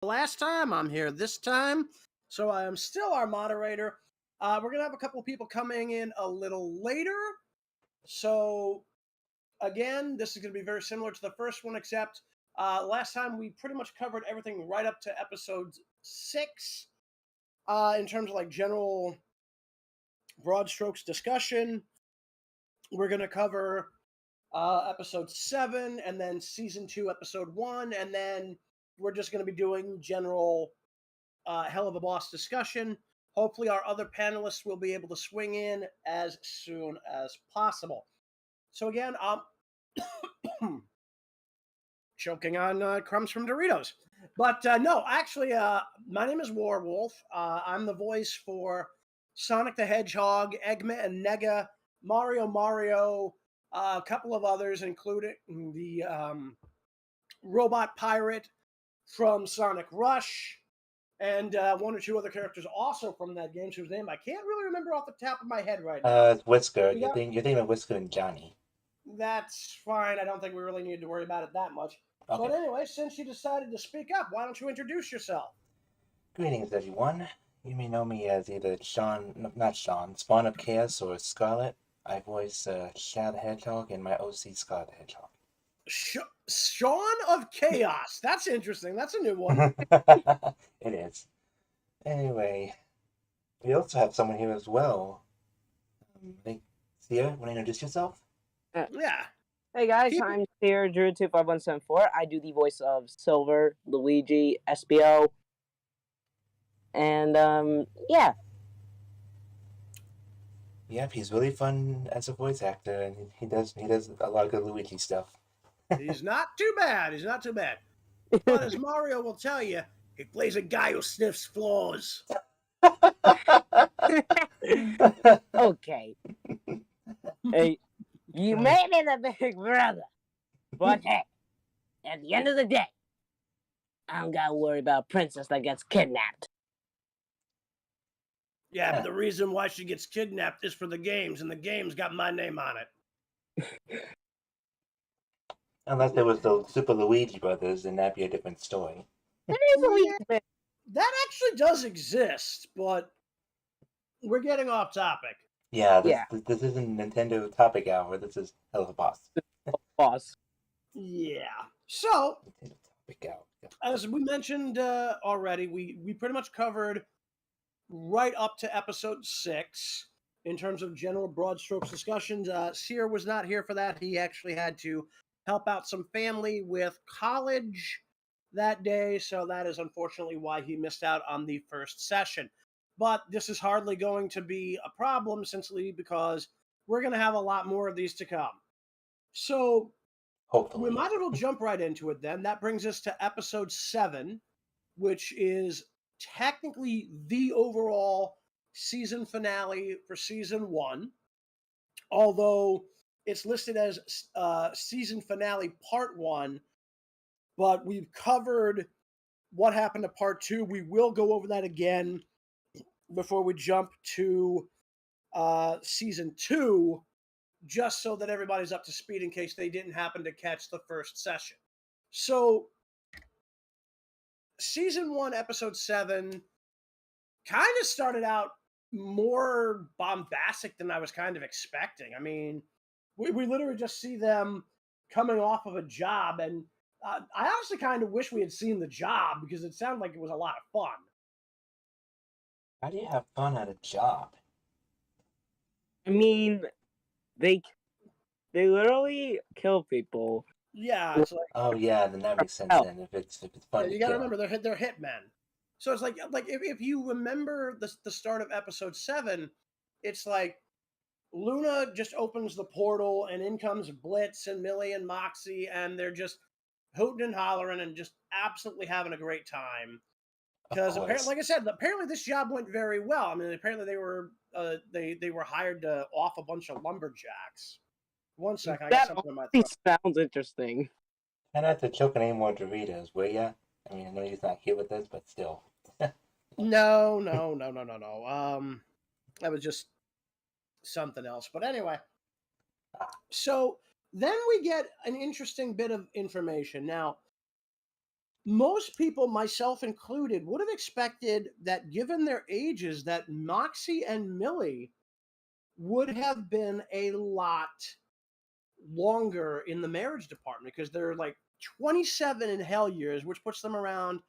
last time. I'm here this time. So I am still our moderator. We're going to have a couple of people coming in a little later. So again, this is going to be very similar to the first one, except last time we pretty much covered everything right up to episode 6 in terms of like general broad strokes discussion. We're going to cover episode 7 and then season 2, episode 1, and then we're just going to be doing general Helluva boss discussion. Hopefully, our other panelists will be able to swing in as soon as possible. So again, choking on crumbs from Doritos. But no, actually, my name is Warwolf. I'm the voice for Sonic the Hedgehog, Eggman and Nega, Mario, a couple of others, including the robot pirate from Sonic Rush, and one or two other characters also from that game, whose name I can't really remember off the top of my head right now. It's Whisker. You're thinking of Whisker and Johnny. That's fine. I don't think we really need to worry about it that much. Okay. But anyway, since you decided to speak up, why don't you introduce yourself? Greetings, everyone. You may know me as either Spawn of Chaos, or Scarlet. I voice Shad the Hedgehog and my OC Scar the Hedgehog. Shaun of Chaos. That's interesting. That's a new one. It is. Anyway, we also have someone here as well. Sear, want to introduce yourself? Yeah. Hey guys, I'm Sear Drew25174. I do the voice of Silver, Luigi, Espio, and yeah. Yep, he's really fun as a voice actor, and he does a lot of good Luigi stuff. He's not too bad. He's not too bad. But as Mario will tell you, he plays a guy who sniffs floors. Okay. Hey, you may be the big brother, but hey, at the end of the day, I don't gotta worry about a princess that gets kidnapped. Yeah, but the reason why she gets kidnapped is for the games, and the game's got my name on it. Unless there was the Super Luigi Brothers, then that'd be a different story. There is a Luigi. That actually does exist, but we're getting off topic. Yeah, this isn't Nintendo Topic Hour. This is Helluva Boss. Yeah. So, Nintendo Topic Hour. as we mentioned already, we pretty much covered right up to episode 6 in terms of general broad strokes discussions. Sear was not here for that. He actually had to help out some family with college that day, so that is unfortunately why he missed out on the first session. But this is hardly going to be a problem, essentially, because we're going to have a lot more of these to come. So hopefully, we might as well jump right into it then. That brings us to episode 7, which is technically the overall season finale for season 1, although it's listed as season finale part 1, but we've covered what happened to part 2. We will go over that again before we jump to season 2, just so that everybody's up to speed in case they didn't happen to catch the first session. So, season 1, episode 7 kind of started out more bombastic than I was kind of expecting. I mean, we literally just see them coming off of a job, and I honestly kind of wish we had seen the job because it sounded like it was a lot of fun. How do you have fun at a job? I mean, they literally kill people. Yeah, it's like, oh yeah, then that makes sense. Then if it's fun, yeah, you gotta remember they're hitmen. So it's like if you remember the start of episode 7, it's like Luna just opens the portal and in comes Blitz and Millie and Moxie, and they're just hooting and hollering and just absolutely having a great time. Because apparently, like I said, apparently this job went very well. I mean, apparently they were hired to off a bunch of lumberjacks. One second, I got something in my throat. Sounds interesting. And not to choke on any more Doritos, will ya? I mean, I know he's not here with us, but still. No. That was just something else. But anyway, so then we get an interesting bit of information. Now, most people, myself included, would have expected that given their ages, that Moxie and Millie would have been a lot longer in the marriage department because they're like 27 in Hell years, which puts them around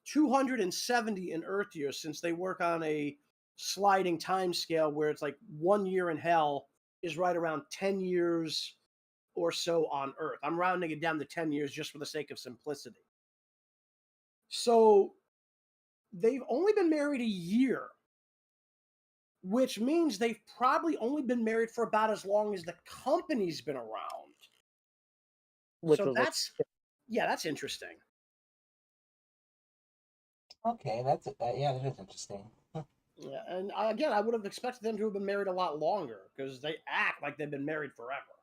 270 in Earth years, since they work on a sliding time scale where it's like 1 year in Hell is right around 10 years or so on Earth. I'm rounding it down to 10 years just for the sake of simplicity. So they've only been married a year, which means they've probably only been married for about as long as the company's been around. Which So was that's interesting. Okay, that is interesting. Yeah, and again, I would have expected them to have been married a lot longer because they act like they've been married forever.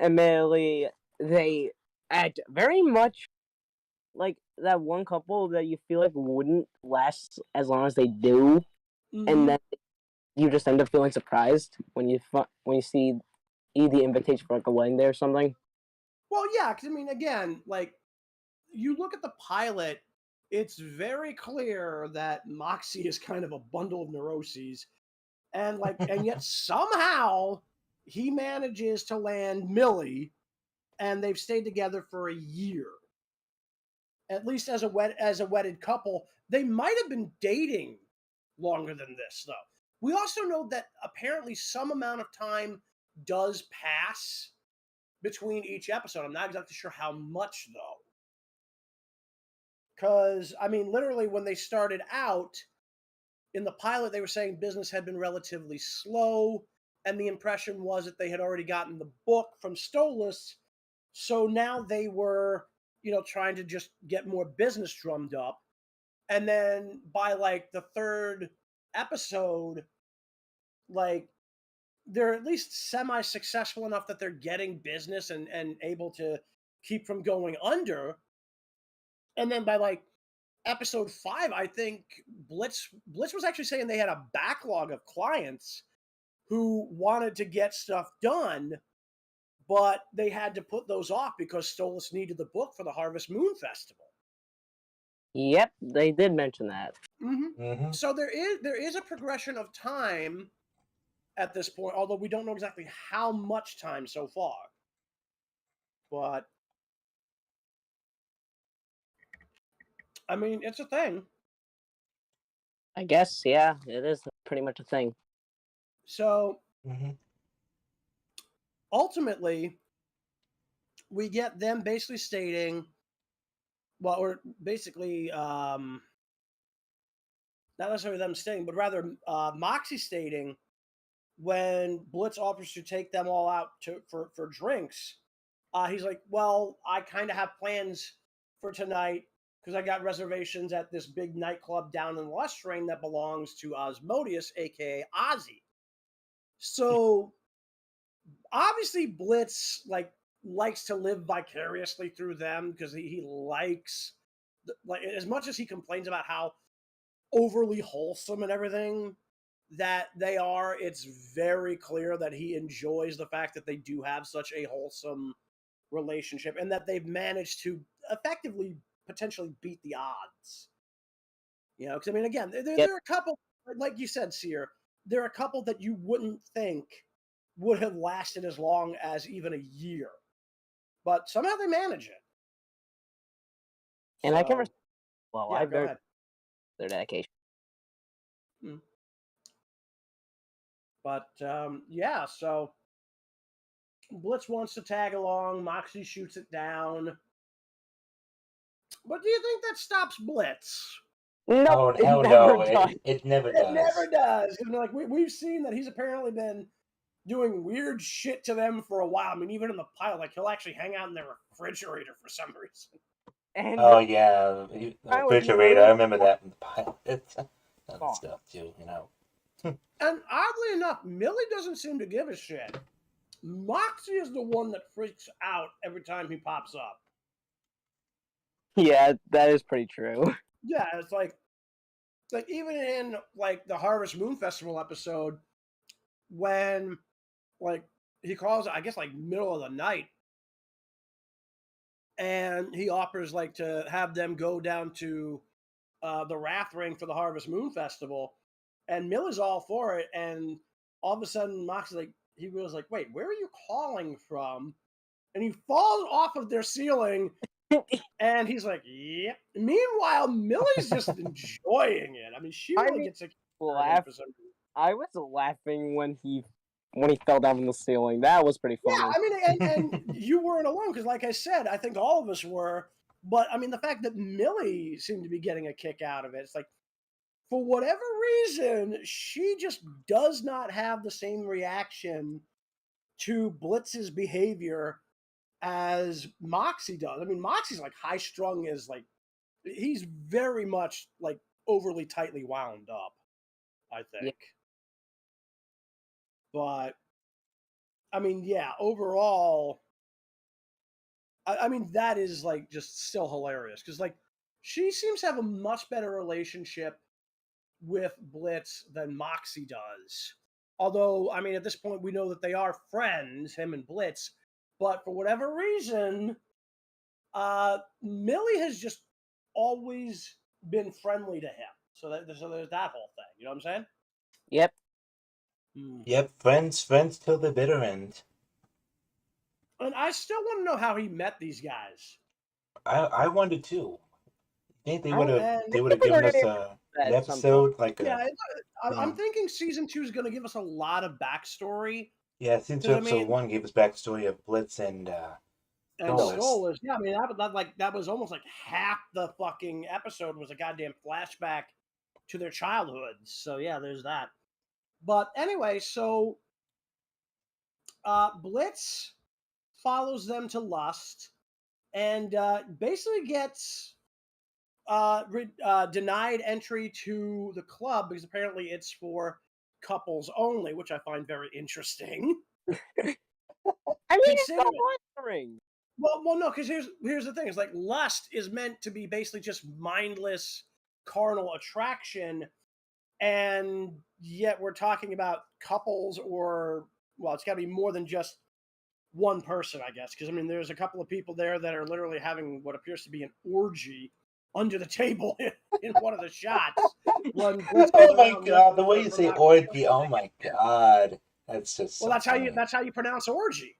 and Millie, they act very much like that one couple that you feel like wouldn't last as long as they do, and then you just end up feeling surprised when you see the invitation for like a wedding day or something. Well, yeah, because I mean, again, like you look at the pilot, it's very clear that Moxie is kind of a bundle of neuroses, and yet somehow he manages to land Millie, and they've stayed together for a year. At least as a wedded couple, they might have been dating longer than this, though. We also know that apparently some amount of time does pass between each episode. I'm not exactly sure how much, though. Because, I mean, literally, when they started out in the pilot, they were saying business had been relatively slow, and the impression was that they had already gotten the book from Stolas. So now they were, trying to just get more business drummed up. And then by like the third episode, like they're at least semi-successful enough that they're getting business and able to keep from going under. And then by like episode 5, I think Blitz was actually saying they had a backlog of clients who wanted to get stuff done, but they had to put those off because Stolas needed the book for the Harvest Moon Festival. Yep, they did mention that. So there is a progression of time at this point, although we don't know exactly how much time so far. But I mean, it's a thing. I guess, yeah, it is pretty much a thing. So ultimately, we get them basically stating, well, or basically, not necessarily them stating, but rather Moxie stating when Blitz offers to take them all out for drinks. He's like, well, I kind of have plans for tonight because I got reservations at this big nightclub down in Lustrain that belongs to Osmodius, aka Ozzy. So obviously Blitz likes to live vicariously through them because he likes, like, as much as he complains about how overly wholesome and everything that they are, it's very clear that he enjoys the fact that they do have such a wholesome relationship and that they've managed to effectively potentially beat the odds. Because I mean, again, there are a couple, like you said, Sear, there are a couple that you wouldn't think would have lasted as long as even a year, but somehow they manage it. And I can I go ahead. Their dedication. But yeah, so Blitz wants to tag along. Moxie shoots it down. But do you think that stops Blitz? No, it never does. It never does. Like we've seen that he's apparently been doing weird shit to them for a while. I mean, even in the pilot, like he'll actually hang out in their refrigerator for some reason. And yeah, the refrigerator. I remember that in the pilot. It's other stuff too, And oddly enough, Millie doesn't seem to give a shit. Moxie is the one that freaks out every time he pops up. Yeah, that is pretty true. Yeah, it's like even in like the Harvest Moon Festival episode, when like he calls, I guess, like middle of the night, and he offers like to have them go down to the Wrath Ring for the Harvest Moon Festival, and Millie's all for it. And all of a sudden, Mox's like, he was like, "Wait, where are you calling from?" And he falls off of their ceiling, and he's like, "Yep." Meanwhile, Millie's just enjoying it. I mean, she really gets a laugh. I was laughing when he fell down from the ceiling. That was pretty funny. Yeah, I mean, and you weren't alone because, like I said, I think all of us were. But I mean, the fact that Millie seemed to be getting a kick out of it, it's like, for whatever reason, she just does not have the same reaction to Blitz's behavior as Moxie does. I mean, Moxie's like high strung, as like he's very much like overly tightly wound up, I think. Yeah. But I mean, yeah, overall, I mean, that is like just still hilarious because like she seems to have a much better relationship with Blitz than Moxie does. Although, I mean, at this point, we know that they are friends, him and Blitz. But for whatever reason, Millie has just always been friendly to him. So there's that whole thing. You know what I'm saying? Yep. Yep, friends till the bitter end. And I still want to know how he met these guys. I wanted to. I think they would have and given us an episode like yeah. I'm thinking season 2 is going to give us a lot of backstory. Yeah, season 2 episode 1 gave us backstory of Blitz and Stolas. Yeah, I mean that was almost like half the fucking episode was a goddamn flashback to their childhoods. So yeah, there's that. But anyway, so Blitz follows them to Lust and basically gets denied entry to the club because apparently it's for couples only, which I find very interesting. I mean, it's so wondering. Well, no, because here's the thing: it's like Lust is meant to be basically just mindless carnal attraction, and yet we're talking about couples, or well, it's got to be more than just one person, I guess. Because I mean, there's a couple of people there that are literally having what appears to be an orgy under the table in one of the shots. Oh my god, the way you say orgy! Oh my god, that's just well. That's how you pronounce orgy.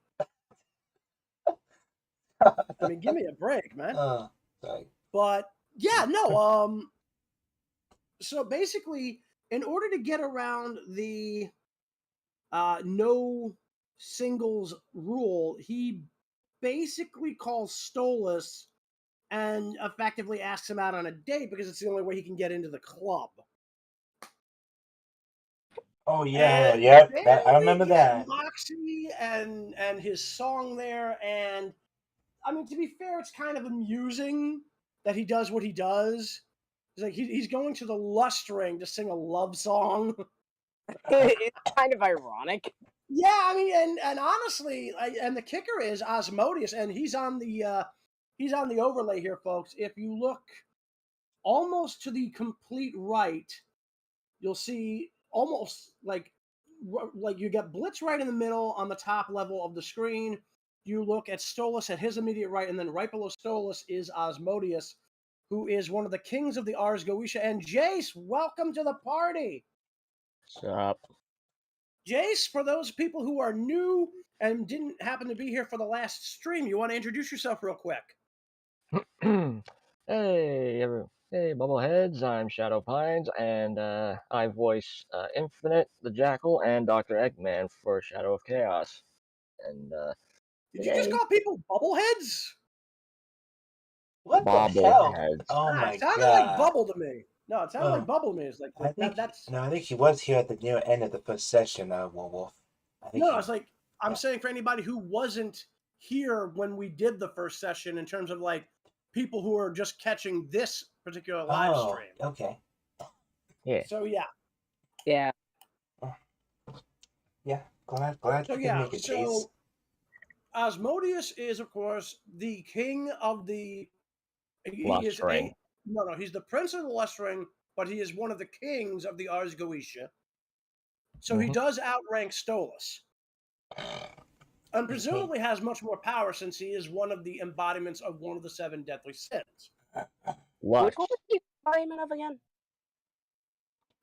I mean, give me a break, man. Sorry. But yeah, no. So basically, in order to get around the no singles rule, he basically calls Stolas and effectively asks him out on a date because it's the only way he can get into the club. Oh yeah, yeah. I remember that. Moxie and his song there, and I mean, to be fair, it's kind of amusing that he does what he does. He's like he's going to the Lust Ring to sing a love song. It's kind of ironic. Yeah, I mean, and honestly, and the kicker is Asmodeus, and he's on the overlay here, folks. If you look almost to the complete right, you'll see almost like you got Blitz right in the middle on the top level of the screen. You look at Stolas at his immediate right, and then right below Stolas is Asmodeus, who is one of the kings of the Ars Goetia. And Jayse, welcome to the party. What's up? Jayse, for those people who are new and didn't happen to be here for the last stream, you want to introduce yourself real quick? Hey, Bubbleheads, I'm Shadow Pines, and I voice Infinite, the Jackal, and Dr. Eggman for Shadow of Chaos. And Did you just call people Bubbleheads? What the hell? Oh my god! It sounded like Bubble to me. No, it sounded like Bubble to me. It's like I think he was here at the near end of the first session, Warwolf. It's like I'm saying for anybody who wasn't here when we did the first session, in terms of like people who are just catching this particular live stream. Okay. Yeah. So yeah. Yeah. Yeah. Glad so you yeah. make it, So Jayse. Osmodius is, of course, the king of the. Lust Ring. No, he's the prince of the Lust Ring, but he is one of the kings of the Ars Goetia. So he does outrank Stolas. and presumably has much more power since he is one of the embodiments of one of the 7 deadly sins. Lust. Which one was the embodiment of again?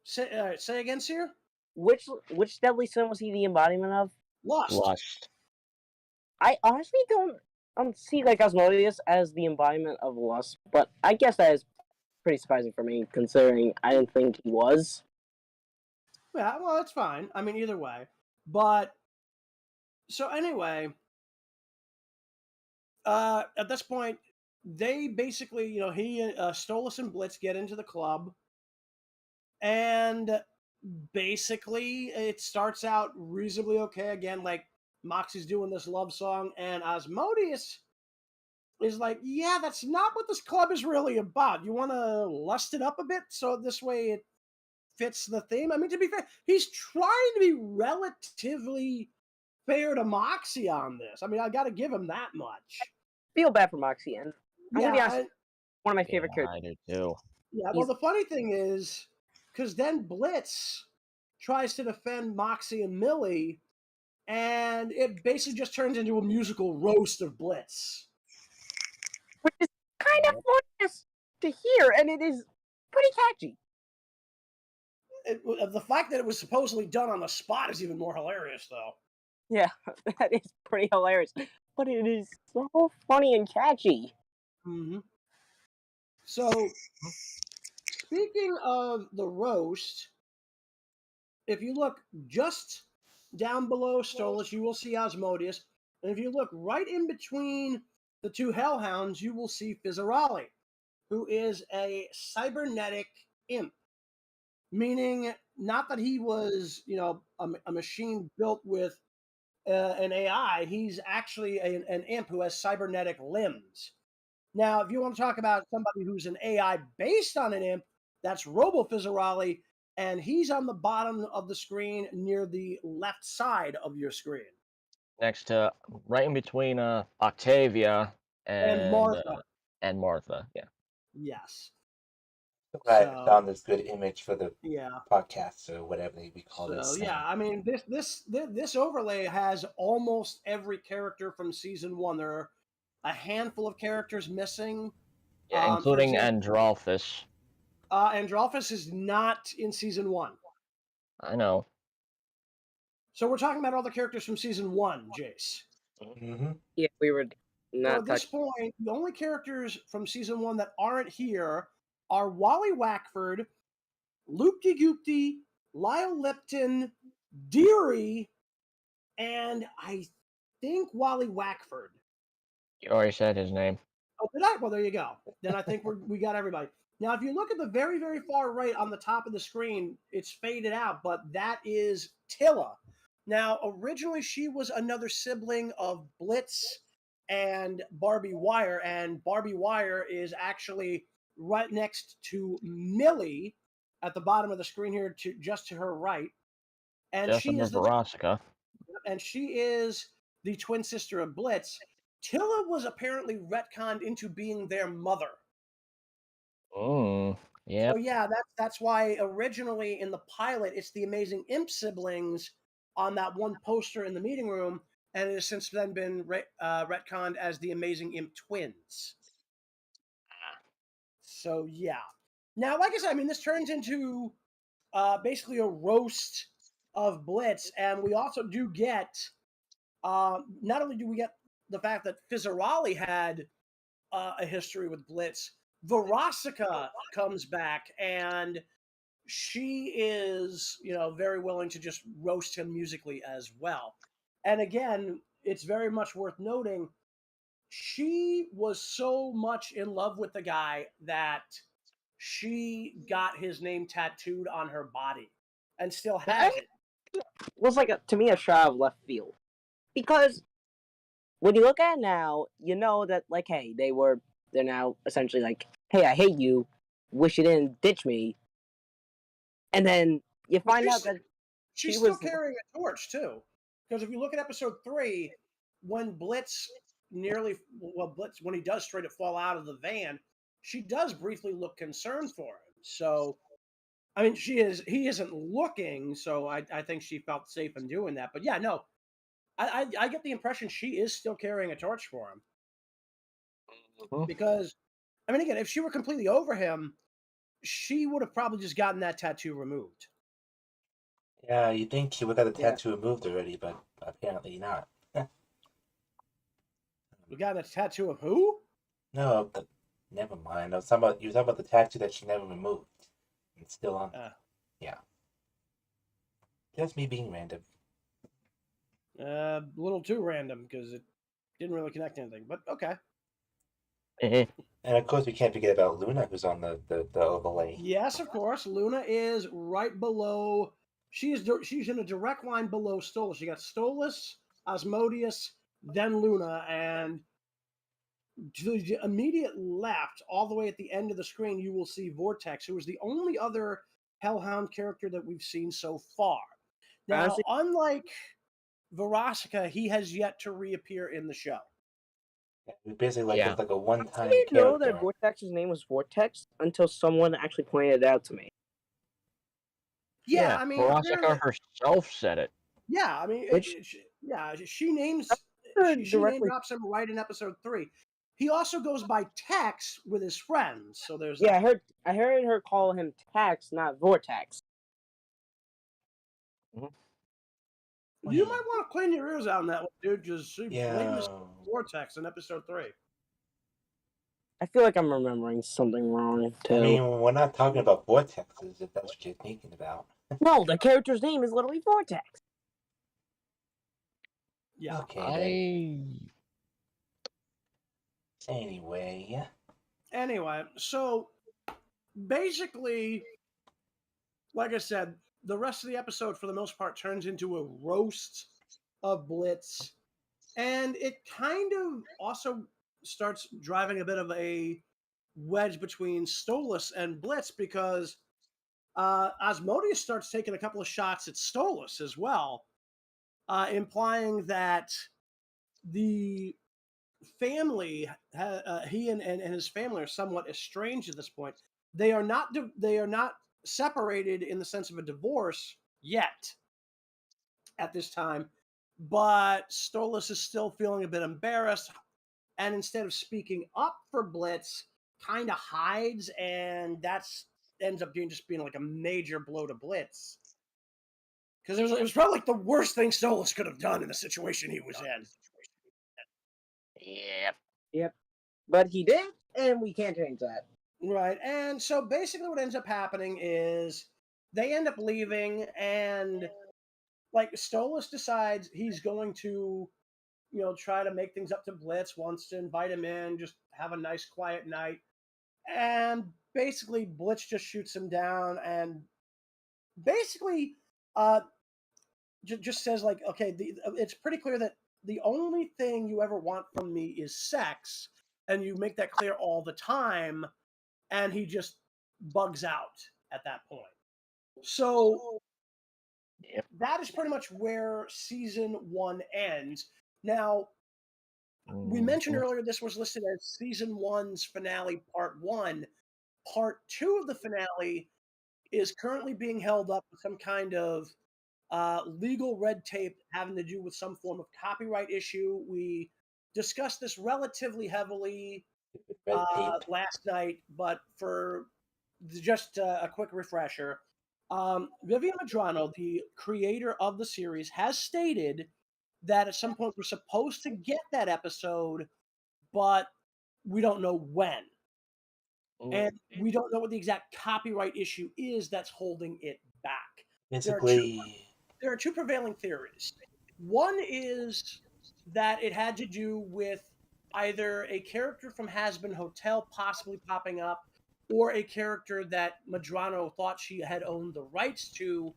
Say again, Sear? Which deadly sin was he the embodiment of? Lust. Lust. I honestly don't see like Osmodeus as the embodiment of lust, but I guess that is pretty surprising for me, considering I didn't think he was. Yeah, well, that's fine. I mean, either way. But, so anyway, at this point, they basically, he, Stolas and Blitz get into the club, and basically it starts out reasonably okay. Again, like, Moxie's doing this love song, and Osmodeus is like, yeah, that's not what this club is really about. You want to lust it up a bit so this way it fits the theme? I mean, to be fair, he's trying to be relatively fair to Moxie on this. I mean, I got to give him that much. Feel bad for Moxie, and I'm gonna be honest, Yeah, one of my favorite Yeah, characters. I do too. yeah. Well, the funny thing is, because then Blitz tries to defend Moxie and Millie, and it basically just turns into a musical roast of Blitz. Which is kind of fun to hear, and it is pretty catchy. The fact that it was supposedly done on the spot is even more hilarious, though. Yeah, that is pretty hilarious. But it is so funny and catchy. Mm-hmm. So, speaking of the roast, if you look just down below Stolas, you will see Osmodeus. And if you look right in between the two Hellhounds, you will see Fizzarali, who is a cybernetic imp. Meaning, not that he was, a machine built with an AI. He's actually an imp who has cybernetic limbs. Now, if you want to talk about somebody who's an AI based on an imp, that's Robo Fizzarali, and he's on the bottom of the screen near the left side of your screen. Next to, right in between Octavia And Martha. And Martha, yeah. Yes. I'm glad I So- found this good image for the Yeah. podcast or whatever we call So this. yeah, I mean this overlay has almost every character from season 1. There are a handful of characters missing. Yeah, including for example, Androlphus. Androlphus is not in season 1. I know. So we're talking about all the characters from season 1, Jayse. Mm-hmm. Yeah, we were So not at this point, the only characters from season 1 that aren't here are Wally Wackford, Loopty Goopty, Lyle Lipton, Deary, and I think Wally Wackford. You already said his name. Oh, did I? Well, there you go. Then I think we got everybody. Now, if you look at the very, very far right on the top of the screen, it's faded out, but that is Tilla. Now, originally, she was another sibling of Blitz and Barbie Wire, and Barbie Wire is actually right next to Millie at the bottom of the screen here, just to her right. And Just she under is the Verosika. and she is the twin sister of Blitz. Tilla was apparently retconned into being their mother. Yeah. So yeah, that's why originally in the pilot it's the Amazing Imp siblings on that one poster in the meeting room, and it has since then been retconned as the Amazing Imp twins. So yeah. Now, like I said, I mean this turns into basically a roast of Blitz, and we also do get not only do we get the fact that Fizzarali had a history with Blitz, Verosika comes back, and she is, very willing to just roast him musically as well. And again, it's very much worth noting, she was so much in love with the guy that she got his name tattooed on her body and still has it. was like to me a shot of left field, because when you look at it now, you know that like, hey, they're now essentially like, hey, I hate you, wish you didn't ditch me, and then you find out that she's she still was carrying a torch too, because if you look at episode 3, when Blitz when he does straight up fall out of the van, she does briefly look concerned for him. So, I mean, he isn't looking, so I think she felt safe in doing that. But yeah, no, I get the impression she is still carrying a torch for him. Mhm. Because, I mean, again, if she were completely over him, she would have probably just gotten that tattoo removed. Yeah, you think she would have got the Yeah. tattoo removed already, but apparently not. We got a tattoo of who? No, never mind. I was talking about, you were talking about the tattoo that she never removed. It's still on. Yeah. Just me being random. A little too random because it didn't really connect anything, but okay. And of course, we can't forget about Luna, who's on the overlay. Yes, of course. Luna is right below. She's in a direct line below Stolas. You got Stolas, Asmodeus, then Luna, and to the immediate left, all the way at the end of the screen, you will see Vortex, who is the only other Hellhound character that we've seen so far. Now, Honestly- unlike Verosika, he has yet to reappear in the show. It basically Yeah. like a one-time I didn't know character. that Vortex's name was Vortex until someone actually pointed it out to me. Yeah, I mean, Verosika apparently- herself said it. yeah, I mean, Which- she names heard she name directly- drops him right in episode 3. He also goes by Tex with his friends, so there's Yeah, that. I heard her call him Tax, not Vortex. You might want to clean your ears out on that one, dude. Just she Yeah. blamed this Vortex in episode 3. I feel like I'm remembering something wrong too. I mean, we're not talking about vortexes, if that's what you're thinking about. No, the character's name is literally Vortex. Yeah. Okay, then. Anyway, so basically, like I said, the rest of the episode, for the most part, turns into a roast of Blitz, and it kind of also starts driving a bit of a wedge between Stolas and Blitz because Asmodeus starts taking a couple of shots at Stolas as well, implying that the family, he and his family are somewhat estranged at this point. They are not separated in the sense of a divorce yet at this time, but Stolas is still feeling a bit embarrassed, and instead of speaking up for Blitz, kind of hides, and that's ends up being like a major blow to Blitz. Because it was probably like the worst thing Stolas could have done in the situation he was in. Yep. But he did, and we can't change that. Right, and so basically what ends up happening is they end up leaving, and like Stolas decides he's going to, try to make things up to Blitz, wants to invite him in, just have a nice quiet night. And basically Blitz just shoots him down and basically just says like, okay, it's pretty clear that the only thing you ever want from me is sex, and you make that clear all the time, and he just bugs out at that point. So that is pretty much where season 1 ends. Now, we mentioned earlier this was listed as season 1's finale part 1. Part 2 of the finale is currently being held up with some kind of legal red tape having to do with some form of copyright issue. We discussed this relatively heavily last night, but for just a quick refresher, Vivian Medrano, the creator of the series, has stated that at some point we're supposed to get that episode, but we don't know when. And we don't know what the exact copyright issue is that's holding it back. Basically, There are two prevailing theories. One is that it had to do with either a character from Hazbin Hotel possibly popping up, or a character that Medrano thought she had owned the rights to,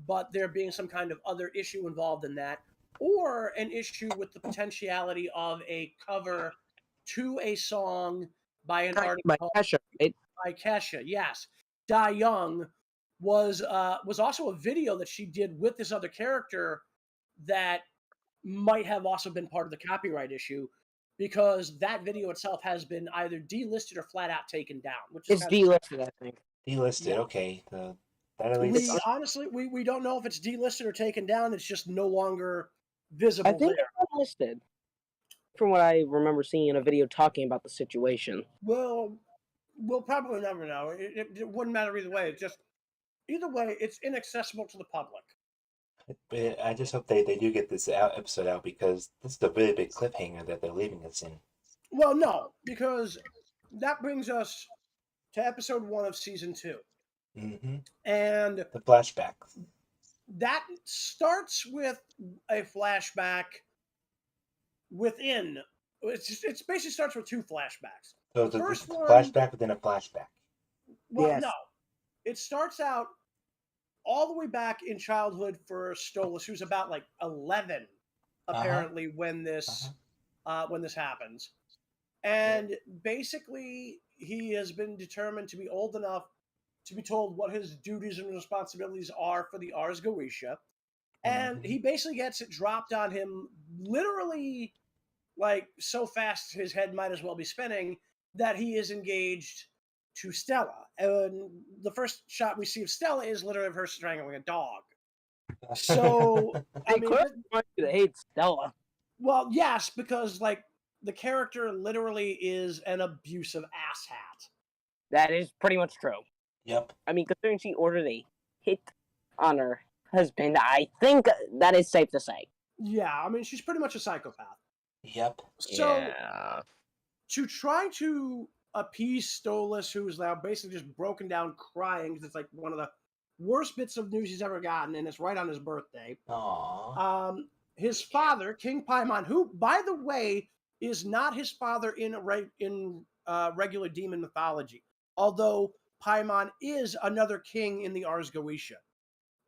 but there being some kind of other issue involved in that, or an issue with the potentiality of a cover to a song by an artist By called Kesha, right? by Kesha. Yes, Die Young was also a video that she did with this other character that might have also been part of the copyright issue, because that video itself has been either delisted or flat out taken down. Which is It's delisted, I think. delisted. Yeah. Okay, that at least. We honestly we don't know if it's delisted or taken down. It's just no longer visible I think there. it's listed. From what I remember seeing in a video talking about the situation. Well, we'll probably never know. It wouldn't matter either way. It's just either way, it's inaccessible to the public. But I just hope they do get this episode out because this is a really big cliffhanger that they're leaving us in. Well, no, because that brings us to episode 1 of season 2. Mm-hmm. And The flashback. that starts with a flashback within. It basically starts with 2 flashbacks. So The this first is a one, flashback within a flashback. well, Yes. no, it starts out all the way back in childhood for Stolas, who's about like 11, apparently, when this happens. And basically, he has been determined to be old enough to be told what his duties and responsibilities are for the Ars Goetia. And he basically gets it dropped on him literally like so fast his head might as well be spinning that he is engaged to Stella. And the first shot we see of Stella is literally of her strangling a dog. So, I mean, You hate Stella. well, yes, because like the character literally is an abusive asshat. That is pretty much true. Yep. I mean, considering she ordered a hit on her husband, I think that is safe to say. Yeah, I mean, she's pretty much a psychopath. Yep. So, Yeah. to try to appease Stolas, who's now basically just broken down crying because it's like one of the worst bits of news he's ever gotten, and it's right on his birthday. Aww. His father, King Paimon, who, by the way, is not his father in regular demon mythology, although Paimon is another king in the Ars Goetia.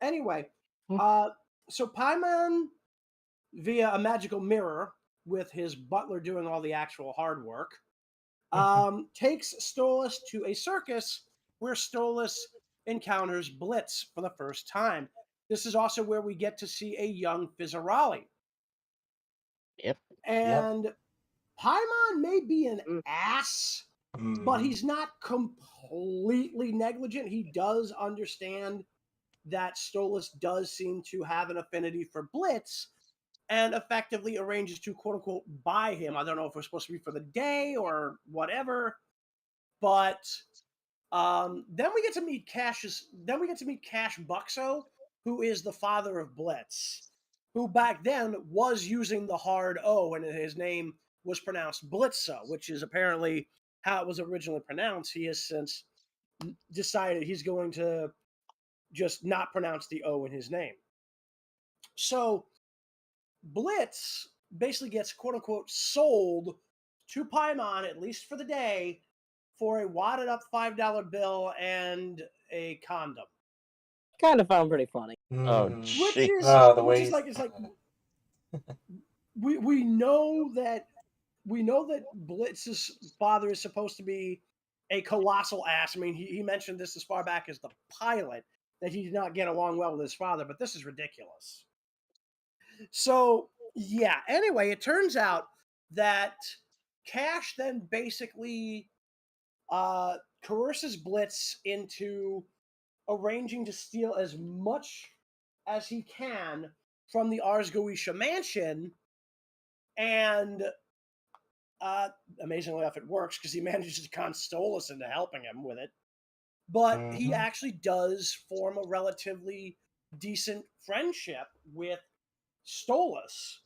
Anyway, so Paimon, via a magical mirror, with his butler doing all the actual hard work, takes Stolas to a circus where Stolas encounters Blitz for the first time. This is also where we get to see a young Fizzarali. Yep. And Paimon may be an ass, but he's not completely negligent. He does understand that Stolas does seem to have an affinity for Blitz and effectively arranges to quote unquote buy him. I don't know if we're supposed to be for the day or whatever, but then we get to meet Cash Buxo, who is the father of Blitz, who back then was using the hard O, and his name was pronounced Blitzo, which is apparently how it was originally pronounced. He has since decided he's going to just not pronounce the O in his name. So Blitz basically gets quote unquote sold to Paimon, at least for the day, for a wadded up $5 bill and a condom. Kind of found pretty funny. Oh, Which gee. is Oh, the which way is like it's like we know that Blitz's father is supposed to be a colossal ass. I mean, he mentioned this as far back as the pilot, that he did not get along well with his father, but this is ridiculous. So, yeah, anyway, it turns out that Cash then basically coerces Blitz into arranging to steal as much as he can from the Ars Goetia mansion, and amazingly enough, it works because he manages to con Stolas into helping him with it. But he actually does form a relatively decent friendship with Stolas.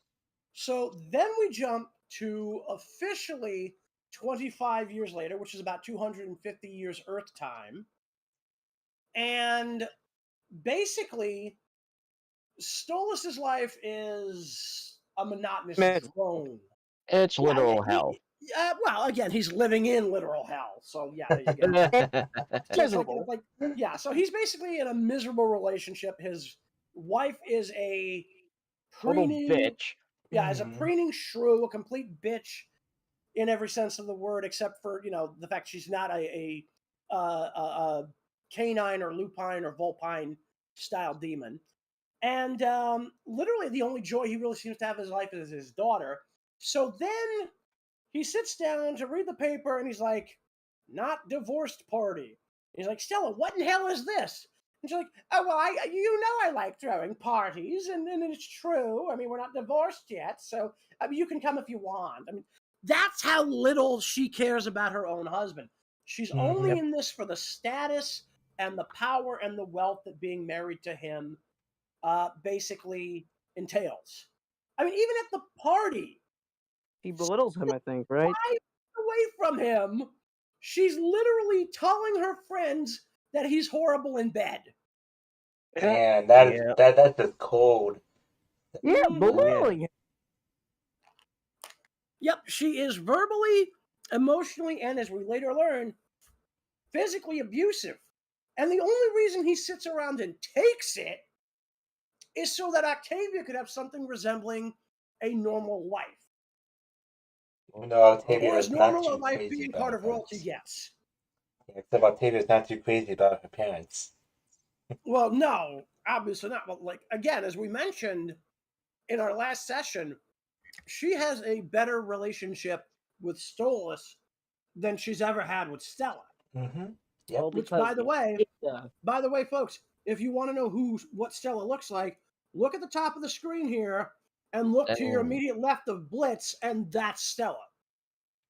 So then we jump to officially 25 years later, which is about 250 years Earth time. And basically, Stolas' life is a monotonous drone. It's literal hell. Well, again, he's living in literal hell. So, yeah, there you go. Miserable. Yeah, so he's basically in a miserable relationship. His wife is a Little preening bitch. Yeah, as a preening shrew, a complete bitch in every sense of the word, except for the fact she's not a canine or lupine or vulpine style demon. And literally, the only joy he really seems to have in his life is his daughter. So then he sits down to read the paper, and he's like, "Not divorced party." He's like, "Stella, what in hell is this?" And she's like, oh, well, I like throwing parties, and it's true. I mean, we're not divorced yet, so I mean, you can come if you want. I mean, that's how little she cares about her own husband. She's only in this for the status and the power and the wealth that being married to him basically entails. I mean, even at the party, He belittles him, I think, right? away from him, she's literally telling her friends that he's horrible in bed. Man, that's just cold. Yeah, belittling him. Yep, she is verbally, emotionally, and as we later learn, physically abusive. And the only reason he sits around and takes it is so that Octavia could have something resembling a normal life. No, Octavia Or as is not normal a too life crazy being about part her of royalty parents. gets. Yeah, except Octavia's not too crazy about her parents. Well, no, obviously not. But like again, as we mentioned in our last session, she has a better relationship with Stolas than she's ever had with Stella. Mm-hmm. Yep. Well, Which, because by the way, folks, if you want to know what Stella looks like, look at the top of the screen here and look to your immediate left of Blitz, and that's Stella.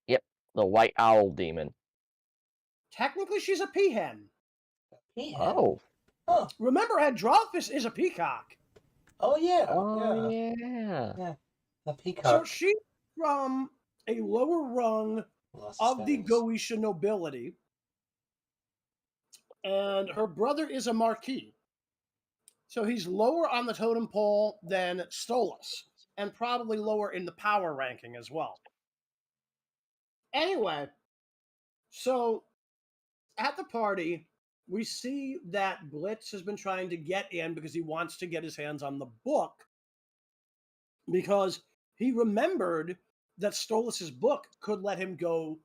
Yep, the white owl demon. Technically, she's a peahen. Peahen. Oh. Huh. Remember, Adrophus is a peacock. Oh yeah. Oh yeah. yeah. A peacock. So she's from a lower rung of the Goetia nobility, and her brother is a marquis. So he's lower on the totem pole than Stolas, and probably lower in the power ranking as well. Anyway, so at the party, we see that Blitz has been trying to get in because he wants to get his hands on the book, because he remembered that Stolas' book could let him go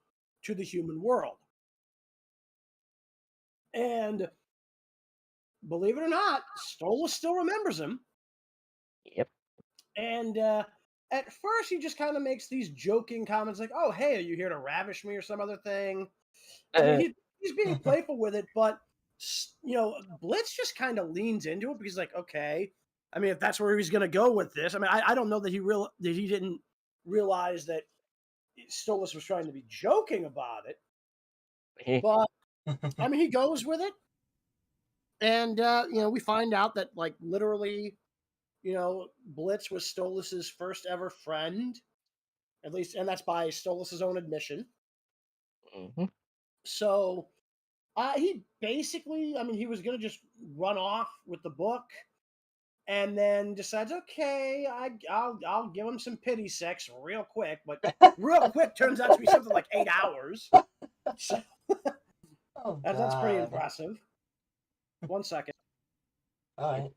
to the human world. And believe it or not, Stolas still remembers him. Yep. And at first, he just kind of makes these joking comments like, oh, hey, are you here to ravish me or some other thing? I mean, he's being playful with it, but, Blitz just kind of leans into it because he's like, okay, I mean, if that's where he's going to go with this, I mean, I don't know that he didn't realize that Stolas was trying to be joking about it. But, I mean, he goes with it. And, we find out that, like, literally, Blitz was Stolas' first ever friend, at least, and that's by Stolas' own admission. Mm-hmm. So, he basically, I mean, he was going to just run off with the book, and then decides, okay, I'll give him some pity sex real quick, but real quick turns out to be something like 8 hours. So, that's pretty impressive. 1 second. All right.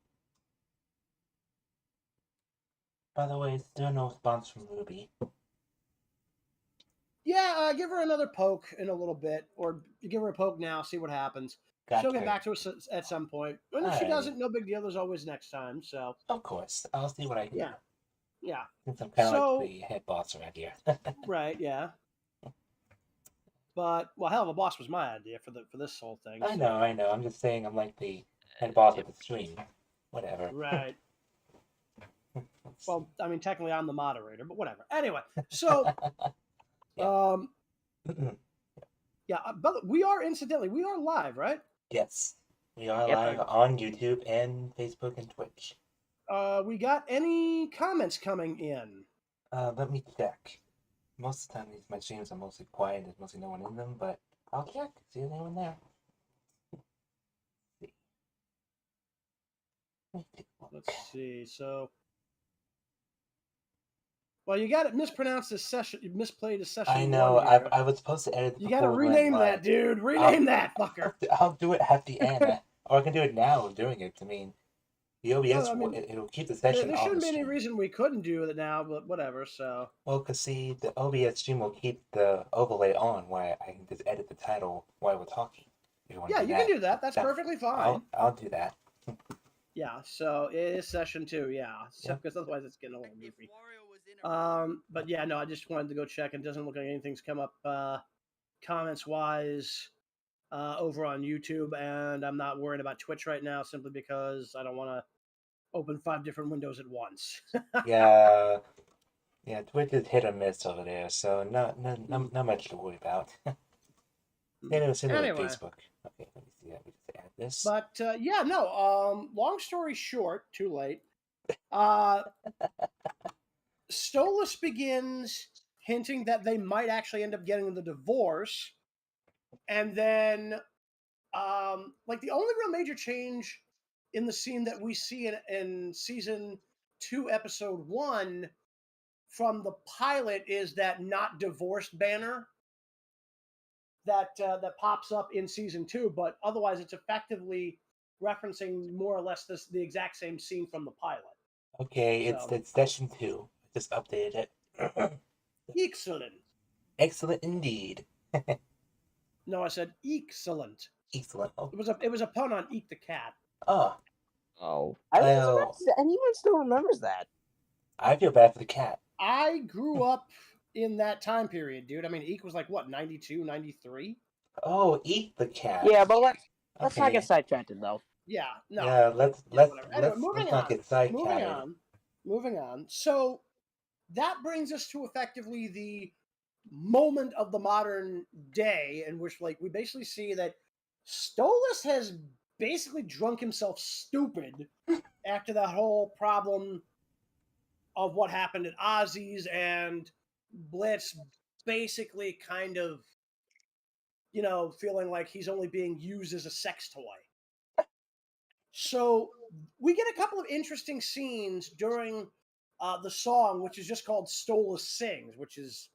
By the way, still no response from Ruby. Yeah, give her another poke in a little bit, or give her a poke now, see what happens. Gotcha. She'll get back to us at some point. And if she doesn't, no big deal. There's always next time. So of course, I'll see what I can do. Yeah. Since I'm kind of like the head boss around here. Right. Yeah. But hell of a boss was my idea for this whole thing. I know. I'm just saying I'm like the head boss of the stream. Whatever. Right. Well, I mean, technically I'm the moderator, but whatever. Anyway, so but we are live, right? Yes, we are live on YouTube and Facebook and Twitch. We got any comments coming in? Let me check. Most of the time, my streams are mostly quiet. There's mostly no one in them, but I'll check. See if there's anyone there. Let's see. So, well, you got it mispronounced this session. You misplayed a session. I know. I was supposed to edit. You got to rename that, dude. Rename that fucker. I'll do it at the end, or I can do it now during it. I mean, the OBS it'll keep the session. There shouldn't be any reason we couldn't do it now, but whatever. So. Well, cause see, the OBS stream will keep the overlay on, where I can just edit the title while we're talking. Yeah, you can do that. That's perfectly fine. I'll do that. Yeah, so it is session 2, yeah. So because otherwise it's getting a little goofy. But yeah, no, I just wanted to go check. It doesn't look like anything's come up comments wise. over on YouTube, and I'm not worrying about Twitch right now simply because I don't want to open 5 different windows at once. Yeah, yeah, Twitch is hit or miss over there, so not much to worry about. Same with Anyway. Facebook. Okay, let me see. Let me just add this. But yeah, no. Long story short, too late. Stolas begins hinting that they might actually end up getting the divorce, and then, like the only real major change in the scene that we see in season 2, episode 1 from the pilot is that "not divorced" banner that pops up in season 2, but otherwise it's effectively referencing more or less the exact same scene from the pilot. Okay, So. it's session 2. I just updated it. Excellent. Excellent indeed. No, I said excellent. Excellent. Oh. It was a pun on Eek the cat. Oh, Oh. I was Well- surprised that anyone still remembers that. I feel bad for the cat. I grew up in that time period, dude. I mean, Eek was like, what, 92, 93? Oh, eat the cat. Yeah, but let's not Okay. get sidetracked though. Yeah, no. Yeah, let's whatever. Anyway, let's moving not on. get sidetracked. Moving on. So that brings us to effectively the moment of the modern day in which, like, we basically see that Stolas has basically drunk himself stupid after that whole problem of what happened at Ozzy's, and Blitz basically kind of, feeling like he's only being used as a sex toy. So we get a couple of interesting scenes during the song, which is just called Stolas Sings, which is,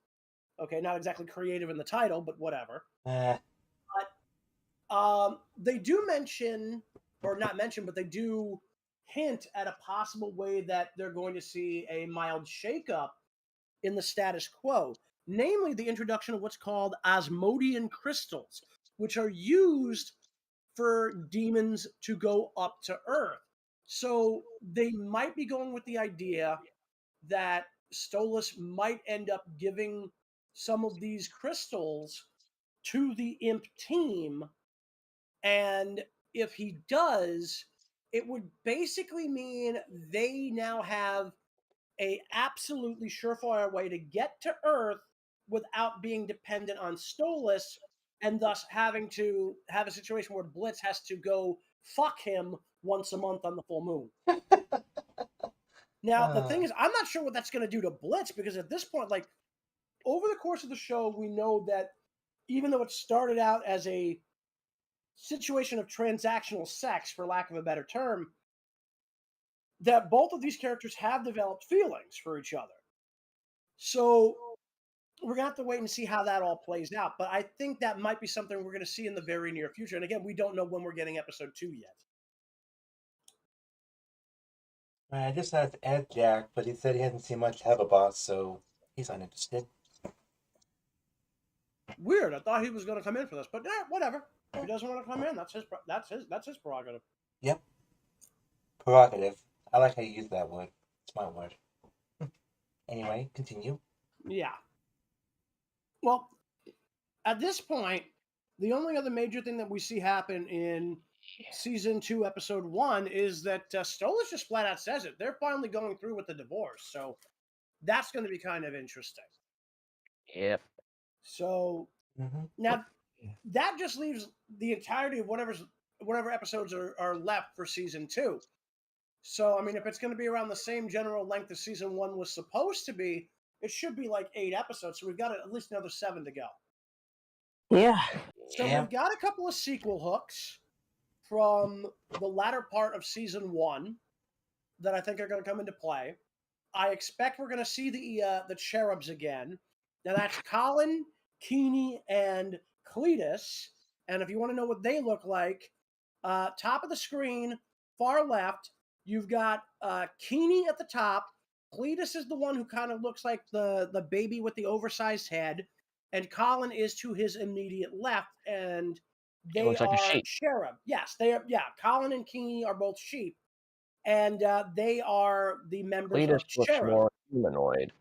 okay, not exactly creative in the title, but whatever. They do mention, or not mention, but they do hint at a possible way that they're going to see a mild shakeup in the status quo, namely the introduction of what's called Osmodian crystals, which are used for demons to go up to Earth. So they might be going with the idea that Stolas might end up giving some of these crystals to the imp team, and if he does, it would basically mean they now have a absolutely surefire way to get to Earth without being dependent on Stolas, and thus having to have a situation where Blitz has to go fuck him once a month on the full moon. Now, the thing is, I'm not sure what that's going to do to Blitz, because at this point, like, over the course of the show, we know that even though it started out as a situation of transactional sex, for lack of a better term, that both of these characters have developed feelings for each other. So we're going to have to wait and see how that all plays out. But I think that might be something we're going to see in the very near future. And again, we don't know when we're getting episode 2 yet. I just asked Ed Jack, but he said he hasn't seen much Have a Boss, so he's uninterested. Weird. I thought he was going to come in for this, but whatever. If he doesn't want to come in, that's his prerogative. Yep. Prerogative. I like how you use that word. Smart word. Anyway, continue. Yeah. Well, at this point, the only other major thing that we see happen in season 2, episode 1 is that Stolas just flat out says it. They're finally going through with the divorce, so that's going to be kind of interesting. Yep. So now that just leaves the entirety of whatever episodes are left for season 2. So, I mean, if it's going to be around the same general length as season 1 was supposed to be, it should be like 8 episodes. So we've got at least another 7 to go. Yeah. So we've got a couple of sequel hooks from the latter part of season 1 that I think are going to come into play. I expect we're going to see the cherubs again. Now that's Colin, Keeney, and Cletus. And if you want to know what they look like, top of the screen, far left, you've got Keeney at the top. Cletus is the one who kind of looks like the baby with the oversized head. And Colin is to his immediate left, and they looks like a are sheep. cherub. Yes, they are. Yeah, Colin and Keeney are both sheep, and they are the members Cletus of looks cherub. more humanoid.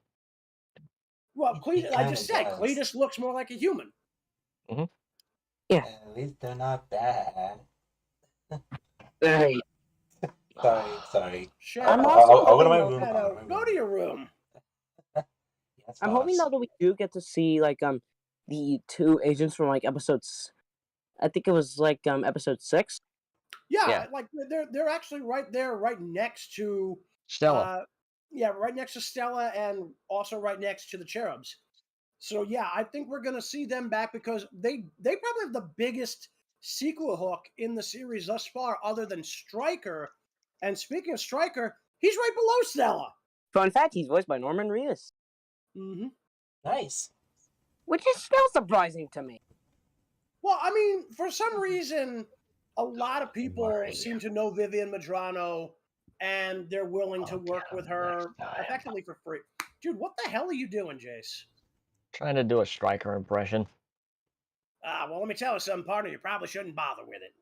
Well, He Cletus, I just said kinda does. Cletus looks more like a human. Mhm. Yeah. At least they're not bad. Hey, Sorry. Shadow, I'll go to my hoping, room. though, Shadow, go to your room. Yes, I'm hoping boss. though that we do get to see like the two agents from like episodes. I think it was like episode 6. Yeah, Yeah. like they're actually right there, right next to Stella. right next to Stella, and also right next to the cherubs. So yeah, I think we're gonna see them back because they probably have the biggest sequel hook in the series thus far, other than Stryker. And speaking of Stryker, he's right below Stella. Fun fact: he's voiced by Norman Reedus, Mm-hmm. Nice. which is still surprising to me. Well, I mean, for some reason, a lot of people Worry. seem to know Vivian Madrano, and they're willing to I'll work get with 'em her next time. effectively for free. Dude, what the hell are you doing, Jayse? Trying to do a Striker impression. Well, let me tell you something, partner. You probably shouldn't bother with it.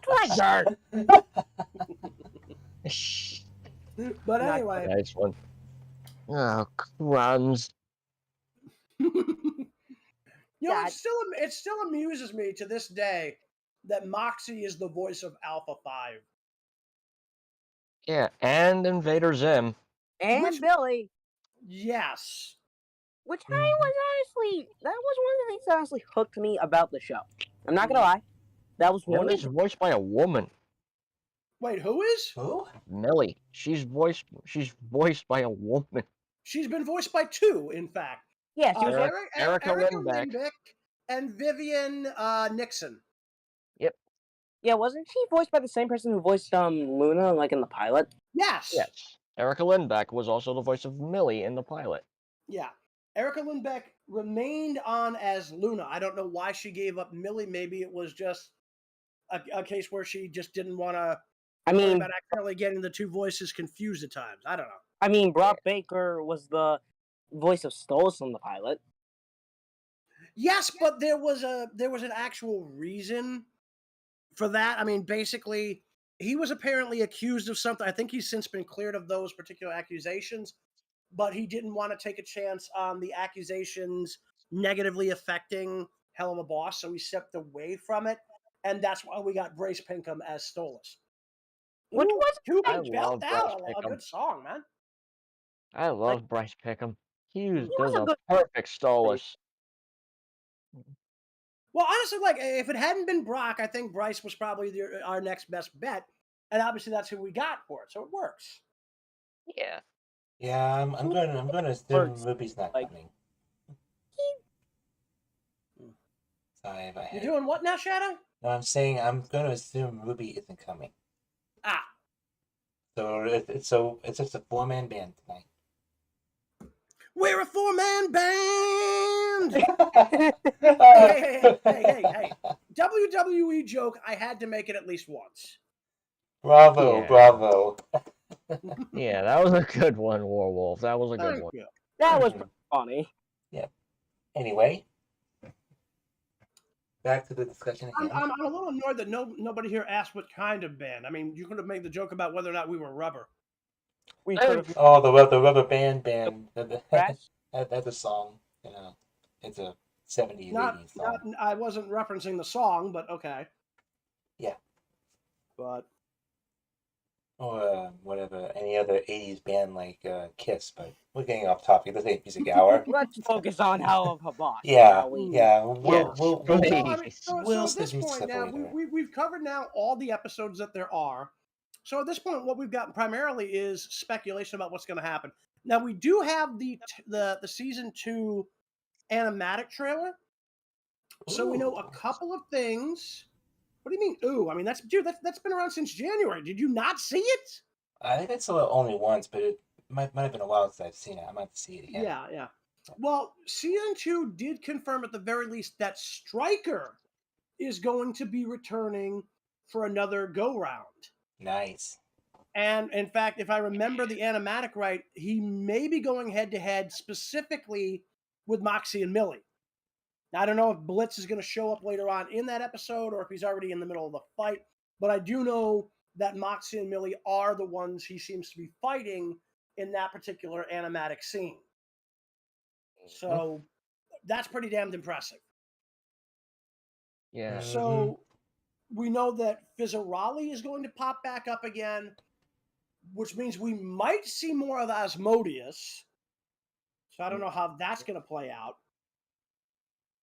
Trigger. But Not anyway, Nice one. Oh, crumbs. Dad. it still amuses me to this day that Moxie is the voice of Alpha 5. Yeah, and Invader Zim. And Which- Billy, Yes. which I was honestly that was one of the things that honestly hooked me about the show. I'm not gonna lie, that was one Millie's of voiced by a woman. Wait, who is? Who? Millie. She's voiced by a woman. She's been voiced by 2, in fact. yeah, she was Erica Lindbeck. Lindbeck and Vivian Nixon. yeah, wasn't she voiced by the same person who voiced Luna like in the pilot? Yes. Yes. Erica Lindbeck was also the voice of Millie in the pilot. Yeah. Erica Lindbeck remained on as Luna. I don't know why she gave up Millie. Maybe it was just a case where she just didn't want to I worry mean, about accidentally getting the two voices confused at times. I don't know. Brock Baker was the voice of Stolas in the pilot. Yes, but there was an actual reason for that. I mean, basically, he was apparently accused of something. I think he's since been cleared of those particular accusations, but he didn't want to take a chance on the accusations negatively affecting Helluva Boss, so he stepped away from it, and that's why we got Brace Pinkham as Stolas. Which Ooh, was to I be love belt out, Brace a Pinkham. good song, man. I love Bryce Pickham. He was does a a good perfect Stolas. Well, honestly, like if it hadn't been Brock, I think Bryce was probably our next best bet, and obviously that's who we got for it, so it works. Yeah. Yeah, I'm gonna assume Works. Ruby's not Like- coming. Sorry if I You're had. doing what now, Shadow? No, I'm saying I'm gonna assume Ruby isn't coming. Ah, So it's just a 4-man band tonight. we're a 4-man band. hey, hey. WWE joke. I had to make it at least once. Bravo, Yeah. bravo. Yeah, that was a good one, Warwolf. That was a good Thank one. you. that was pretty funny. Anyway, back to the discussion at hand. I'm a little annoyed that nobody here asked what kind of band. I mean, you could have made the joke about whether or not we were rubber. We Hey. could have Oh, the rubber band. Crash. That's a song. You know, it's a 70s, Not, 80s song. I wasn't referencing the song, but okay. Yeah. But Or whatever, any other 80s band like Kiss, but we're getting off topic. This ain't music hour. let's focus on Helluva Boss. Yeah, shall we? yeah. Yes, We'll please. so, I mean, We'll at this save point stuff now, later. we've covered now all the episodes that there are. So at this point, what we've got primarily is speculation about what's going to happen. Now we do have the season 2 animatic trailer, so we know a Ooh. couple of things. What do you mean? Ooh, I mean that's been around since January. Did you not see it? I think I saw it only once, but it might have been a while since I've seen it. I might have to see it again. Yeah. Well, season 2 did confirm at the very least that Stryker is going to be returning for another go round. Nice. And in fact, if I remember the animatic right, he may be going head to head specifically with Moxie and Millie. Now, I don't know if Blitz is going to show up later on in that episode or if he's already in the middle of the fight, but I do know that Moxie and Millie are the ones he seems to be fighting in that particular animatic scene. So that's pretty damned impressive. Yeah. So we know that Fizzarali is going to pop back up again, which means we might see more of Asmodeus. So I don't know how that's going to play out.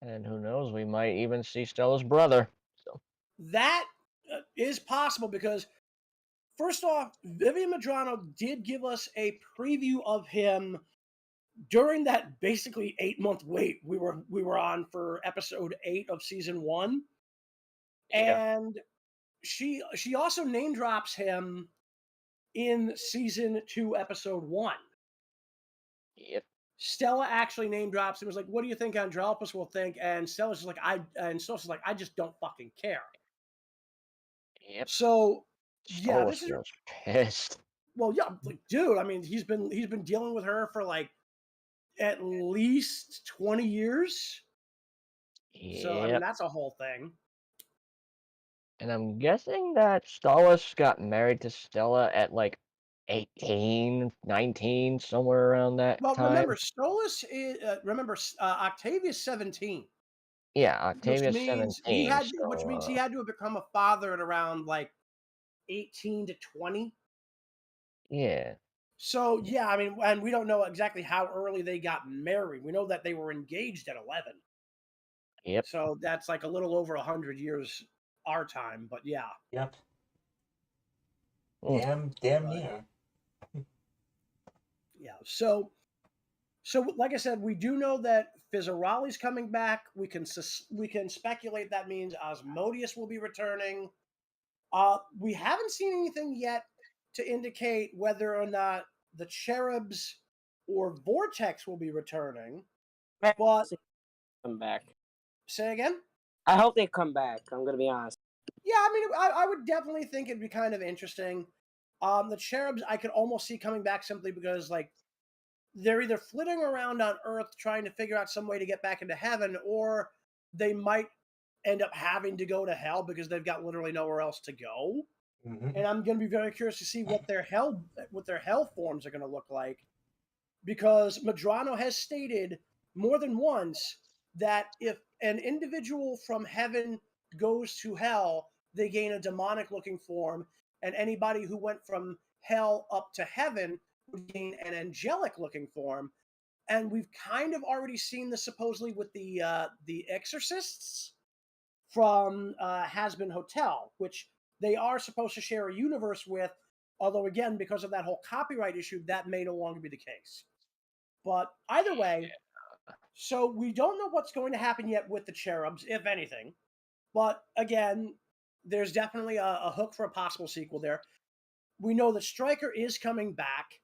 And who knows, we might even see Stella's brother. So That is possible because, first off, Vivian Madrano did give us a preview of him during that basically 8-month wait we were on for episode 8 of season 1. yeah. And she also name drops him in season 2 episode 1. Yep. Stella actually name drops and was like, "What do you think Andropoulos will think?" And Stella's just like, "I just don't fucking care." Yep. So yeah, Stella this is feels pissed. well, yeah, like, dude. I mean, he's been dealing with her for like at least 20 years. So I mean, Yep. that's a whole thing. And I'm guessing that Stalis got married to Stella at like 18, 19, somewhere around that Well, time. remember, Octavia's 17, Yeah, which Octavia's means 17. he had to have become a father at around like 18 to 20. Yeah. So yeah, I mean, and we don't know exactly how early they got married. We know that they were engaged at 11. Yep. So that's like a little over 100 years our time. But yeah, Yep. Mm. Damn near. yeah. So like I said, we do know that Fizzarali's coming back. We can speculate that means Asmodeus will be returning. We haven't seen anything yet to indicate whether or not the Cherubs or Vortex will be returning. But come back. say again. I hope they come back. I'm gonna be honest. Yeah, I mean, I would definitely think it'd be kind of interesting. The Cherubs, I could almost see coming back simply because, like, they're either flitting around on Earth trying to figure out some way to get back into heaven, or they might end up having to go to hell because they've got literally nowhere else to go. And I'm going to be very curious to see what their hell forms are going to look like, because Madrano has stated more than once that if an individual from heaven goes to hell, they gain a demonic looking form, and anybody who went from hell up to heaven would gain an angelic looking form. And we've kind of already seen this supposedly with the exorcists from Hazbin Hotel, which they are supposed to share a universe with, although again, because of that whole copyright issue, that may no longer be the case. But either way, so we don't know what's going to happen yet with the Cherubs, if anything. But again, there's definitely a hook for a possible sequel there. We know that Stryker is coming back,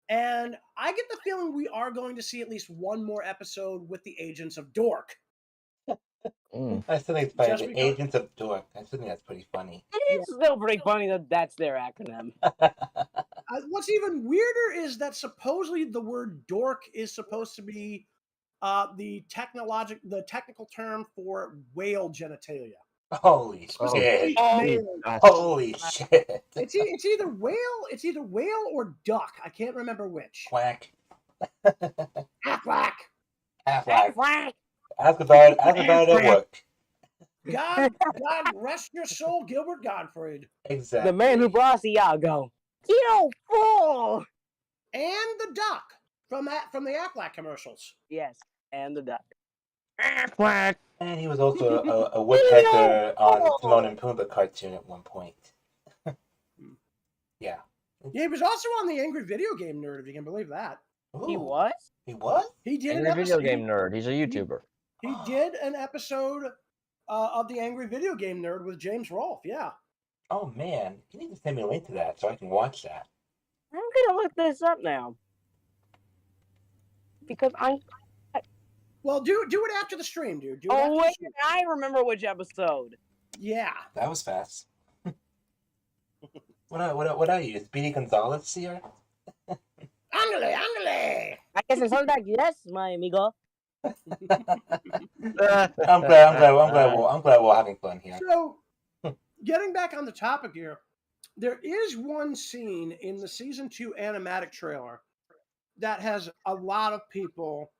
and I get the feeling we are going to see at least one more episode with the Agents of Dork. I still think it's funny. Just The because- Agents of Dork. I still think that's pretty funny. It is still pretty funny that that's their acronym. What's even weirder is that supposedly the word dork is supposed to be the technical term for whale genitalia. Holy Oh, shit! Male. Holy shit! It's either whale or duck. I can't remember which. Quack. Aflac. Affleck. Ask about it at work. God rest your soul, Gilbert Gottfried. Exactly. The man who brought us Iago. You fool! And the duck from the Aflac commercials. Yes, and the duck. Quack. And he was also a woodpecker on the Timon and Pumbaa cartoon at one point. Yeah. Yeah, he was also on the Angry Video Game Nerd, if you can believe that. Ooh, He was? He was? He did Angry an video episode. game nerd. He's a YouTuber. He did an episode of the Angry Video Game Nerd with James Rolfe. Yeah. Oh man, you need to send me a link to that so I can watch that. I'm gonna look this up now. Because Well, do it after the stream, dude. Do it after oh the wait, stream. I remember which episode. Yeah. That was fast. What are you? Speedy Gonzalez here? Ándale, ándale. I guess it's all like yes, my amigo. I'm glad we're having fun here. So, getting back on the topic here, there is one scene in the season 2 animatic trailer that has a lot of people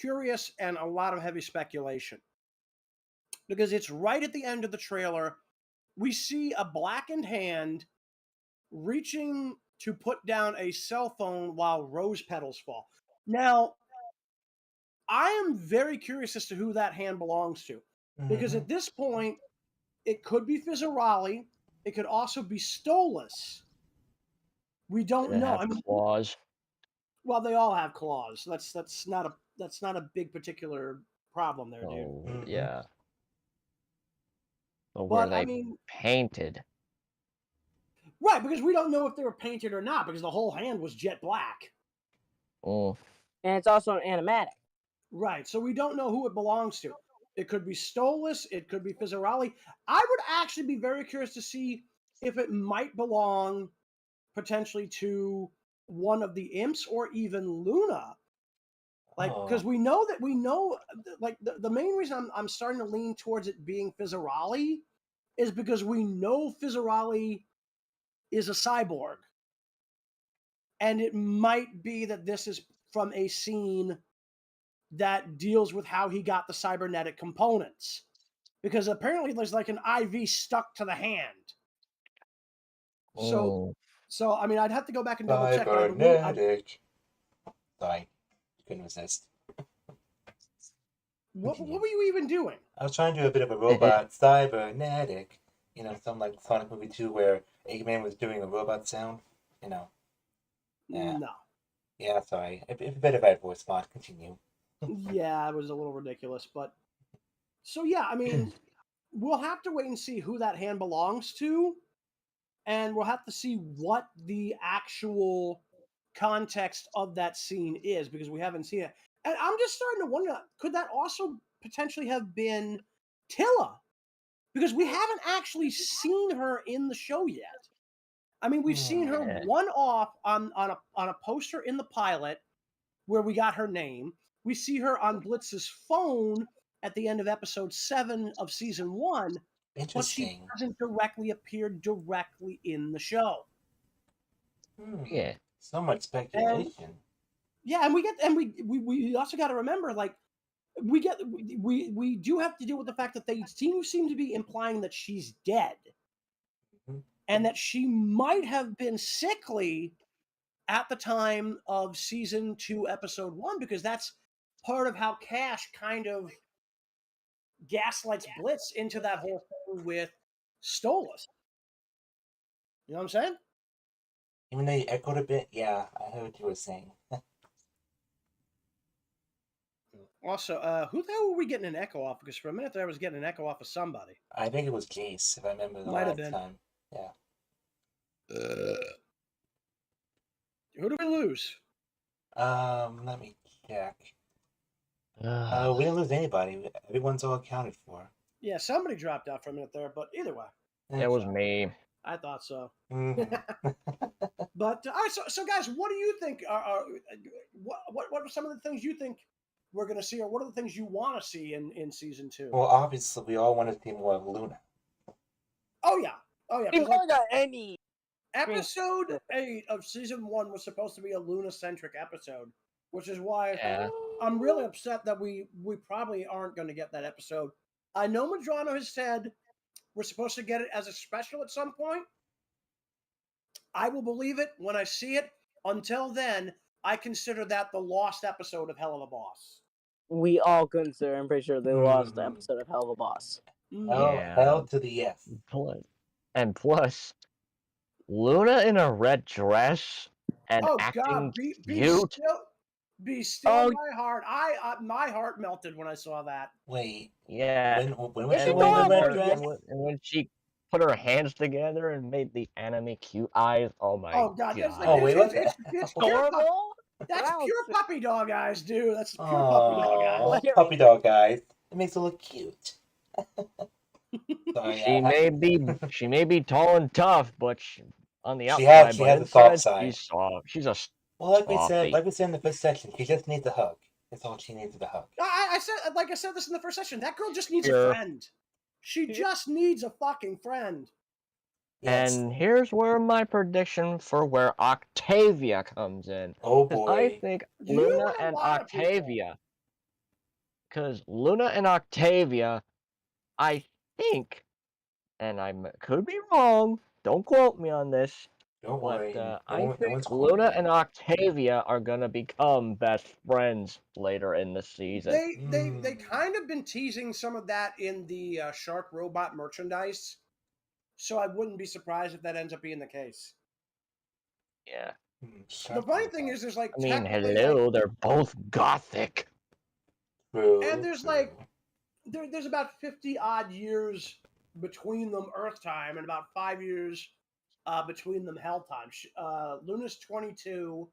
curious and a lot of heavy speculation. because it's right at the end of the trailer. We see a blackened hand reaching to put down a cell phone while rose petals fall. Now, I am very curious as to who that hand belongs to, because at this point, it could be Fizzarali. It could also be Stolas. We don't They know. have claws. Well, they all have claws. That's not a big particular problem there, dude. Oh, yeah. But But were they painted? Right, because we don't know if they were painted or not, because the whole hand was jet black. Oh. And it's also an animatic. Right, so we don't know who it belongs to. It could be Stolas, it could be Fizzarali. I would actually be very curious to see if it might belong potentially to one of the imps or even Luna. Like, because we know, like, the main reason I'm starting to lean towards it being Fizzarali is because we know Fizzarali is a cyborg. And it might be that this is from a scene that deals with how he got the cybernetic components. Because apparently there's like an IV stuck to the hand. So I mean, I'd have to go back and double check. Cybernetic. Sorry, couldn't resist. What were you even doing? I was trying to do a bit of a robot cybernetic. You know, something like Sonic Movie 2 where Eggman was doing a robot sound. You know. Yeah. No. Yeah, sorry. A bit of bad voice font. Continue. Yeah, it was a little ridiculous, but so yeah, I mean, we'll have to wait and see who that hand belongs to, and we'll have to see what the actual context of that scene is, because we haven't seen it. And I'm just starting to wonder, could that also potentially have been Tilla? Because we haven't actually seen her in the show yet. I mean, we've seen her one-off on a poster in the pilot where we got her name. We see her on Blitz's phone at the end of episode 7 of season 1, but she hasn't directly appeared directly in the show. Yeah, so much speculation. And we also got to remember, like, we do have to deal with the fact that they seem to be implying that she's dead, and that she might have been sickly at the time of season 2, episode 1, because that's part of how Cash kind of gaslights Blitz into that whole thing with Stolas. You know what I'm saying? Even though you echoed a bit, yeah, I heard what you were saying. Also, who the hell were we getting an echo off? Because for a minute there, I was getting an echo off of somebody. I think it was Jayse, if I remember the last time. Yeah. Who did we lose? Let me check. We didn't lose anybody. Everyone's all accounted for. Yeah, somebody dropped out for a minute there, but either way. It was me. I thought so. But all right, so guys, what do you think? What are some of the things you think we're going to see, or what are the things you want to see in season 2? Well, obviously, we all want to see more of Luna. Oh yeah. We've only got any. Episode 8 of season 1 was supposed to be a Luna-centric episode, which is why I'm really upset that we probably aren't going to get that episode. I know Madrano has said we're supposed to get it as a special at some point. I will believe it when I see it. Until then, I consider that the lost episode of Helluva Boss. We all consider, I'm pretty sure, the lost episode of Helluva Boss. Hell to the yes. Plus, Luna in a red dress and acting cute. Be still my heart. My heart melted when I saw that. Wait. Yeah. When was she wearing the red dress? And when she put her hands together and made the anime cute eyes. Oh my god. It's adorable. That's pure puppy dog eyes, dude. That's pure puppy dog eyes. Puppy dog eyes. It makes her look cute. Sorry, she may be tall and tough, but on the outside, she has a soft side. She's soft. She's a well, like we said in the first section, she just needs a hug. That's all she needs is a hug. I said this in the first session. That girl just needs a friend. She just needs a fucking friend. Yes. And here's where my prediction for where Octavia comes in. Oh boy! I think Luna and Octavia. Because Luna and Octavia, I think, and could be wrong. Don't quote me on this. Don't But worry. I No think one's Luna quoting and Octavia are gonna become best friends later in the season. They kind of been teasing some of that in the Shark Robot merchandise, so I wouldn't be surprised if that ends up being the case. Yeah. The funny thing is, there's like I mean, technically hello, they're both gothic. and there's like there's about 50 odd years between them Earth time and about 5 years between them Hell time. Luna's 22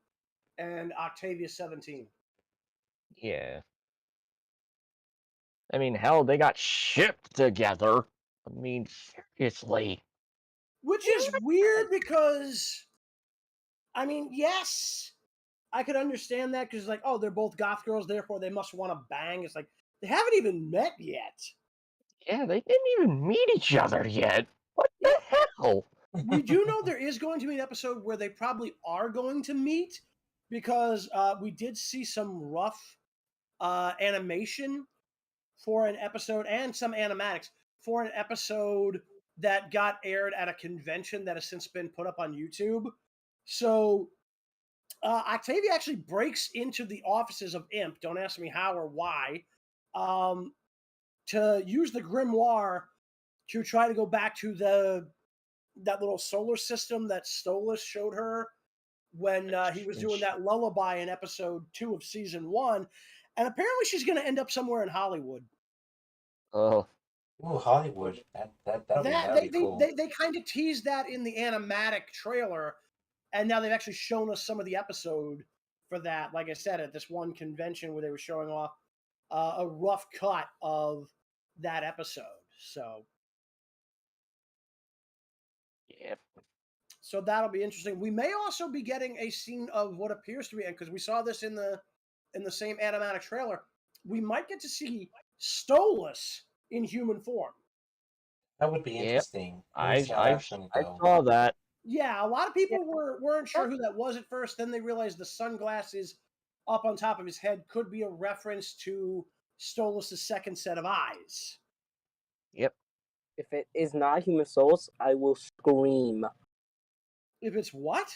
and Octavia's 17. Yeah. I mean, hell, they got shipped together. I mean, seriously. Which is weird because, I mean, yes, I could understand that because, like, oh, they're both goth girls, therefore they must want to bang. It's like, they haven't even met yet. Yeah, they didn't even meet each other yet. What the hell? We do know there is going to be an episode where they probably are going to meet because we did see some rough animation for an episode and some animatics for an episode that got aired at a convention that has since been put up on YouTube. So Octavia actually breaks into the offices of Imp. Don't ask me how or why. To use the grimoire to try to go back to that little solar system that Stolas showed her when he was doing that lullaby in episode 2 of season 1. And apparently she's going to end up somewhere in Hollywood. Oh. Ooh, Hollywood. That'd be cool. They kind of teased that in the animatic trailer, and now they've actually shown us some of the episode for that. Like I said, at this one convention where they were showing off a rough cut of that episode. So, Yep. So that'll be interesting. We may also be getting a scene of what appears to be, because we saw this in the same animatic trailer. We might get to see Stolas in human form. That would be interesting. I saw that. Yeah, a lot of people weren't sure who that was at first. Then they realized the sunglasses up on top of his head could be a reference to Stolas' second set of eyes. Yep. If it is not human souls, I will scream. If it's what?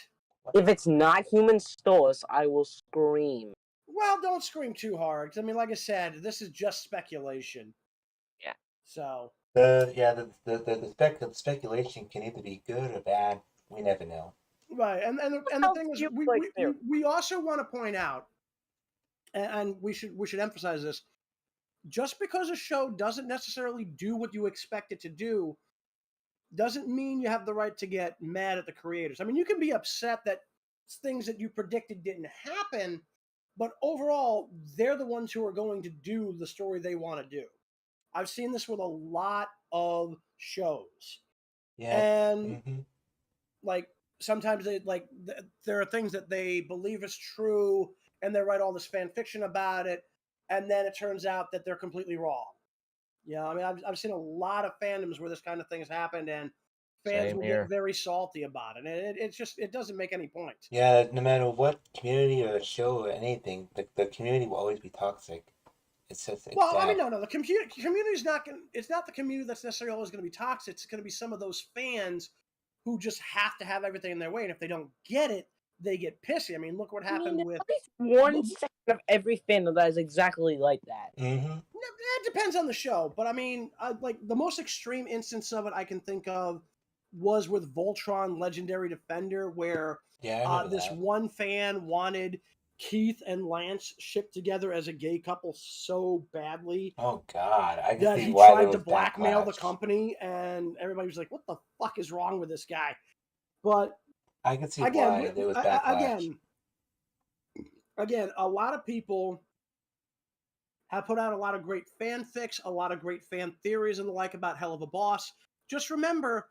If it's not human Stolas, I will scream. Well, don't scream too hard. I mean, like I said, this is just speculation. Yeah. So. The speculation can either be good or bad. We never know. Right, and the thing is, we also want to point out, and we should emphasize this: just because a show doesn't necessarily do what you expect it to do, doesn't mean you have the right to get mad at the creators. I mean, you can be upset that things that you predicted didn't happen, but overall, they're the ones who are going to do the story they want to do. I've seen this with a lot of shows. Yeah. And like sometimes there are things that they believe is true and they write all this fan fiction about it, and then it turns out that they're completely wrong. Yeah, I mean, I've seen a lot of fandoms where this kind of thing has happened, and fans will get very salty about it. And it doesn't make any point. Yeah, no matter what community or show or anything, the community will always be toxic. It's well, I mean, no. The community's not going. It's not the community that's necessarily always going to be toxic. It's going to be some of those fans who just have to have everything in their way, and if they don't get it, they get pissy. I mean, look what happened with at least 1% of every fandom that is exactly like that. It depends on the show, but I mean, like the most extreme instance of it I can think of was with Voltron Legendary Defender, where this one fan wanted Keith and Lance shipped together as a gay couple so badly. Oh God! I can that see he why tried to blackmail the company, and everybody was like, "What the fuck is wrong with this guy?" But I can see why there was backlash. Again, a lot of people have put out a lot of great fanfics, a lot of great fan theories and the like about Helluva Boss. Just remember,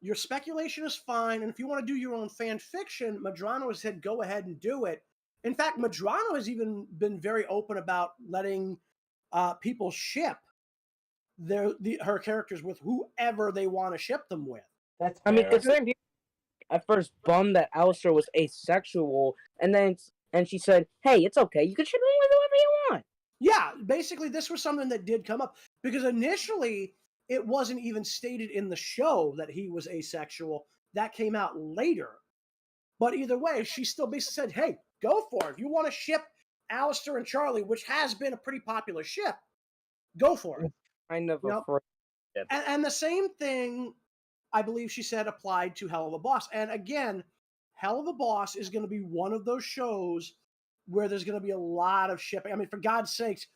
your speculation is fine, and if you want to do your own fan fiction, Madrano has said go ahead and do it. In fact, Madrano has even been very open about letting people ship her characters with whoever they want to ship them with. That's I mean, considering people at first bummed that Alistair was asexual, and she said, "Hey, it's okay. You can ship him with whoever you want." Yeah, basically, this was something that did come up. Because initially, it wasn't even stated in the show that he was asexual. That came out later. But either way, she still basically said, hey, go for it. If you want to ship Alistair and Charlie, which has been a pretty popular ship, go for it. Kind of You know? afraid. And the same thing, I believe she said, applied to Helluva Boss. And again, Helluva Boss is going to be one of those shows where there's going to be a lot of shipping. I mean, for God's sakes,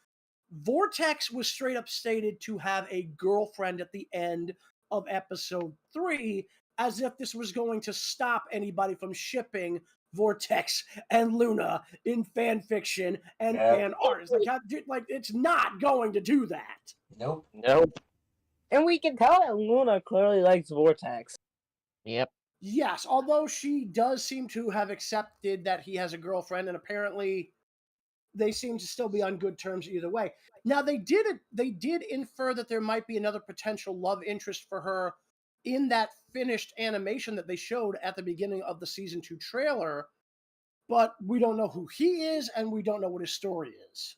Vortex was straight up stated to have a girlfriend at the end of episode 3, as if this was going to stop anybody from shipping Vortex and Luna in fan fiction and fan art. Like, it's not going to do that. Nope. Nope. And we can tell that Luna clearly likes Vortex. Yep. Yes, although she does seem to have accepted that he has a girlfriend, and apparently they seem to still be on good terms either way. Now they did infer that there might be another potential love interest for her in that finished animation that they showed at the beginning of the season 2 trailer, but we don't know who he is and we don't know what his story is.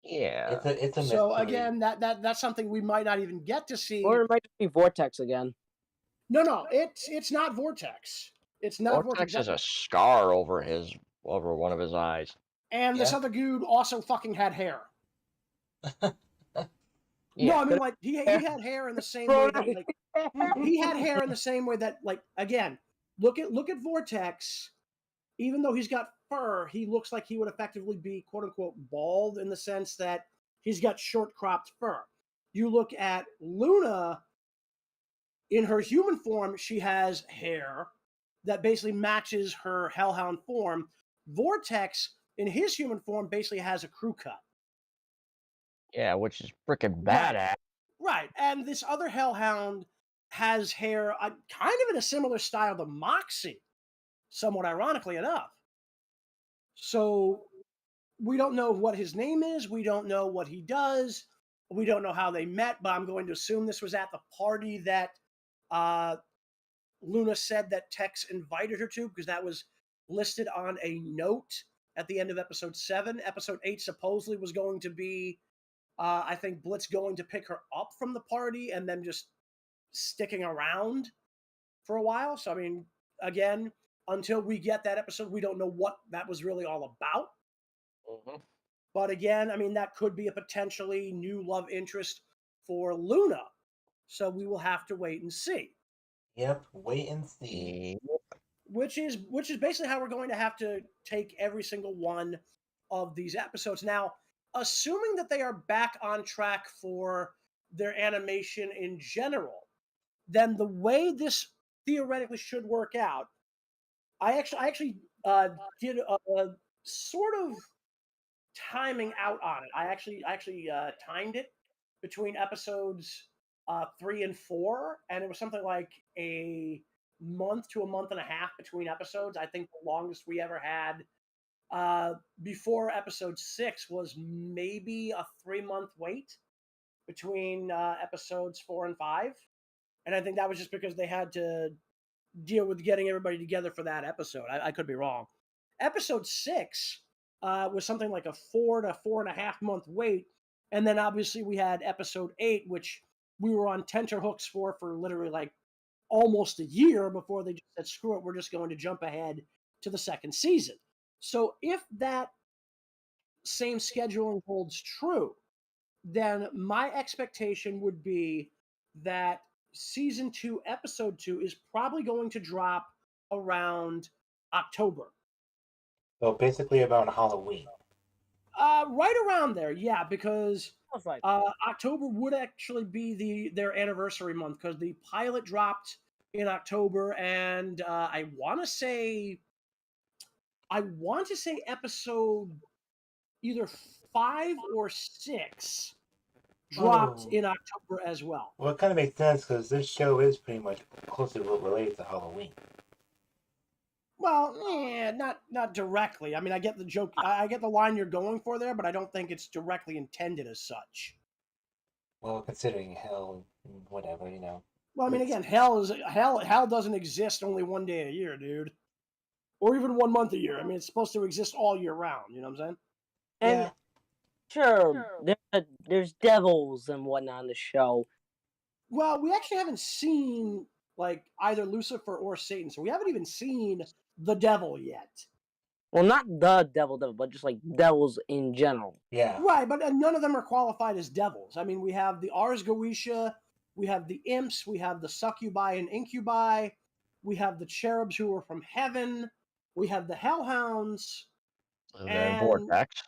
Yeah. It's a So mystery. again, that's something we might not even get to see. Or it might be Vortex again. No, it's not Vortex. It's not Vortex Vortex. has a scar over one of his eyes. And this Yeah. other dude also fucking had hair. Yeah. No, I mean, like, he had hair in the same way that, like, he had hair in the same way that, like, again, look at Vortex. Even though he's got fur, he looks like he would effectively be, quote unquote, bald in the sense that he's got short cropped fur. You look at Luna, in her human form, she has hair that basically matches her Hellhound form. Vortex, in his human form, basically has a crew cut. Yeah, which is freaking badass. Right, and this other Hellhound has hair kind of in a similar style to Moxie, somewhat ironically enough. So we don't know what his name is. We don't know what he does. We don't know how they met, but I'm going to assume this was at the party that Luna said that Tex invited her to, because that was listed on a note at the end of episode 7. Episode 8 supposedly was going to be, I think, Blitz going to pick her up from the party and then just sticking around for a while. So, I mean, again, until we get that episode, we don't know what that was really all about. Mm-hmm. But again, I mean, that could be a potentially new love interest for Luna. So we will have to wait and see. Yep, wait and see. Which is basically how we're going to have to take every single one of these episodes. Now, assuming that they are back on track for their animation in general, then the way this theoretically should work out, I actually did a sort of timing out on it. I actually timed it between episodes 3 and 4, and it was something like a month to a month and a half between episodes. I think the longest we ever had before episode 6 was maybe a 3-month wait between episodes 4 and 5. And I think that was just because they had to deal with getting everybody together for that episode. I could be wrong. Episode 6 was something like a 4 to 4.5 month wait. And then obviously we had episode 8, which we were on tenterhooks for literally like almost a year before they just said, screw it, we're just going to jump ahead to the second season. So if that same scheduling holds true, then my expectation would be that season 2, episode 2 is probably going to drop around October. So basically about Halloween. Right around there, yeah, because Like, October would actually be their anniversary month, because the pilot dropped in October, and I want to say episode either 5 or 6 dropped in October as well. Well, it kind of makes sense because this show is pretty much closely related to Halloween. Well, not directly. I mean, I get the joke. I get the line you're going for there, but I don't think it's directly intended as such. Well, considering hell, whatever, you know. Well, I mean, again, hell doesn't exist only one day a year, dude, or even 1 month a year. I mean, it's supposed to exist all year round. You know what I'm saying? and Yeah. Sure, there's devils and whatnot on the show. Well, we actually haven't seen like either Lucifer or Satan, so we haven't even seen the devil yet. Well, not the devil, but just like devils in general. Yeah. Right, but none of them are qualified as devils. I mean, we have the Ars Goetia, we have the imps, we have the succubi and incubi, we have the cherubs who are from heaven, we have the hellhounds, And and Vortex.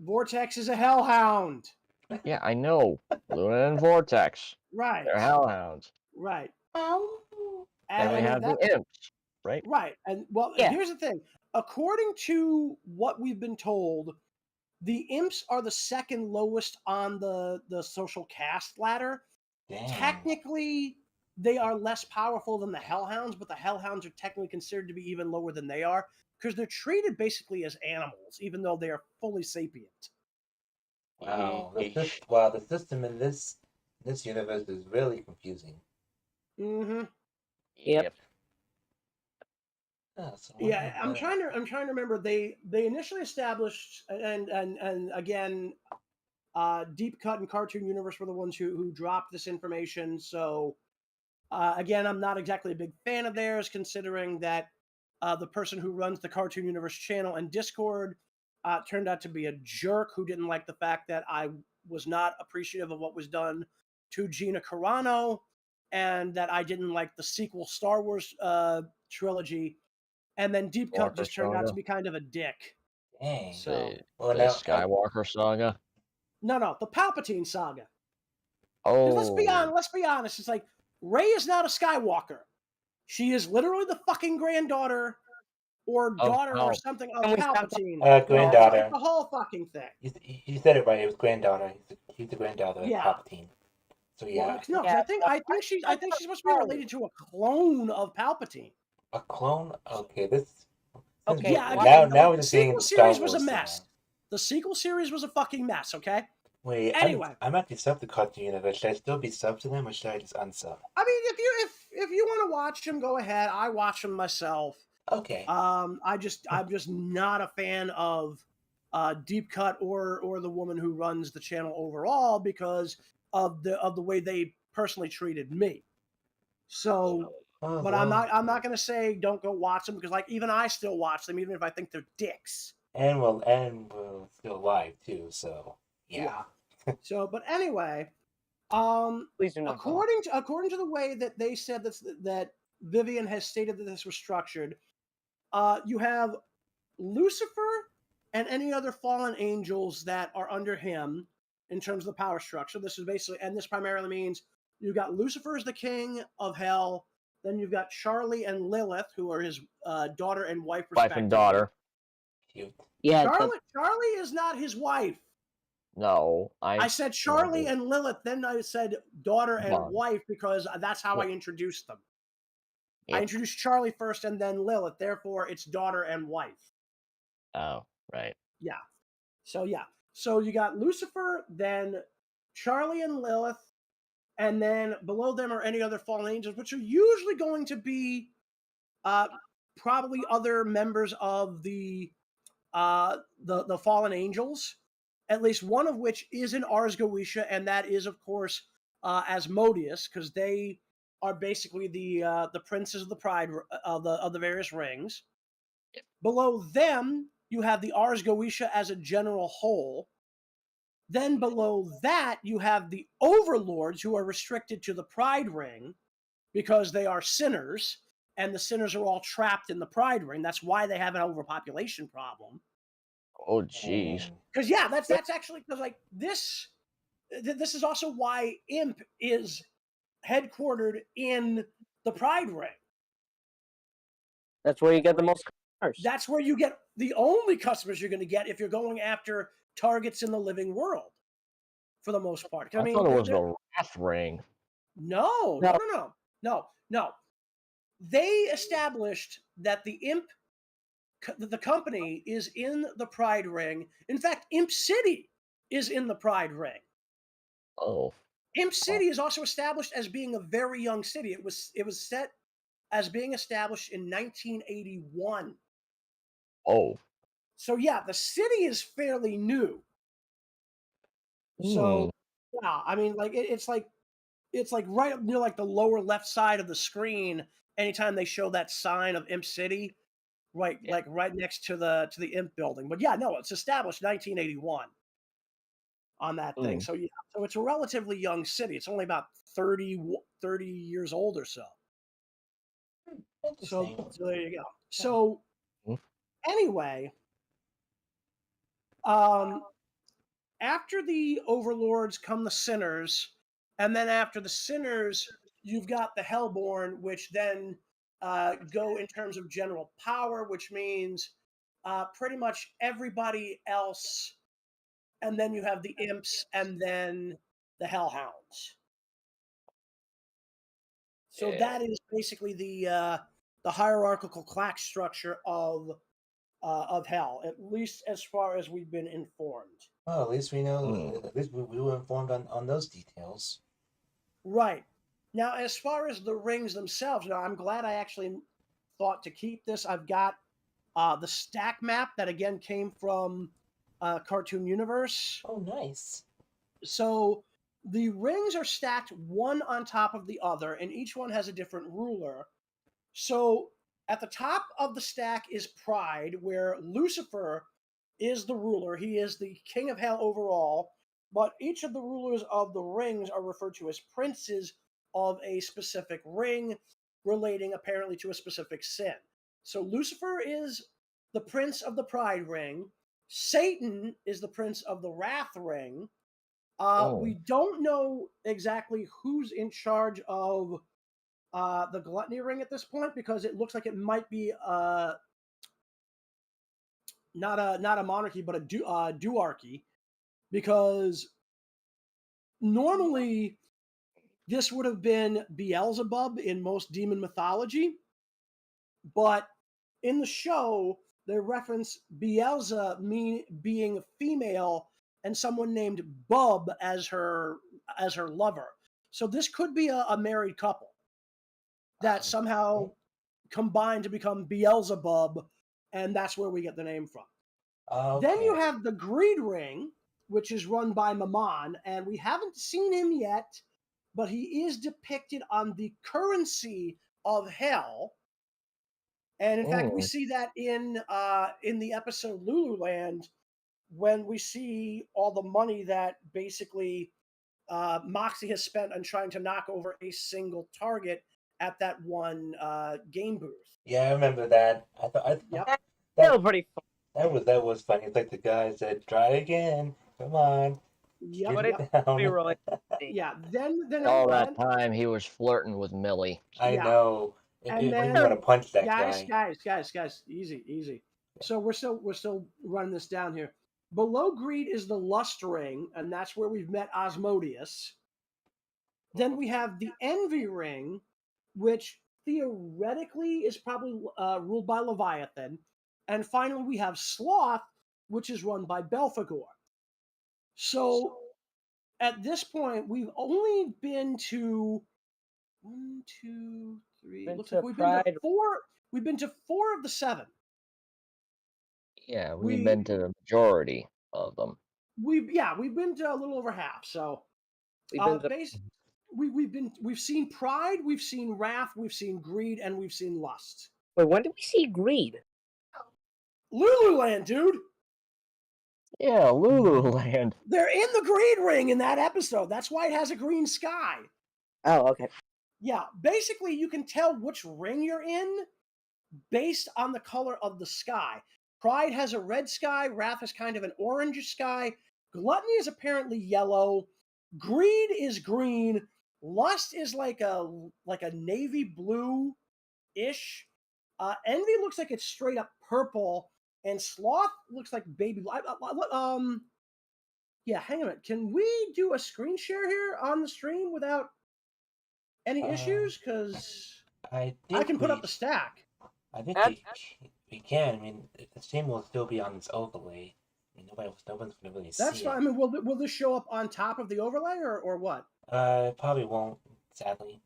Vortex is a hellhound. Yeah, I know. Luna and Vortex. Right. They're hellhounds. Right. And we have the imps, right? Right. And well, Yeah. here's the thing. According to what we've been told, the imps are the second lowest on the social caste ladder. Dang. Technically, they are less powerful than the hellhounds, but the hellhounds are technically considered to be even lower than they are because they're treated basically as animals, even though they are fully sapient. Wow. The Yeesh. the system in this universe is really confusing. Mm-hmm. Yep. Yeah, I'm trying to remember. They initially established, and again, Deep Cut and Cartoon Universe were the ones who dropped this information. So again, I'm not exactly a big fan of theirs, considering that the person who runs the Cartoon Universe channel and Discord turned out to be a jerk who didn't like the fact that I was not appreciative of what was done to Gina Carano, and that I didn't like the sequel Star Wars trilogy. And then Deep Cut just turned out to be kind of a dick. Dang. So Well, The now Skywalker saga. no, the Palpatine saga. Oh. Let's be honest. It's like Rey is not a Skywalker. She is literally the fucking granddaughter or daughter or something of Palpatine. granddaughter. It's like the whole fucking thing. You said it right. It was granddaughter. He's the granddaughter of Palpatine. So yeah. Well, no, I think she's supposed to be related to a clone of Palpatine. A clone? Okay, this. Okay. Yeah, now we're the just getting sequel into Star series was a Wars mess. now. The sequel series was a fucking mess. Okay. Wait. Anyway, I'm actually sub to Cartoon Universe. Should I still be sub to them, or should I just unsub? I mean, if you want to watch them, go ahead. I watch them myself. Okay. I'm just not a fan of Deep Cut or the woman who runs the channel overall because of the way they personally treated me. So, but I'm not gonna say don't go watch them because like even I still watch them even if I think they're dicks. And we're still live too. So yeah. So, but anyway, Please do not. according to the way that they said that Vivian has stated that this was structured, you have Lucifer and any other fallen angels that are under him in terms of the power structure. This is basically, and this primarily means you've got Lucifer as the king of hell. Then you've got Charlie and Lilith, who are his daughter and wife, respectively. Wife and daughter. Cute. Yeah. Charlie is not his wife. No, I said Charlie and Lilith, then I said daughter and wife because that's how I introduced them. I introduced Charlie first and then Lilith. Therefore, it's daughter and wife. Oh, right. Yeah. So you got Lucifer, then Charlie and Lilith, and then below them are any other fallen angels, which are usually going to be probably other members of the fallen angels. At least one of which is in Ars Goetia, and that is, of course, Asmodeus, because they are basically the princes of the pride of the various rings. Yep. Below them, you have the Ars Goetia as a general whole. Then below that, you have the overlords who are restricted to the pride ring because they are sinners, and the sinners are all trapped in the pride ring. That's why they have an overpopulation problem. Oh, jeez. Because that's actually because like this is also why Imp is headquartered in the Pride Ring. That's where you get the most customers. That's where you get the only customers you're going to get if you're going after targets in the living world, for the most part. I thought it was the Wrath Ring. No. They established that the Imp, the company, is in the Pride Ring. In fact, Imp City is in the Pride Ring. Oh. Imp City is also established as being a very young city. It was set as being established in 1981. Oh. So yeah, the city is fairly new. So yeah, I mean, like it's like right up near like the lower left side of the screen. Anytime they show that sign of Imp City, right, Yeah. like right next to the Imp building. But yeah, no, it's established 1981 on that thing. So yeah, so it's a relatively young city. It's only about 30 years old or so. So, Interesting. so there you go. So Mm. anyway, um, after the overlords come the sinners, and then after the sinners, you've got the hellborn, which then go in terms of general power, which means pretty much everybody else, and then you have the imps, and then the hellhounds. So Yeah. that is basically the hierarchical class structure of hell, at least as far as we've been informed. Well, at least we know. Mm. At least we were informed on those details. Right. Now, as far as the rings themselves, now I'm glad I actually thought to keep this. I've got the stack map that again came from Cartoon Universe. Oh, nice. So the rings are stacked one on top of the other, and each one has a different ruler. So at the top of the stack is Pride, where Lucifer is the ruler. He is the king of hell overall, but each of the rulers of the rings are referred to as princes of a specific ring, relating apparently to a specific sin. So Lucifer is the prince of the Pride ring. Satan is the prince of the Wrath ring. We don't know exactly who's in charge of the Gluttony ring at this point, because it looks like it might be not a monarchy, but a duarchy, because normally this would have been Beelzebub in most demon mythology, but in the show they reference Beelza being female and someone named Bub as her lover. So this could be a married couple that somehow combined to become Beelzebub, and that's where we get the name from. Okay. Then you have the Greed Ring, which is run by Mammon, and we haven't seen him yet, but he is depicted on the currency of hell. And in fact, we see that in the episode Lululand, when we see all the money that basically Moxie has spent on trying to knock over a single target at that one game booth. Yeah, I remember that. Yep. That was pretty fun. That was funny. It's like the guy said, "Try again. Come on, Yep. get Yep. it down." Really. Yeah. Then All that time he was flirting with Millie. I Yeah. know. And It made me then want to punch that guys, guy. easy. So we're still running this down here. Below Greed is the Lust Ring, and that's where we've met Asmodeus. Then we have the Envy Ring, which theoretically is probably ruled by Leviathan. And finally, we have Sloth, which is run by Belphegor. So at this point, we've only been to 1, 2, 3. Looks like we've been to 4. We've been to 4 of the 7. Yeah, we've been to the majority of them. We've been to a little over half. So we've seen Pride, we've seen Wrath, we've seen Greed, and we've seen Lust. Wait, when did we see Greed? Lululand, dude. Yeah, Lululand. They're in the Greed Ring in that episode. That's why it has a green sky. Oh, okay. Yeah, basically you can tell which ring you're in based on the color of the sky. Pride has a red sky, Wrath is kind of an orange sky, Gluttony is apparently yellow, Greed is green, Lust is like a navy blue-ish. Envy looks like it's straight up purple, and Sloth looks like baby. Yeah, hang on a minute. Can we do a screen share here on the stream without any issues? Because I can put up the stack. I think we can. I mean, the stream will still be on this overlay. I mean, no one's gonna really see it. That's fine. I mean, will this show up on top of the overlay or what? Probably won't, sadly.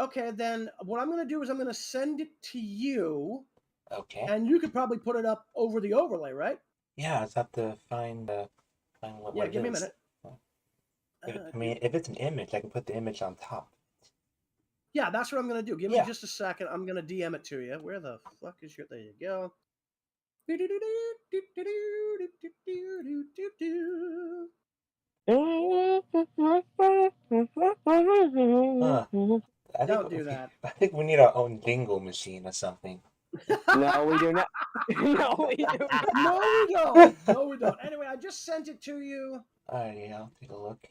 Okay, then what I'm going to do is I'm going to send it to you. Okay. And you could probably put it up over the overlay, right? Yeah, I just have to find what. Yeah, give me a minute. I mean, if it's an image, I can put the image on top. Yeah, that's what I'm gonna do. Give me Yeah. just a second. I'm gonna DM it to you. Where the fuck is your? There you go. Don't do that. I think we need our own jingle machine or something. No, we do not. No, we do not. No, we don't. No, we don't. Anyway, I just sent it to you. Alrighty, I'll take a look.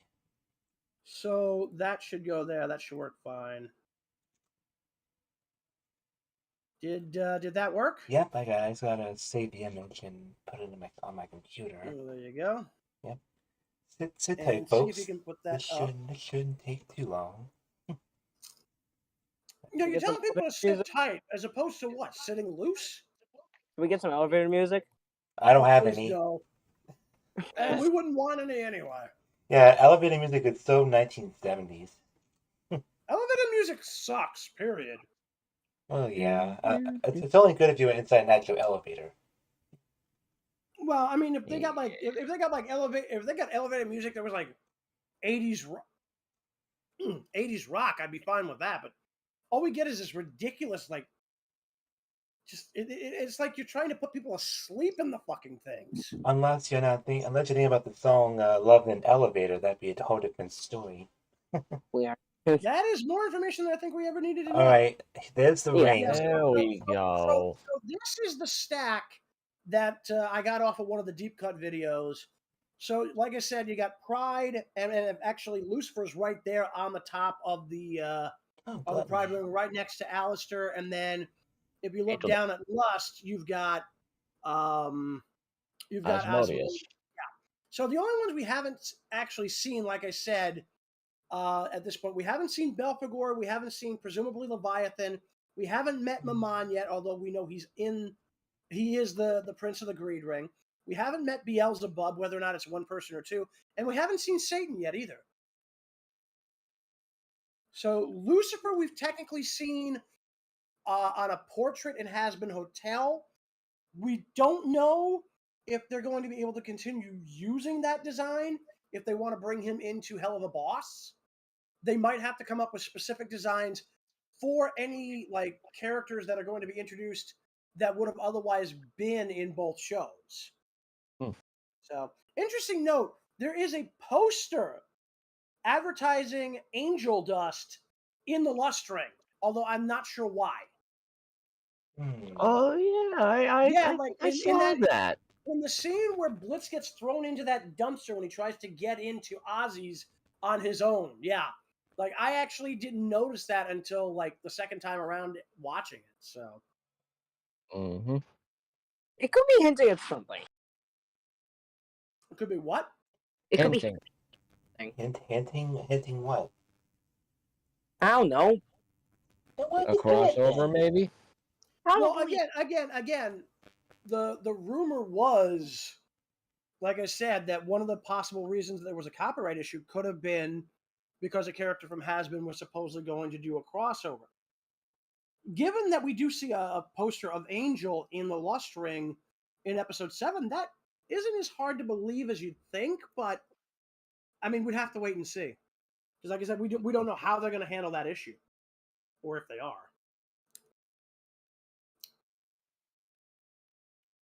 So that should go there. That should work fine. Did that work? Yep, I just gotta save the image and put it in on my computer. Oh, there you go. Yep. Sit And tight, see folks. if you can put that This up. shouldn't take too long. No, you're Get some telling people to sit music? tight as opposed to what? Sitting loose? Can we get some elevator music? I don't have Please any. no. And we wouldn't want any anyway. Yeah, elevator music is so 1970s. Elevator music sucks, period. Well, yeah. It's only good if you're inside an actual elevator. Well, I mean, if they got like if they got like elevator music that was like 80s 80s rock, I'd be fine with that. But all we get is this ridiculous like it's like you're trying to put people asleep in the fucking things. Unless you're thinking about the song "Love in an Elevator," that'd be a whole different story. We are. That is more information than I think we ever needed to know. All right, there's the Yeah. range. There we go. So this is the stack that I got off of one of the deep cut videos. So, like I said, you got Pride and actually Lucifer's right there on the top of the Pride ring, right next to Alistair. And then if you look Angel. down at Lust, you've got Asmodeus. Asmodeus. Yeah. So the only ones we haven't actually seen, like I said, at this point, we haven't seen Belphegor, we haven't seen presumably Leviathan, we haven't met Mammon yet, although we know he is the Prince of the Greed Ring. We haven't met Beelzebub, whether or not it's one person or two, and we haven't seen Satan yet either. So Lucifer, we've technically seen on a portrait in Has-Been Hotel. We don't know if they're going to be able to continue using that design, if they want to bring him into Helluva Boss. They might have to come up with specific designs for any like characters that are going to be introduced that would have otherwise been in both shows. So, interesting note, there is a poster advertising Angel Dust in the Lust Ring, although I'm not sure why. Oh yeah, I saw that. In the scene where Blitz gets thrown into that dumpster when he tries to get into Ozzy's on his own, yeah. Like, I actually didn't notice that until, like, the second time around watching it, so. Mm-hmm. It could be hinting at something. It could be what? It could Hinting. be Hinting what? I don't know. A crossover, maybe? Well, again, the rumor was, like I said, that one of the possible reasons there was a copyright issue could have been because a character from Has-Been was supposedly going to do a crossover. Given that we do see a poster of Angel in the Lust Ring in episode 7, that isn't as hard to believe as you'd think, but I mean, we'd have to wait and see. Because like I said, we don't know how they're going to handle that issue, or if they are.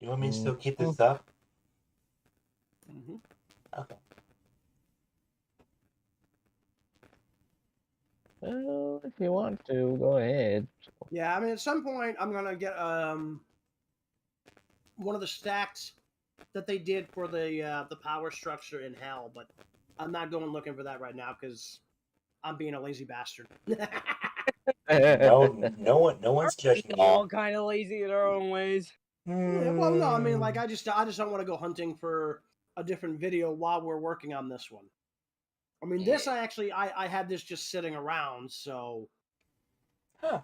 You want me to still keep this up? Mm-hmm. Okay. Well, if you want to, go ahead. Yeah, I mean, at some point, I'm gonna get one of the stacks that they did for the power structure in Hell, but I'm not going looking for that right now because I'm being a lazy bastard. No one's judging you. All kind of lazy in our own ways. Yeah, well, no, I mean, like I just don't want to go hunting for a different video while we're working on this one. I mean, this I had this just sitting around, so. Huh.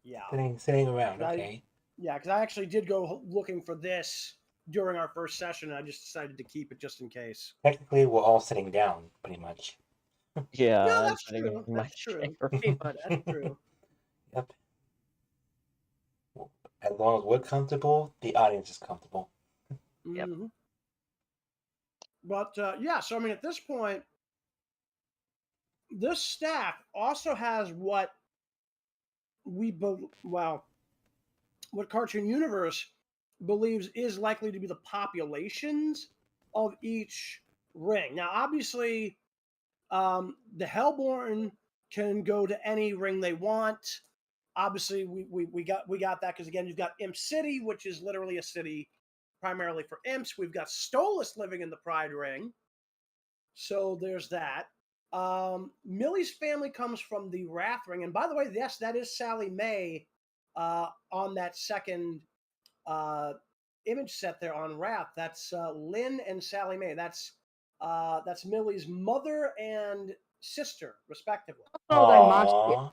Yeah. Sitting around, okay. Yeah, because I actually did go looking for this during our first session, and I just decided to keep it just in case. Technically, we're all sitting down, pretty much. Yeah, No, that's true. That's true. That's true. Yep. As long as we're comfortable, the audience is comfortable. Mm-hmm. But yeah, so I mean, at this point, this stack also has what what Cartoon Universe believes is likely to be the populations of each ring. Now, obviously, the Hellborn can go to any ring they want. Obviously, we got that because again, you've got Imp City, which is literally a city primarily for imps. We've got Stolas living in the Pride Ring, so there's that. Millie's family comes from the Wrath Ring, and by the way, yes, that is Sally Mae on that second image set there on Wrath. That's Lynn and Sally Mae. That's Millie's mother and sister, respectively. Oh, they're monsters. Aww.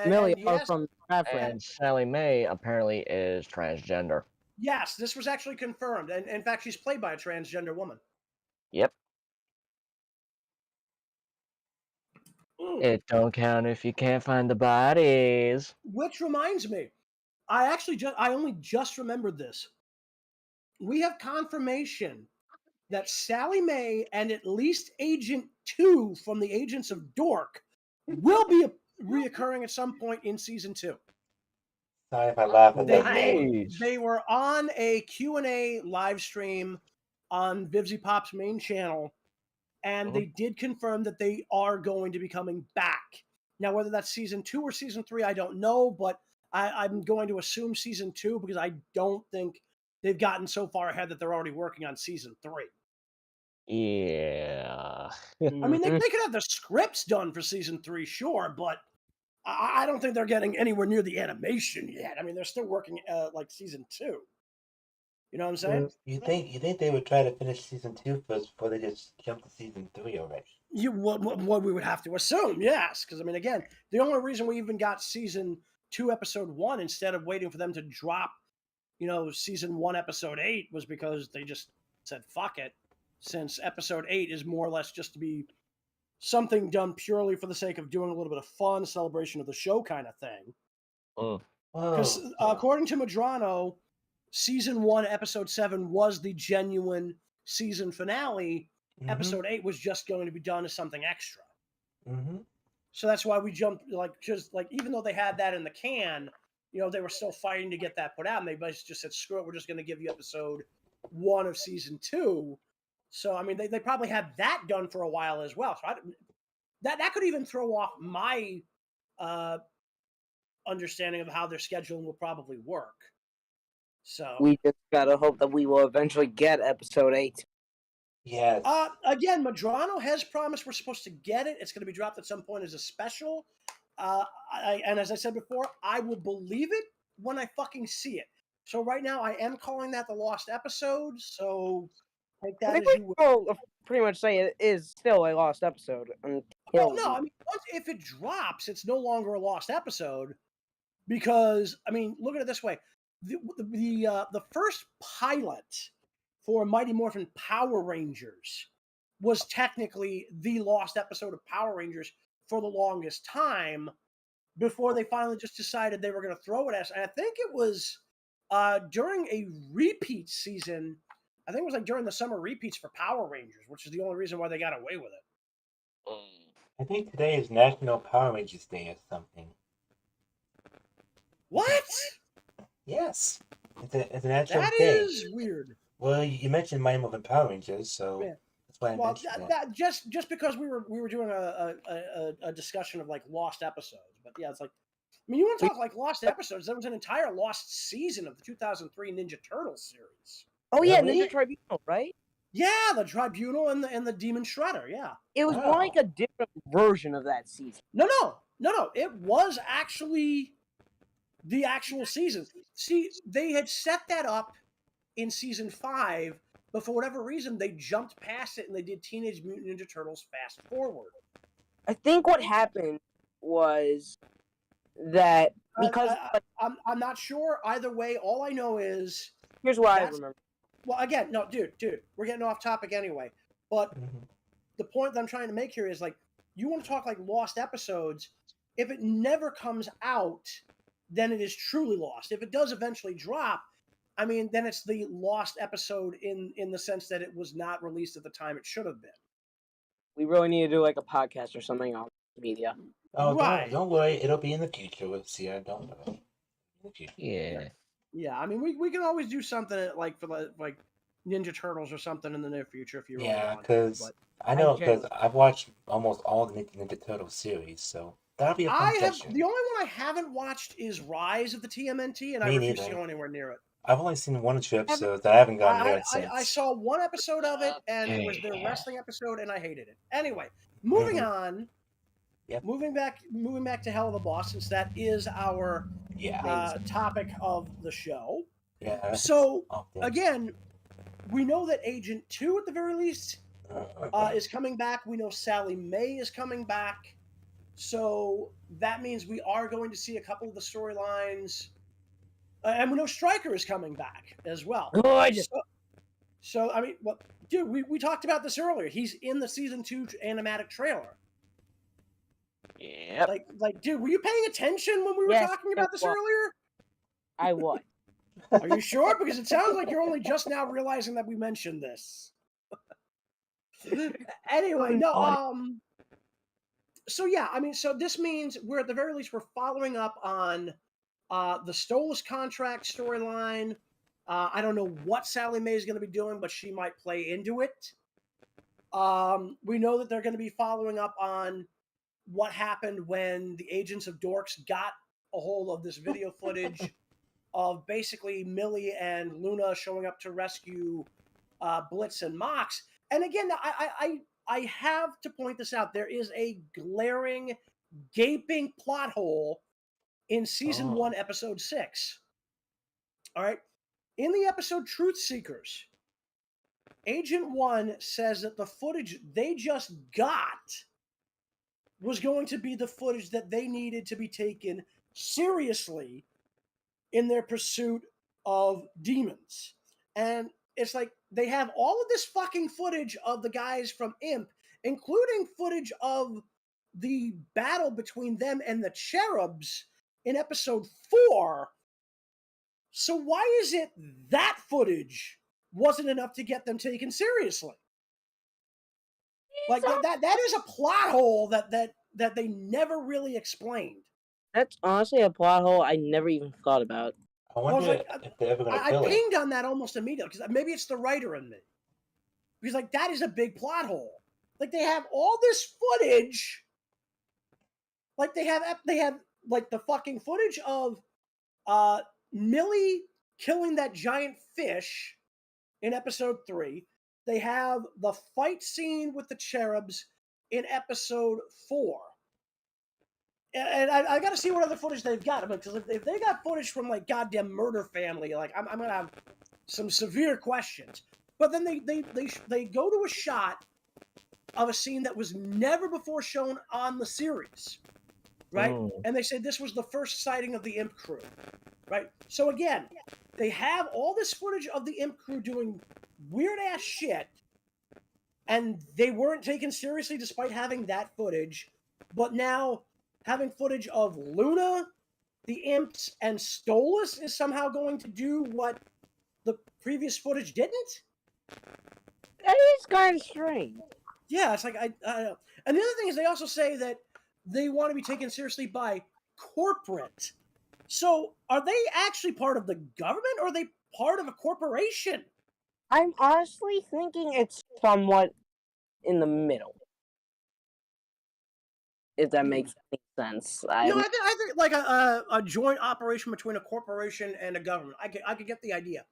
Millie And are yes, from Africa. And Sally Mae apparently is transgender. yes, this was actually confirmed, and in fact, she's played by a transgender woman. Yep. Mm. It don't count if you can't find the bodies. Which reminds me, I only just remembered this. We have confirmation that Sally Mae and at least Agent 2 from the Agents of Dork will be reoccurring at some point in season 2. Sorry if I laugh at that name. Nice. They were on a Q&A live stream on Vivzy Pop's main channel, and they did confirm that they are going to be coming back. Now, whether that's season 2 or season 3, I don't know, but I'm going to assume season 2 because I don't think they've gotten so far ahead that they're already working on season 3. Yeah. I mean, they could have the scripts done for season 3, sure, but I don't think they're getting anywhere near the animation yet. I mean, they're still working like season 2. You know what I'm saying? You think they would try to finish season 2 first before they just jump to season 3 already? What we would have to assume, yes, because I mean, again, the only reason we even got season 2, episode 1, instead of waiting for them to drop, season 1, episode 8, was because they just said fuck it, since episode 8 is more or less just to be something done purely for the sake of doing a little bit of fun, celebration of the show kind of thing. Because according to Madrano, season 1, episode 7 was the genuine season finale. Mhm. Episode 8 was just going to be done as something extra. Mm-hmm. So that's why we jumped, even though they had that in the can, they were still fighting to get that put out, and they just said, screw it, we're just going to give you episode 1 of season 2. So, I mean, they probably had that done for a while as well. So that could even throw off my understanding of how their scheduling will probably work. So We just gotta hope that we will eventually get episode 8. Yes. Again, Madrano has promised we're supposed to get it. It's going to be dropped at some point as a special. And as I said before, I will believe it when I fucking see it. So right now, I am calling that the lost episode. So take that I think as we you will. will pretty much say it is still a lost episode. Well, no, I mean, if it drops, it's no longer a lost episode because, I mean, look at it this way: the first pilot for Mighty Morphin Power Rangers was technically the lost episode of Power Rangers for the longest time before they finally just decided they were going to throw it at us. And I think it was during a repeat season. I think it was like during the summer repeats for Power Rangers, which is the only reason why they got away with it. I think today is National Power Rangers Day or something. What? Yes. It's an actual That day. is weird. Well, you mentioned Mighty Morphin Power Rangers, so Yeah. that's why I Well, mentioned that. that just because we were doing a discussion of like lost episodes, but yeah, it's like, I mean, you want to talk like lost episodes? There was an entire lost season of the 2003 Ninja Turtles series. Oh yeah, Really? Ninja Tribunal, right? Yeah, the Tribunal and the Demon Shredder. Yeah. It was more Wow. like a different version of that season. No. It was actually the actual season. See, they had set that up in season 5, but for whatever reason, they jumped past it and they did Teenage Mutant Ninja Turtles Fast Forward. I think what happened was that because I'm not sure either way. All I know is here's what I that's- remember. well, again, no, dude, we're getting off topic anyway. But Mhm. the point that I'm trying to make here is like, you want to talk like lost episodes. If it never comes out, then it is truly lost. If it does eventually drop, I mean, then it's the lost episode in the sense that it was not released at the time it should have been. We really need to do like a podcast or something on media. Oh, Right. don't worry. It'll be in the future with Sear. Don't worry. In the future. Yeah. Yeah, I mean, we can always do something like for like Ninja Turtles or something in the near future if you really Yeah, want to. because But I know because genuinely- I've watched almost all the Ninja Turtle series, so that'll be a fun I have session. the only one I haven't watched is Rise of the TMNT, and I Me refuse to neither. go anywhere near it. I've only seen one or two episodes. I haven't gotten near it since. I saw one episode of it, and it was their Okay. wrestling episode, and I hated it. Anyway, moving Mhm. on. Yep. Moving back to Helluva Boss, since that is our Yeah. topic of the show. Yeah. So Often. again, we know that Agent 2 at the very least is coming back. We know Sally May is coming back. So that means we are going to see a couple of the storylines. And we know Stryker is coming back as well. Good. So I mean, well, dude, we talked about this earlier. He's in the season 2 animatic trailer. Yep. Like, dude, were you paying attention when we were Yes, talking about I this was. earlier? I was. Are you sure? Because it sounds like you're only just now realizing that we mentioned this. Anyway, no, so yeah, I mean, so this means we're at the very least we're following up on the Stolas contract storyline. I don't know what Sally Mae is going to be doing, but she might play into it. We know that they're going to be following up on what happened when the agents of Dorks got a hold of this video footage of basically Millie and Luna showing up to rescue Blitz and Mox. And again, I have to point this out. There is a glaring, gaping plot hole in season 1, episode 6. All right. In the episode Truth Seekers, Agent 1 says that the footage they just got was going to be the footage that they needed to be taken seriously in their pursuit of demons. And it's like they have all of this fucking footage of the guys from Imp, including footage of the battle between them and the Cherubs in episode 4. So why is it that footage wasn't enough to get them taken seriously? Like that is a plot hole that they never really explained. That's honestly a plot hole I never even thought about. I Well, wonder it's like, if they're ever going to I fill it. pinged on that almost immediately because maybe it's the writer in me. Because like that is a big plot hole. Like they have all this footage. Like they have like the fucking footage of Millie killing that giant fish in episode 3. They have the fight scene with the Cherubs in episode 4. And I got to see what other footage they've got. Because if they got footage from like goddamn Murder Family, like I'm gonna have some severe questions. But then they go to a shot of a scene that was never before shown on the series, right? And they say this was the first sighting of the Imp crew, right? So again, they have all this footage of the Imp crew doing weird ass shit, and they weren't taken seriously despite having that footage. But now having footage of Luna, the Imps, and Stolas is somehow going to do what the previous footage didn't? That is kind of strange. Yeah, it's like I don't know. And the other thing is they also say that they want to be taken seriously by corporate. So are they actually part of the government or are they part of a corporation? I'm honestly thinking it's somewhat in the middle. If that makes any sense. No, I think like a joint operation between a corporation and a government. I could get the idea.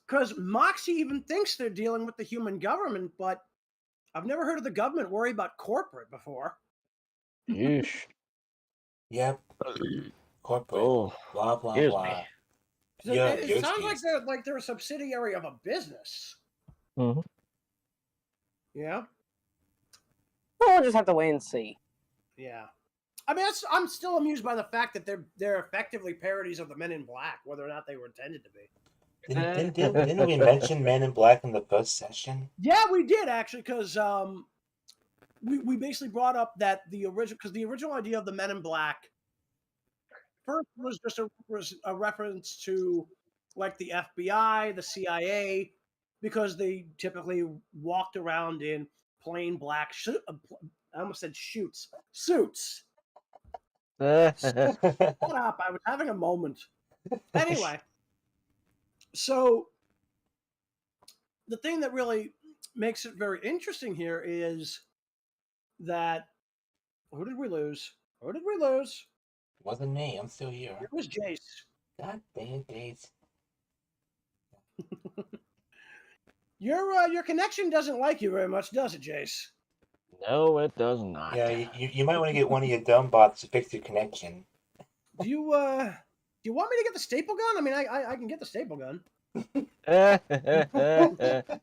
Because Moxie even thinks they're dealing with the human government, but I've never heard of the government worry about corporate before. Yeesh. Yep. Corporate. Oh, Blah blah excuse blah. me. Yeah, It sounds like they're a subsidiary of a business. Mm-hmm. Yeah. We'll just have to wait and see. Yeah. I mean, I'm still amused by the fact that they're effectively parodies of the Men in Black, whether or not they were intended to be. Didn't we mention Men in Black in the first session? Yeah, we did actually, because we basically brought up that the original idea of the Men in Black first was just a reference to like the FBI, the CIA, because they typically walked around in plain black I almost said shoots. Suits. Uh, Shut up. I was having a moment. Anyway, so the thing that really makes it very interesting here is that who did we lose? Who did we lose? Wasn't me. I'm still here. It was Jayse. God damn days. Your connection doesn't like you very much, does it, Jayse? no, it does not. Yeah, you might want to get one of your dumb bots to fix your connection. Do you want me to get the staple gun? I mean, I can get the staple gun. Yeah.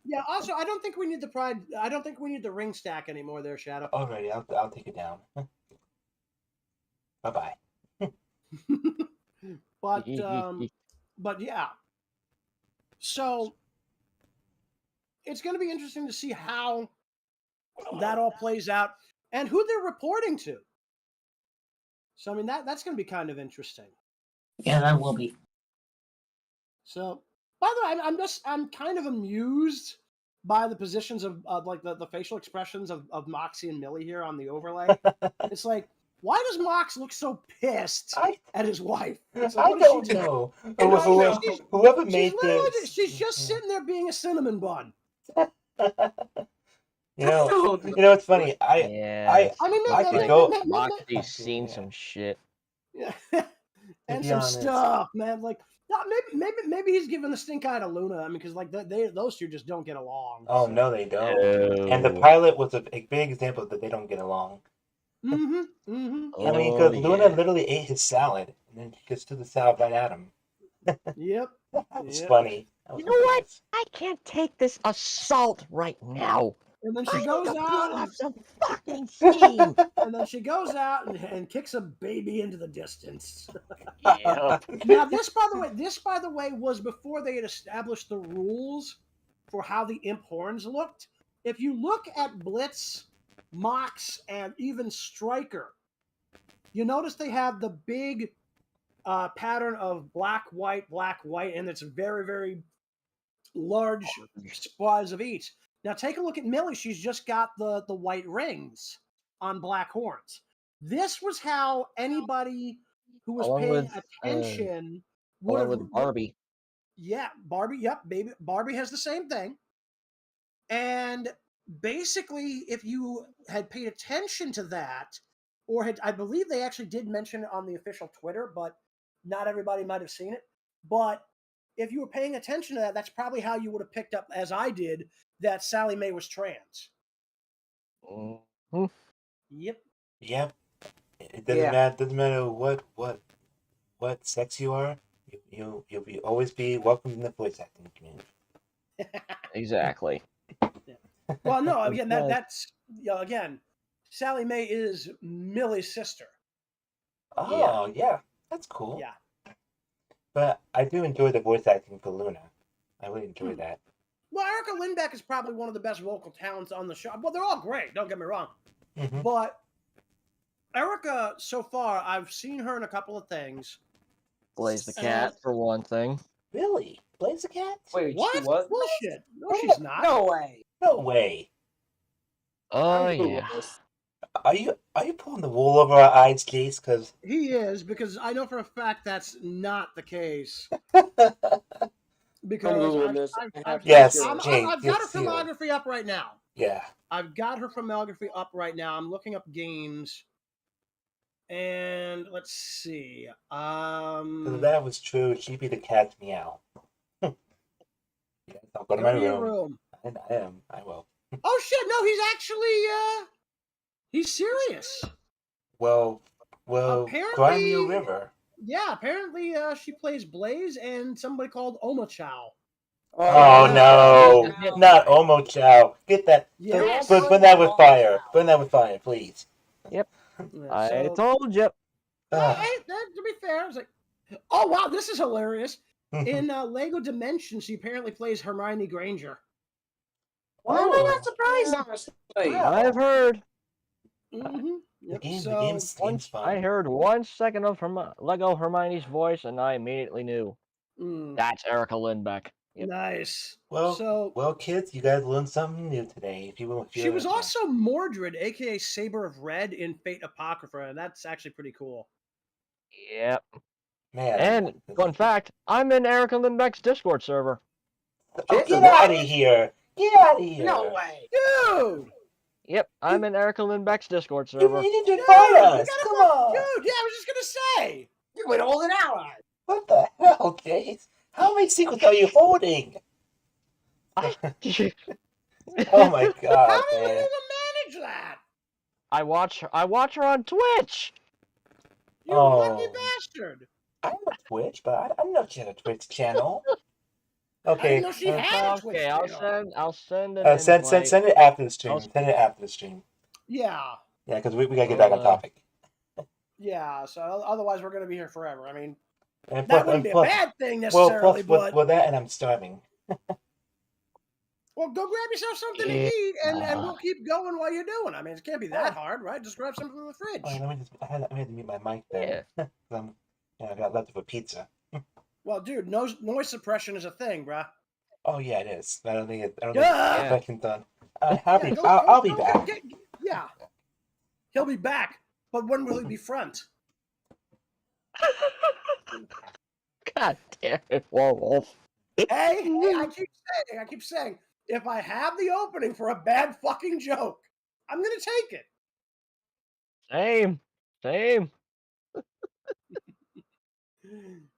Yeah. Also, I don't think we need the pride. I don't think we need the ring stack anymore. There, Shadow. Alrighty, I'll take it down. Bye bye. But yeah. So it's going to be interesting to see how that all plays out and who they're reporting to. So I mean that's going to be kind of interesting. Yeah, that will be. So, by the way, I'm kind of amused by the positions of like the facial expressions of Moxie and Millie here on the overlay. It's like, why does Mox look so pissed at his wife? It's like, I what did don't she do? know. She's Whoever made literally this. she's just sitting there being a cinnamon bun. You know, it's funny. Yeah. I mean, I could go. Moxie's seen Yeah. some shit. yeah, To and be some honest. stuff, man. Like, no, maybe he's giving the stink eye to Luna. I mean, because like those two just don't get along. Oh so. no, they don't. And the No. pilot was a big example that they don't get along. Mm-hmm. Mm-hmm. I mean, Oh, because Luna yeah. literally ate his salad, and then she just threw the salad right at him. Yep. That was Yep. funny. That You was know what? hilarious. I can't take this assault right now. And then I she need goes to blow out, off some fucking steam. and then she goes out and kicks a baby into the distance. Yep. Now, this, by the way, was before they had established the rules for how the imp horns looked. If you look at Blitz, Mox, and even Striker, you notice they have the big pattern of black, white, and it's very, very large squads of each. Now take a look at Millie. She's just got the white rings on black horns. This was how anybody who was Along paying with, attention would Along have. with Barbie. Yeah, Barbie. Yep, baby. Barbie has the same thing. And basically, if you had paid attention to that, or I believe they actually did mention it on the official Twitter, but not everybody might have seen it. But if you were paying attention to that, that's probably how you would have picked up, as I did, that Sally Mae was trans. Mm-hmm. Yep. Yep. It doesn't Yeah. matter. Doesn't matter what sex you are. You'll always be welcome in the voice acting community. Exactly. Well, no, again, that's again, Sally Mae is Millie's sister. Oh yeah, that's cool. Yeah. But I do enjoy the voice acting for Luna. I really enjoy that. Well, Erica Lindbeck is probably one of the best vocal talents on the show. Well, they're all great. Don't get me wrong. Mhm. But Erica, so far, I've seen her in a couple of things. Blaze the cat, for one thing. Really? Blaze the Cat? Wait, What? she was? Bullshit. No, she's not. No way. No way. Oh, I'm Google yeah. this. Are you pulling the wool over our eyes, Jayse? Because He is, because I know for a fact that's not the case. Because Googling this. I have to Yes, check it. Jayse, I've got her yes, Sear. filmography up right now. yeah. I've got her filmography up right now. I'm looking up games. And let's see. If that was true, she'd be the cat's meow. Yes, I'll go to my Go to your room. room. I am. I will. Oh shit! No, he's actually he's serious. Well, Apparently- cry me a river. Yeah, apparently she plays Blaze and somebody called Oma Chow. Oh no, Yeah. not Omo Chow. Get that. Yes. Burn that with fire. Burn that with fire, please. Yeah, I so- told you. Ah. Hey, to be fair, I was like, oh wow, this is hilarious. In Lego Dimensions, she apparently plays Hermione Granger. Why am I not surprised, honestly? Wow. I've heard. Mm-hmm. The Yep. game, So, the game's fun. I heard 1 second of Lego Hermione's voice, and I immediately knew mm, that's Erica Lindbeck. Yep. Nice. Well, So well, kids, you guys learned something new today. she was also Mordred, aka Saber of Red, in Fate Apocrypha, and that's actually pretty cool. Yep. man. And fun fact, I'm in Erica Lindbeck's Discord server. Oh, get out of here! Get out of here! No way. Dude! Yep, I'm in Erica Lindbeck's Discord You server. need to invite us. You Come gotta on. Dude, yeah, I was just gonna say. You went all an hour. What the hell, Jayse? How many secrets are you holding? I, Oh my god, How do you man. even manage that? I watch her on Twitch. You Oh. lucky bastard. I have a Twitch, but I didn't know she had a Twitch channel. I Okay. didn't know she had a Twitch Okay, channel. I'll send an Send invite. it after the stream. I'll- Send it after the stream. Yeah. Yeah, because we gotta get back on topic. Yeah, so otherwise we're gonna be here forever. I mean, And that wouldn't be a bad thing necessarily, but well, that and I'm starving. well, go grab yourself something to Yeah. eat, and we'll keep going while you're doing. I mean, it can't be that hard, right? Just grab something from the fridge. Oh, I had to mute my mic there. Yeah. I got leftover pizza. Well, dude, noise suppression is a thing, bruh. Oh yeah, it is. I don't think it's Yeah. affecting done. Yeah, I'll be back. Yeah, he'll be back, but when will he be front? God damn it, Warwolf. Hey, I keep saying, if I have the opening for a bad fucking joke, I'm gonna take it. Same.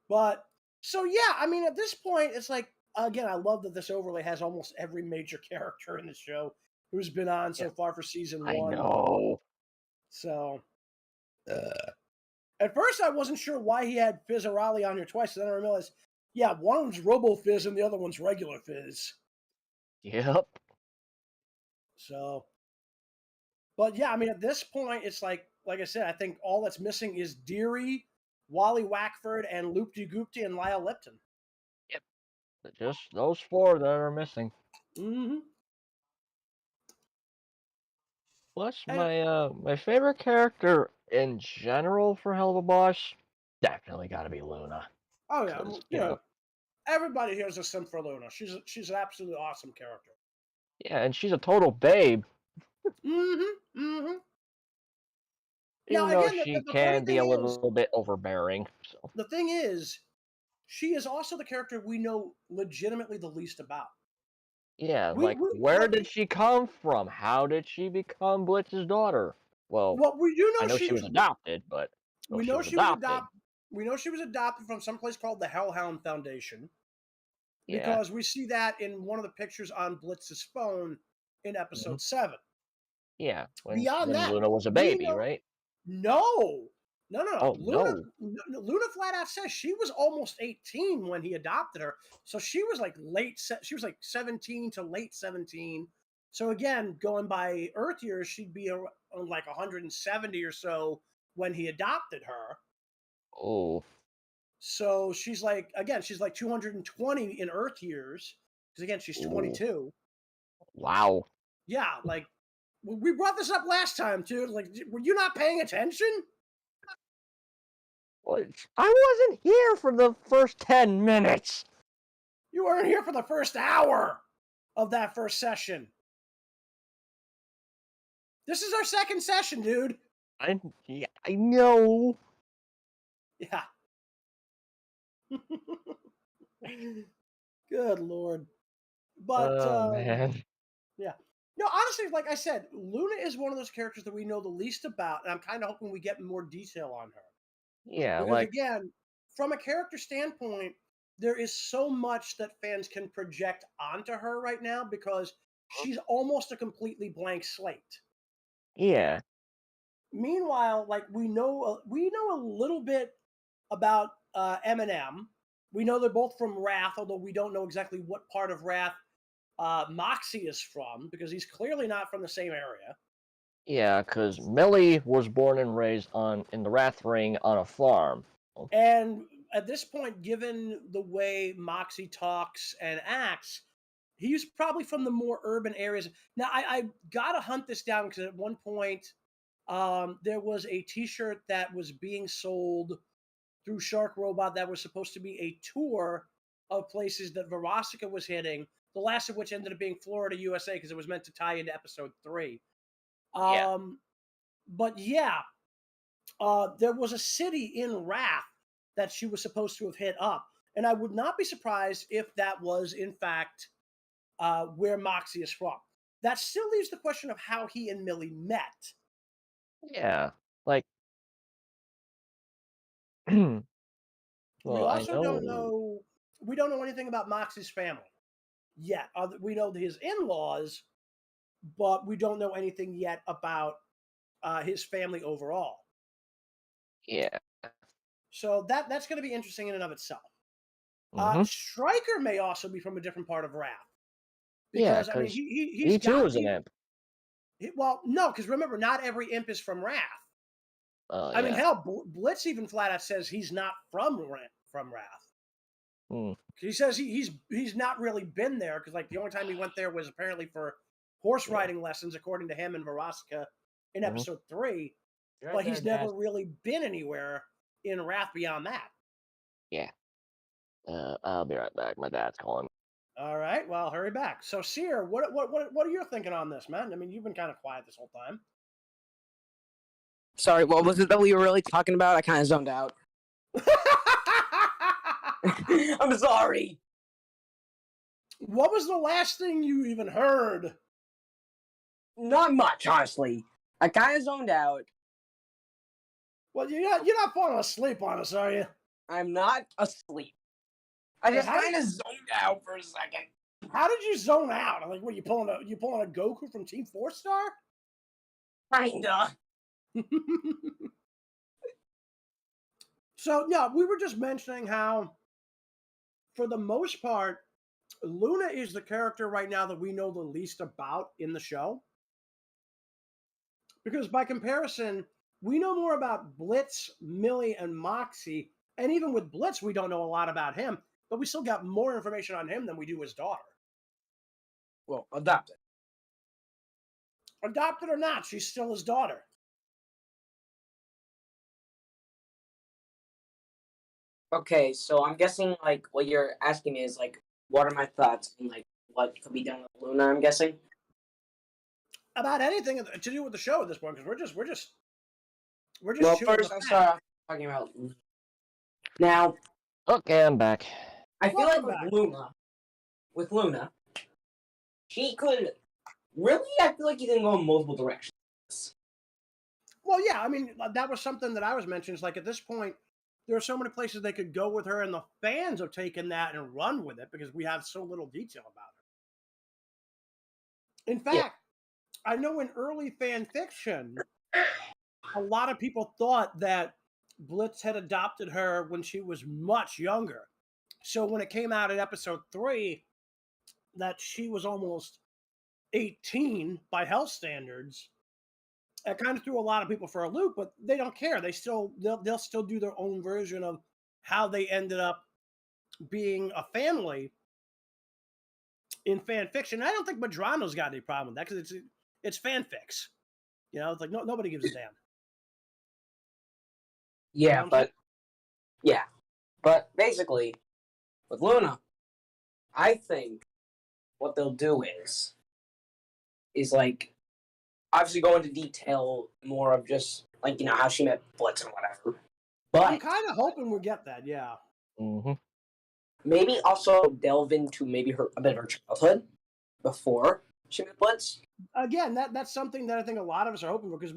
But so yeah, I mean, at this point, it's like again, I love that this overlay has almost every major character in the show who's been on so far for season I 1. know. So at first, I wasn't sure why he had Fizzarali on here twice, and then I realized, yeah, one one's Robo Fizz and the other one's regular Fizz. Yep. So, but yeah, I mean, at this point, it's like I said, I think all that's missing is Deary, Wally Wackford, and Loop De Goopty and Lyle Lipton. Just those 4 that are missing. Mm-hmm. Plus, my favorite character in general for Helluva Boss, definitely got to be Luna. Oh yeah, 'Cause, you know, everybody here is a sim for Luna. She's an absolutely awesome character. Yeah, and she's a total babe. Mm-hmm. Mm-hmm. Even Now, though again, she the can funny be a thing little bit overbearing. So the thing is, she is also the character we know legitimately the least about. yeah, We- like we- where what- did she come from? How did she become Blitz's daughter? Well, Well, we do know I know she was adopted, but we know she was adopted. We know she was adopted from some place called the Hellhound Foundation. Yeah. Because we see that in one of the pictures on Blitz's phone in episode 7. Yeah, when Beyond that, Luna was a we baby, know- right? No. Oh, Luna flat out says she was almost 18 when he adopted her. So she was like she was like 17 to late 17. So again, going by Earth years, she'd be like 170 or so when he adopted her. Oh, So she's like 220 in Earth years. Because again, she's 22. wow. Yeah, like we brought this up last time too. Like, were you not paying attention? Well, I wasn't here for the first 10 minutes. You weren't here for the first hour of that first session. This is our second session, dude. I know. Yeah. Good Lord. But Man. yeah. No, honestly, like I said, Luna is one of those characters that we know the least about, and I'm kind of hoping we get more detail on her. Yeah, Because like again, from a character standpoint, there is so much that fans can project onto her right now because she's almost a completely blank slate. yeah. Meanwhile, like we know a little bit about Eminem. We know they're both from Wrath, although we don't know exactly what part of Wrath Moxie is from because he's clearly not from the same area. Yeah, because Millie was born and raised in the Wrath Ring on a farm. And at this point, given the way Moxie talks and acts, he's probably from the more urban areas. Now, I got to hunt this down because at one point, there was a T-shirt that was being sold through Shark Robot that was supposed to be a tour of places that Verostica was hitting, the last of which ended up being Florida, USA, because it was meant to tie into episode 3. Yeah. But yeah, there was a city in Wrath that she was supposed to have hit up. And I would not be surprised if that was, in fact, where Moxie is from. That still leaves the question of how he and Millie met. Yeah. Like, well, We also I know. don't know. We don't know anything about Moxie's family yet. We know his in-laws, but we don't know anything yet about his family overall. Yeah. So that's going to be interesting in and of itself. Mhm. Stryker may also be from a different part of Wrath. Yeah, Because, I mean, because he's he too got is an imp. Well, no, because remember, not every imp is from Wrath. I mean, Yeah. hell, Blitz even flat out says he's not from Wrath. Mm. He says he's not really been there because like the only time he went there was apparently for horse riding lessons, according to him and Verostica in episode 3. But he's never really been anywhere in Wrath beyond that. Yeah. I'll be right back. My dad's calling. All right, well, hurry back. So, Sear, what are you thinking on this, man? I mean, you've been kind of quiet this whole time. Sorry, what was it that we were really talking about? I kind of zoned out. I'm sorry. What was the last thing you even heard? Not much, honestly. I kind of zoned out. Well, you're not falling asleep on us, are you? I'm not asleep. I just How kind of zoned out for a second. How did you zone out? Like, what, you pulling a Goku from Team 4-Star? Kinda. So, yeah, we were just mentioning how, for the most part, Luna is the character right now that we know the least about in the show. Because by comparison, we know more about Blitz, Millie, and Moxie. And even with Blitz, we don't know a lot about him. But we still got more information on him than we do his daughter. Well, adopted. Adopted or not, she's still his daughter. Okay, so I'm guessing, like, what you're asking me is, like, what are my thoughts on, like, what could be done with Luna, I'm guessing? About anything to do with the show at this point, because we're just Well, shooting first the I'll fact. start off talking about Luna. Now, Okay, I'm back. I feel Welcome like back. with Luna, she could really. I feel like you can go in multiple directions. Well, yeah, I mean, that was something that I was mentioning. It's like at this point, there are so many places they could go with her, and the fans have taken that and run with it because we have so little detail about her. In fact, I know in early fan fiction, a lot of people thought that Blitz had adopted her when she was much younger. So when it came out in episode 3 that she was almost 18 by Hell standards, it kind of threw a lot of people for a loop, but they don't care. They'll still do their own version of how they ended up being a family in fan fiction. I don't think Madrano's got any problem with that because it's fanfics. You know, it's like nobody gives a damn. Yeah, You know but basically, with Luna, I think what they'll do is like obviously go into detail more of just like how she met Blitz and whatever. But I'm kind of hoping we'll get that. Yeah. Mm-hmm. maybe also delve into maybe a bit of her childhood before she met Blitz. Again, that's something that I think a lot of us are hoping for because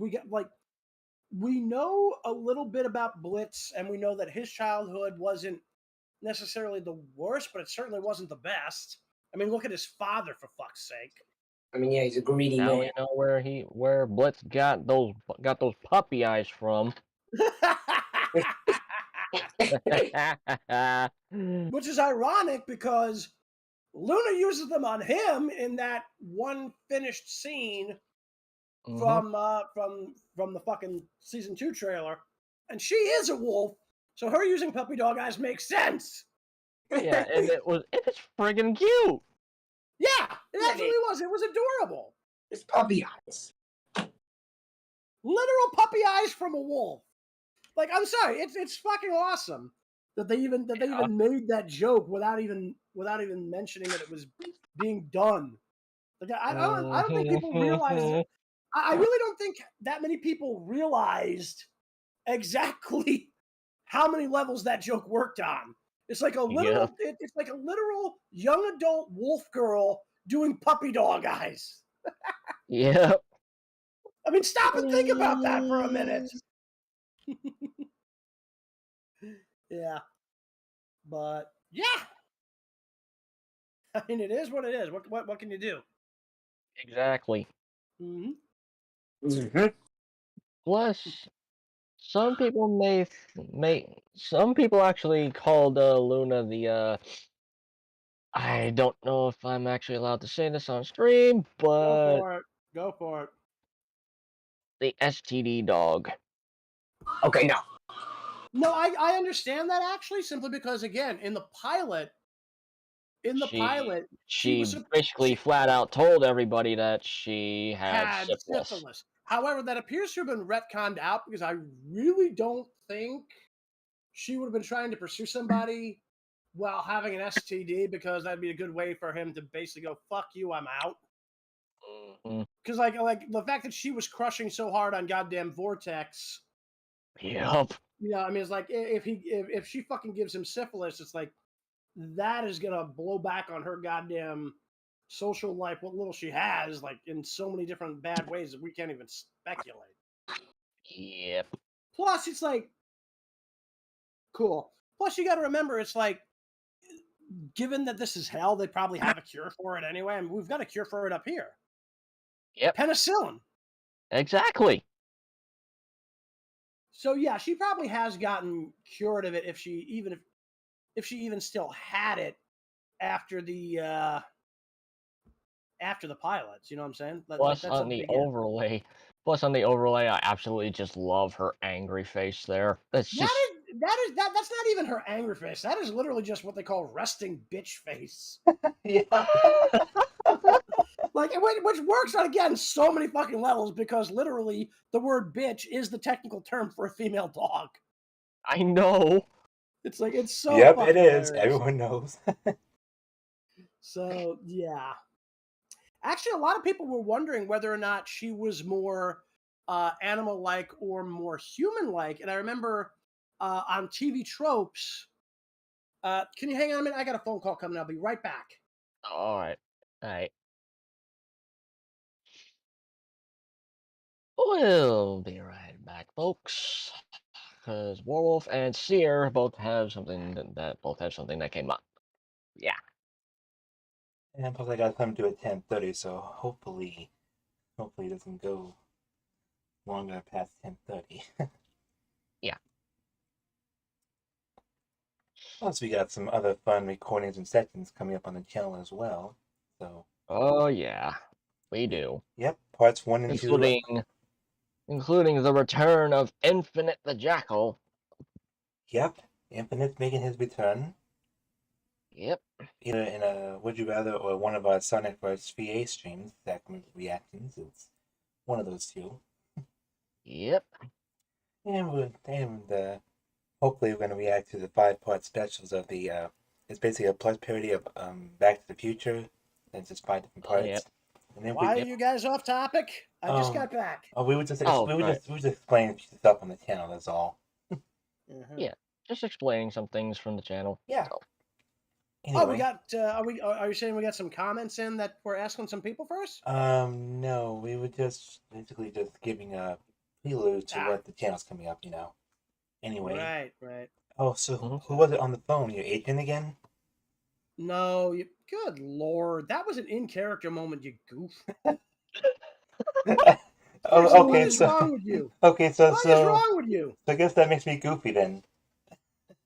we know a little bit about Blitz and we know that his childhood wasn't necessarily the worst, but it certainly wasn't the best. I mean, look at his father, for fuck's sake. I mean, yeah, he's a greedy Now man. we know where Blitz got those puppy eyes from. Which is ironic because Luna uses them on him in that one finished scene from the fucking season 2 trailer, and she is a wolf, so her using puppy dog eyes makes sense. Yeah, and it's friggin' cute. Yeah, it absolutely was. It was adorable. It's puppy eyes. Literal puppy eyes from a wolf. Like, I'm sorry, it's fucking awesome. that they even made that joke without even mentioning that it was being done. Like I don't think people realize. I really don't think that many people realized exactly how many levels that joke worked on. It's like a literal. It's like a literal young adult wolf girl doing puppy dog eyes. Yep. I mean, stop and think about that for a minute. Yeah, but yeah, I mean, it is what it is. What can you do? Exactly. Mm-hmm. Mm-hmm. Plus, some people some people actually called Luna the I don't know if I'm actually allowed to say this on stream, Go but for it. Go for it. the STD dog. Okay, no. No, I understand that actually, simply because again, in the pilot, she She was basically she flat out told everybody that she had had syphilis. syphilis. However, that appears to have been retconned out because I really don't think she would have been trying to pursue somebody while having an STD, because that'd be a good way for him to basically go, "Fuck you, I'm out." Mm-hmm. Because like the fact that she was crushing so hard on goddamn Vortex, Yep. I mean, it's like if she fucking gives him syphilis, it's like that is gonna blow back on her goddamn social life, what little she has, like in so many different bad ways that we can't even speculate. Yep. Plus, it's like cool. Plus, you got to remember, it's like given that this is hell, they probably have a cure for it anyway. I mean, we've got a cure for it up here. Yep. Penicillin. Exactly. So yeah, she probably has gotten cured of it if she even still had it after the pilots. You know what I'm saying? Like Plus that's a on the big if. overlay, I absolutely just love her angry face there. That's just That's not even her angry face. That is literally just what they call resting bitch face. Yeah. Like, which works on, again, so many fucking levels, because literally the word bitch is the technical term for a female dog. I know. It's like, it's so Yep, fucking it is. hilarious. Everyone knows. So, yeah. Actually, a lot of people were wondering whether or not she was more animal-like or more human-like. And I remember on TV Tropes, can you hang on a minute? I got a phone call coming. I'll be right back. Alright. Alright. We'll be right back, folks. Because Warwolf and Sear both have something that came up. Yeah. And plus I got something to at 10:30, so hopefully it doesn't go longer past 10:30. Yeah. Plus we got some other fun recordings and sessions coming up on the channel as well. So Oh yeah. We do. yep, parts 1 and 2. Including the return of Infinite the Jackal. Yep, Infinite's making his return. Yep. Either in a Would You Rather or one of our Sonic vs. VA streams, segment reactions. It's one of those two. Yep. And hopefully we're going to react to the 5-part specials of the, it's basically a plus parody of Back to the Future. It's just 5 different parts. Yep. And then Why are you guys off topic? I just got back. we were just right. explaining stuff on the channel, that's all. Mm-hmm. Yeah. Just explaining some things from the channel. Yeah. So. Anyway. Oh, we got. Are you saying we got some comments in that we're asking some people first? No, we were just basically just giving a prelude to what the channel's coming up, Anyway. Right. Oh, so who was it on the phone? Your agent again? No, good lord, that was an in-character moment, you goof. What is wrong with you? Okay, so What is wrong with you? So I guess that makes me goofy then.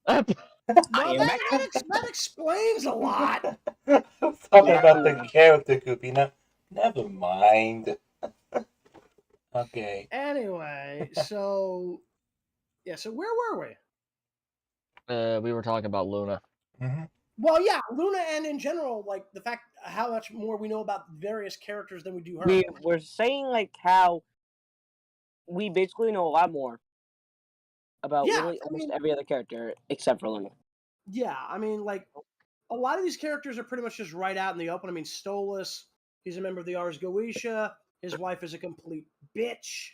Well, that explains a lot. I was talking about the character goofy. No, never mind. Okay. Anyway, so where were we? We were talking about Luna. Mm-hmm. Well, yeah, Luna, and in general, like the fact how much more we know about various characters than we do her. We're saying like how we basically know a lot more about Yeah, literally I almost mean- every other character except for Luna. Yeah, I mean, like, a lot of these characters are pretty much just right out in the open. I mean, Stolas, he's a member of the Ars Goetia. His wife is a complete bitch.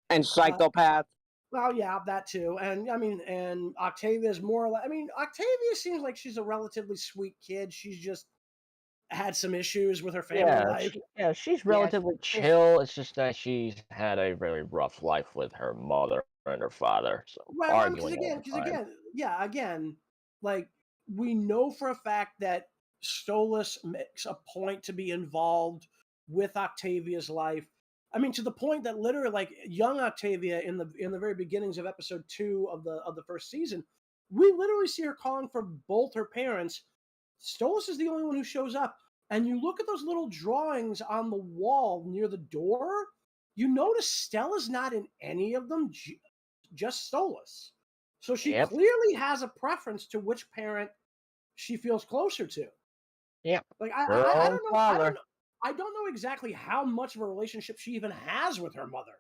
And Psychopath. Well, yeah, that too. And I mean, and Octavia is more or less. I mean, Octavia seems like she's a relatively sweet kid. She's just had some issues with her family life. She's relatively chill. It's just that she's had a very rough life with her mother and her father, so Well, because arguing all the time. again, like we know for a fact that Stolas makes a point to be involved with Octavia's life. I mean, to the point that literally, like young Octavia in the very beginnings of episode 2 of the first season, we literally see her calling for both her parents. Stolas is the only one who shows up, and you look at those little drawings on the wall near the door. You notice Stella's not in any of them. Just Stolas. So she Yep. clearly has a preference to which parent she feels closer to. Yep. Like Her I own don't know. father. I don't know exactly how much of a relationship she even has with her mother.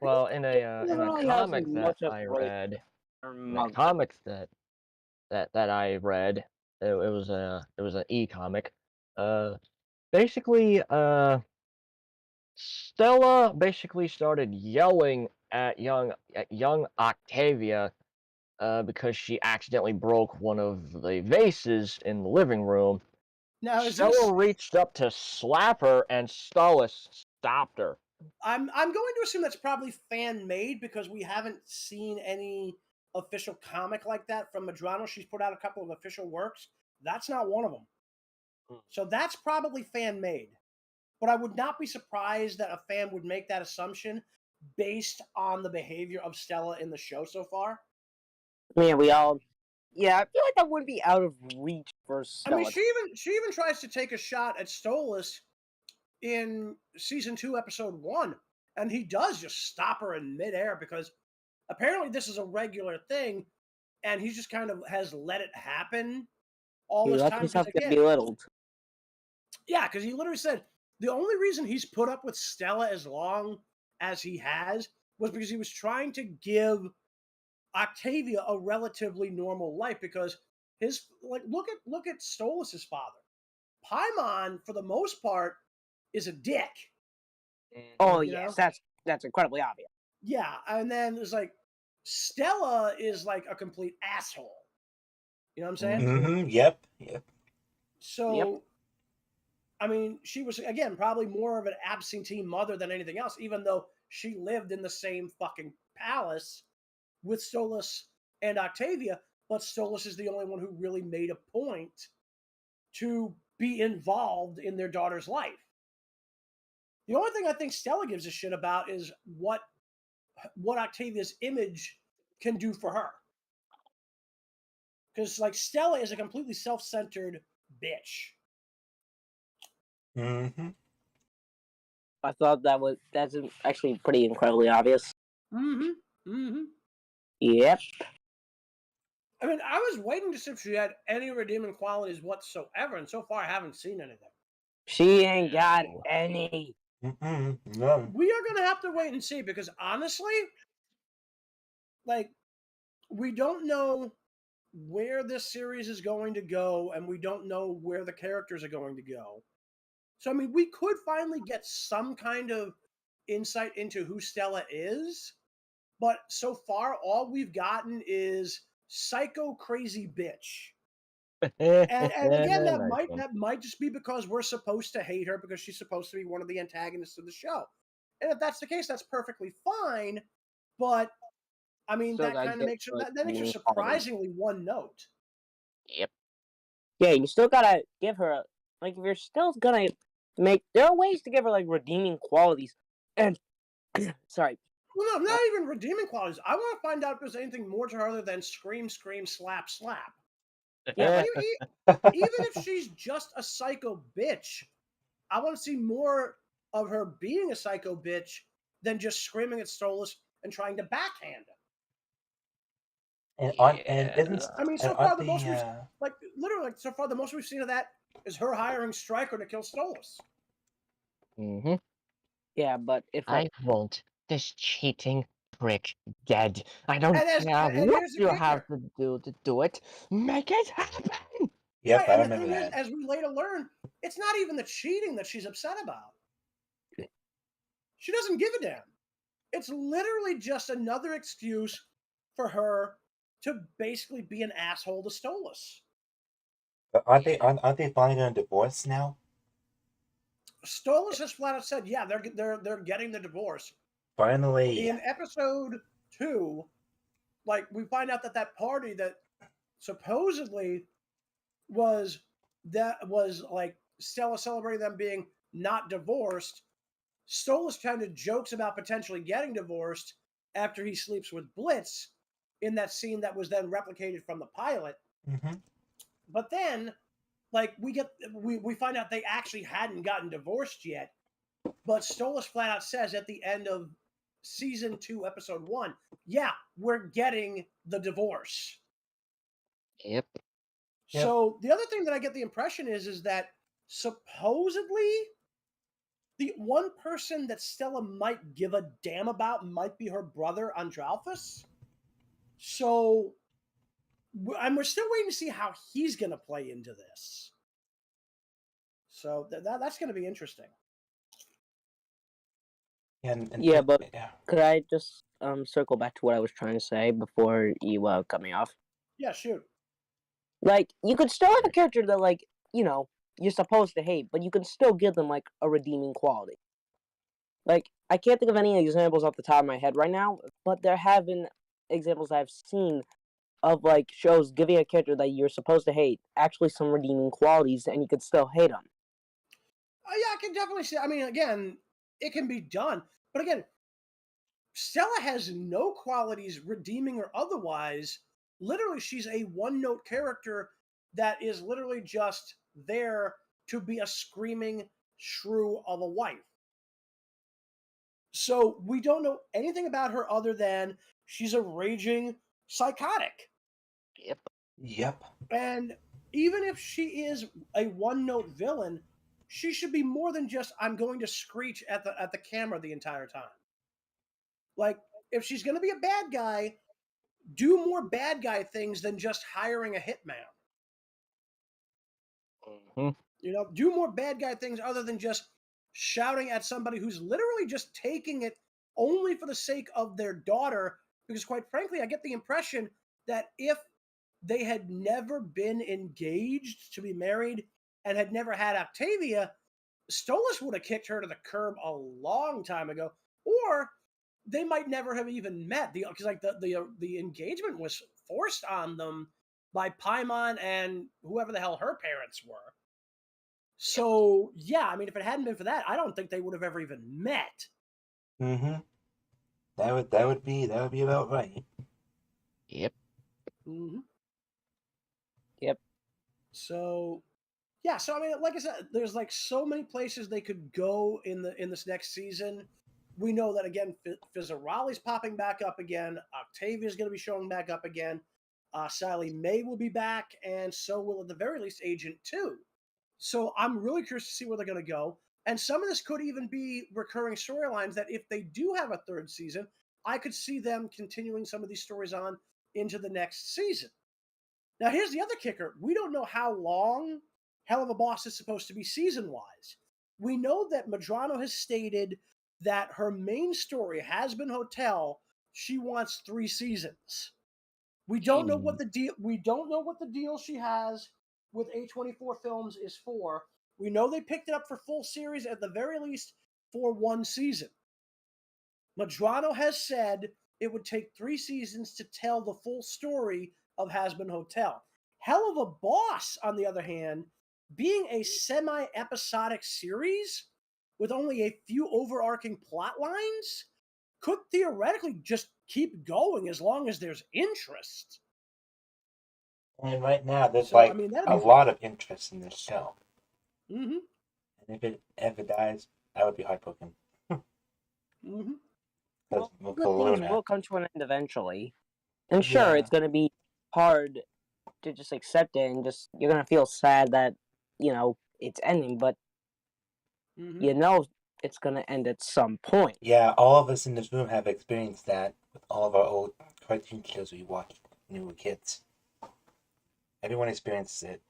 Well, in a really comic hasn't that much of I a read, Her in mother. the comics that I read, it was an e-comic. Basically, Stella basically started yelling at young Octavia because she accidentally broke one of the vases in the living room. Now is Stella this? reached up to slap her, and Stella stopped her. I'm going to assume that's probably fan made because we haven't seen any official comic like that from Madrano. She's put out a couple of official works. That's not one of them. So that's probably fan made. But I would not be surprised that a fan would make that assumption based on the behavior of Stella in the show so far. Yeah, I feel like that wouldn't be out of reach for Stella. I mean, she even tries to take a shot at Stolas in season 2, episode 1, and he does just stop her in midair because apparently this is a regular thing, and he just kind of has let it happen all He this lets time. himself Because get belittled. yeah, because he literally said the only reason he's put up with Stella as long as he has was because he was trying to give Octavia a relatively normal life. Because his look at Stolas' father. Paimon, for the most part, is a dick. Oh You yes, know? that's incredibly obvious. Yeah, and then there's like Stella is like a complete asshole. You know what I'm saying? Mm-hmm. Yep. So, Yep. I mean, she was again probably more of an absentee mother than anything else, even though she lived in the same fucking palace with Stolas and Octavia. But Stolas is the only one who really made a point to be involved in their daughter's life. The only thing I think Stella gives a shit about is what Octavia's image can do for her. Because like Stella is a completely self-centered bitch. Mm-hmm. I thought that's actually pretty incredibly obvious. Mm-hmm. Mm-hmm. Yep. I mean, I was waiting to see if she had any redeeming qualities whatsoever, and so far I haven't seen anything. She ain't got any. Mm-hmm. No. We are gonna have to wait and see because honestly, like, we don't know where this series is going to go, and we don't know where the characters are going to go. So I mean, we could finally get some kind of insight into who Stella is, but so far all we've gotten is psycho crazy bitch. And again, Nice one. that might just be because we're supposed to hate her because she's supposed to be one of the antagonists of the show. And if that's the case, that's perfectly fine. But I mean, Still that gotta kind of get makes her the that makes her redeeming surprisingly one note. Yep. Yeah, you still gotta give her if you're still gonna make. There are ways to give her redeeming qualities, and sorry. Well, no, not even redeeming qualities. I want to find out if there's anything more to her other than scream, scream, slap, slap. Yeah, Even if she's just a psycho bitch, I want to see more of her being a psycho bitch than just screaming at Stolas and trying to backhand him. And isn't I mean, so and far aren't the most the we've seen of that is her hiring Stryker to kill Stolas. Mm-hmm. yeah, but if I won't. This cheating prick dead. I don't And care and what here's the you kicker. have to do it. Make it happen. Yep, Right, I and the remember thing is, that. as we later learn, it's not even the cheating that she's upset about. She doesn't give a damn. It's literally just another excuse for her to basically be an asshole to Stolas. But aren't they finally going to divorce now? Stolas has flat out said, yeah, they're getting the divorce. Finally. In episode 2, like we find out that party that supposedly was like Stella celebrating them being not divorced. Stolas kind of jokes about potentially getting divorced after he sleeps with Blitz in that scene that was then replicated from the pilot. Mm-hmm. But then, like we find out they actually hadn't gotten divorced yet. But Stolas flat out says at the end of season 2, episode 1, yeah, we're getting the divorce. Yep. So the other thing that I get the impression is that supposedly the one person that Stella might give a damn about might be her brother Andralphus. So we're still waiting to see how he's going to play into this. So that's going to be interesting. And Yeah, but yeah. could I just circle back to what I was trying to say before you cut me off? Yeah, shoot. Like, you could still have a character that, like, you know, you're supposed to hate, but you can still give them, like, a redeeming quality. Like, I can't think of any examples off the top of my head right now, but there have been examples I've seen of, like, shows giving a character that you're supposed to hate actually some redeeming qualities, and you could still hate them. Yeah, I can definitely see. I mean, again, it can be done. But again, Stella has no qualities, redeeming or otherwise. Literally, she's a one-note character that is literally just there to be a screaming shrew of a wife. So we don't know anything about her other than she's a raging psychotic. Yep. Yep. And even if she is a one-note villain, she should be more than just I'm going to screech at the camera the entire time. Like, if she's going to be a bad guy, do more bad guy things than just hiring a hitman. Mm-hmm. You know, do more bad guy things other than just shouting at somebody who's literally just taking it only for the sake of their daughter. Because, quite frankly, I get the impression that if they had never been engaged to be married and had never had Octavia, Stolas would have kicked her to the curb a long time ago, or they might never have even met. Because like the engagement was forced on them by Paimon and whoever the hell her parents were. So yeah, I mean, if it hadn't been for that, I don't think they would have ever even met. Mm-hmm. That would be about right. Yep. Mm-hmm. Yep. So yeah, so I mean, like I said, there's like so many places they could go in this next season. We know that again, Fizzarali's popping back up again. Octavia's going to be showing back up again. Sally May will be back, and so will at the very least Agent 2. So I'm really curious to see where they're going to go. And some of this could even be recurring storylines that if they do have a third season, I could see them continuing some of these stories on into the next season. Now, here's the other kicker. We don't know how long Helluva Boss is supposed to be season-wise. We know that Madrano has stated that her main story, Has Been Hotel, she wants 3 seasons. We don't know what the deal. We don't know what the deal she has with A24 Films is for. We know they picked it up for full series at the very least for 1 season. Madrano has said it would take 3 seasons to tell the full story of Has Been Hotel. Helluva Boss, on the other hand, being a semi-episodic series with only a few overarching plot lines, could theoretically just keep going as long as there's interest. And right now, there's So, I mean, that'd a be lot of interest in this show. Mm-hmm. And if it ever dies, I would be heartbroken. Mm-hmm. Because Well, good things Luna. will come to an end eventually. And sure, Yeah. it's going to be hard to just accept it, and just you're going to feel sad that, you know, it's ending, but Mm-hmm. you know it's gonna end at some point. Yeah, all of us in this room have experienced that with all of our old cartoon shows we watched when we were kids. Everyone experiences it.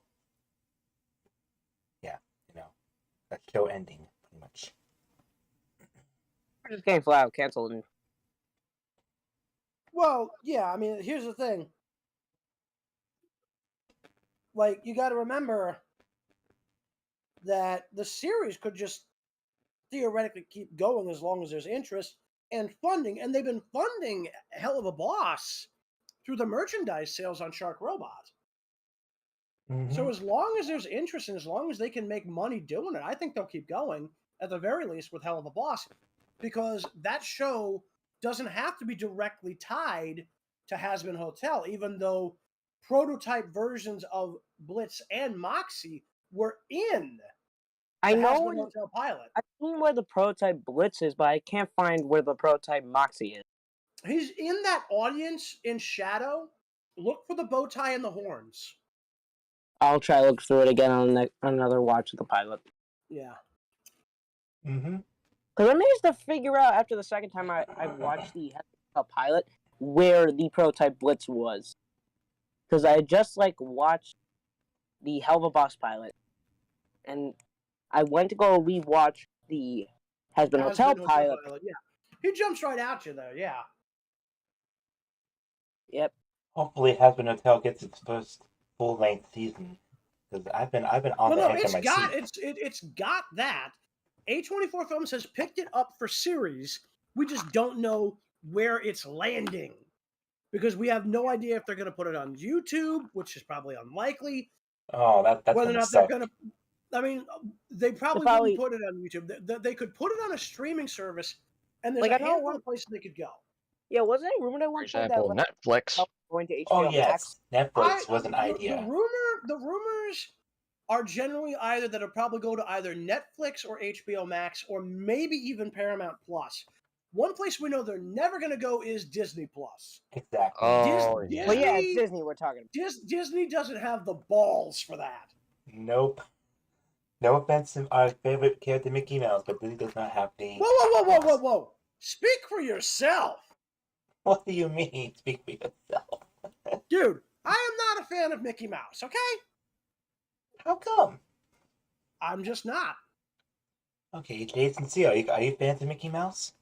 Yeah, that show ending, pretty much. We're just getting flat out canceled. And Well, yeah, I mean, here's the thing. Like, you got to remember that the series could just theoretically keep going as long as there's interest and funding. And they've been funding Helluva Boss through the merchandise sales on Shark Robot. Mm-hmm. So as long as there's interest and as long as they can make money doing it, I think they'll keep going, at the very least, with Helluva Boss, because that show doesn't have to be directly tied to Hazbin Hotel, even though prototype versions of Blitz and Moxie were in I the know Hazbin Hotel pilot. I've seen where the prototype Blitz is, but I can't find where the prototype Moxie is. He's in that audience in shadow. Look for the bow tie and the horns. I'll try to look through it again on another watch of the pilot. Yeah. Mm-hmm. Because I managed to figure out after the second time I watched the pilot where the prototype Blitz was. Because I had just watched the Helluva Boss pilot, and I went to go rewatch the Hazbin Hotel pilot. Yeah. He jumps right at you there, yeah. Yep. Hopefully, Hazbin Hotel gets its first full-length season, because I've been on the edge of my seat. It's got that. A24 Films has picked it up for series. We just don't know where it's landing, because we have no idea if they're going to put it on YouTube, which is probably unlikely. Oh, that's whether or not suck. they're going to. I mean, they probably wouldn't put it on YouTube. They could put it on a streaming service, and there's a handful of places they could go. Yeah, wasn't it rumored at one For point that example, Netflix. going to HBO Oh yes, Max? Netflix was an idea. The rumors are generally either that it'll probably go to either Netflix or HBO Max or maybe even Paramount Plus. One place we know they're never going to go is Disney Plus. Exactly. Oh, Well, yeah, it's Disney we're talking about. Disney doesn't have the balls for that. Nope. No offense to our favorite character, Mickey Mouse, but Disney does not have the... Whoa. Speak for yourself. What do you mean, speak for yourself? Dude, I am not a fan of Mickey Mouse, okay? How come? I'm just not. Okay, Jayse and Sear, are you fans of Mickey Mouse?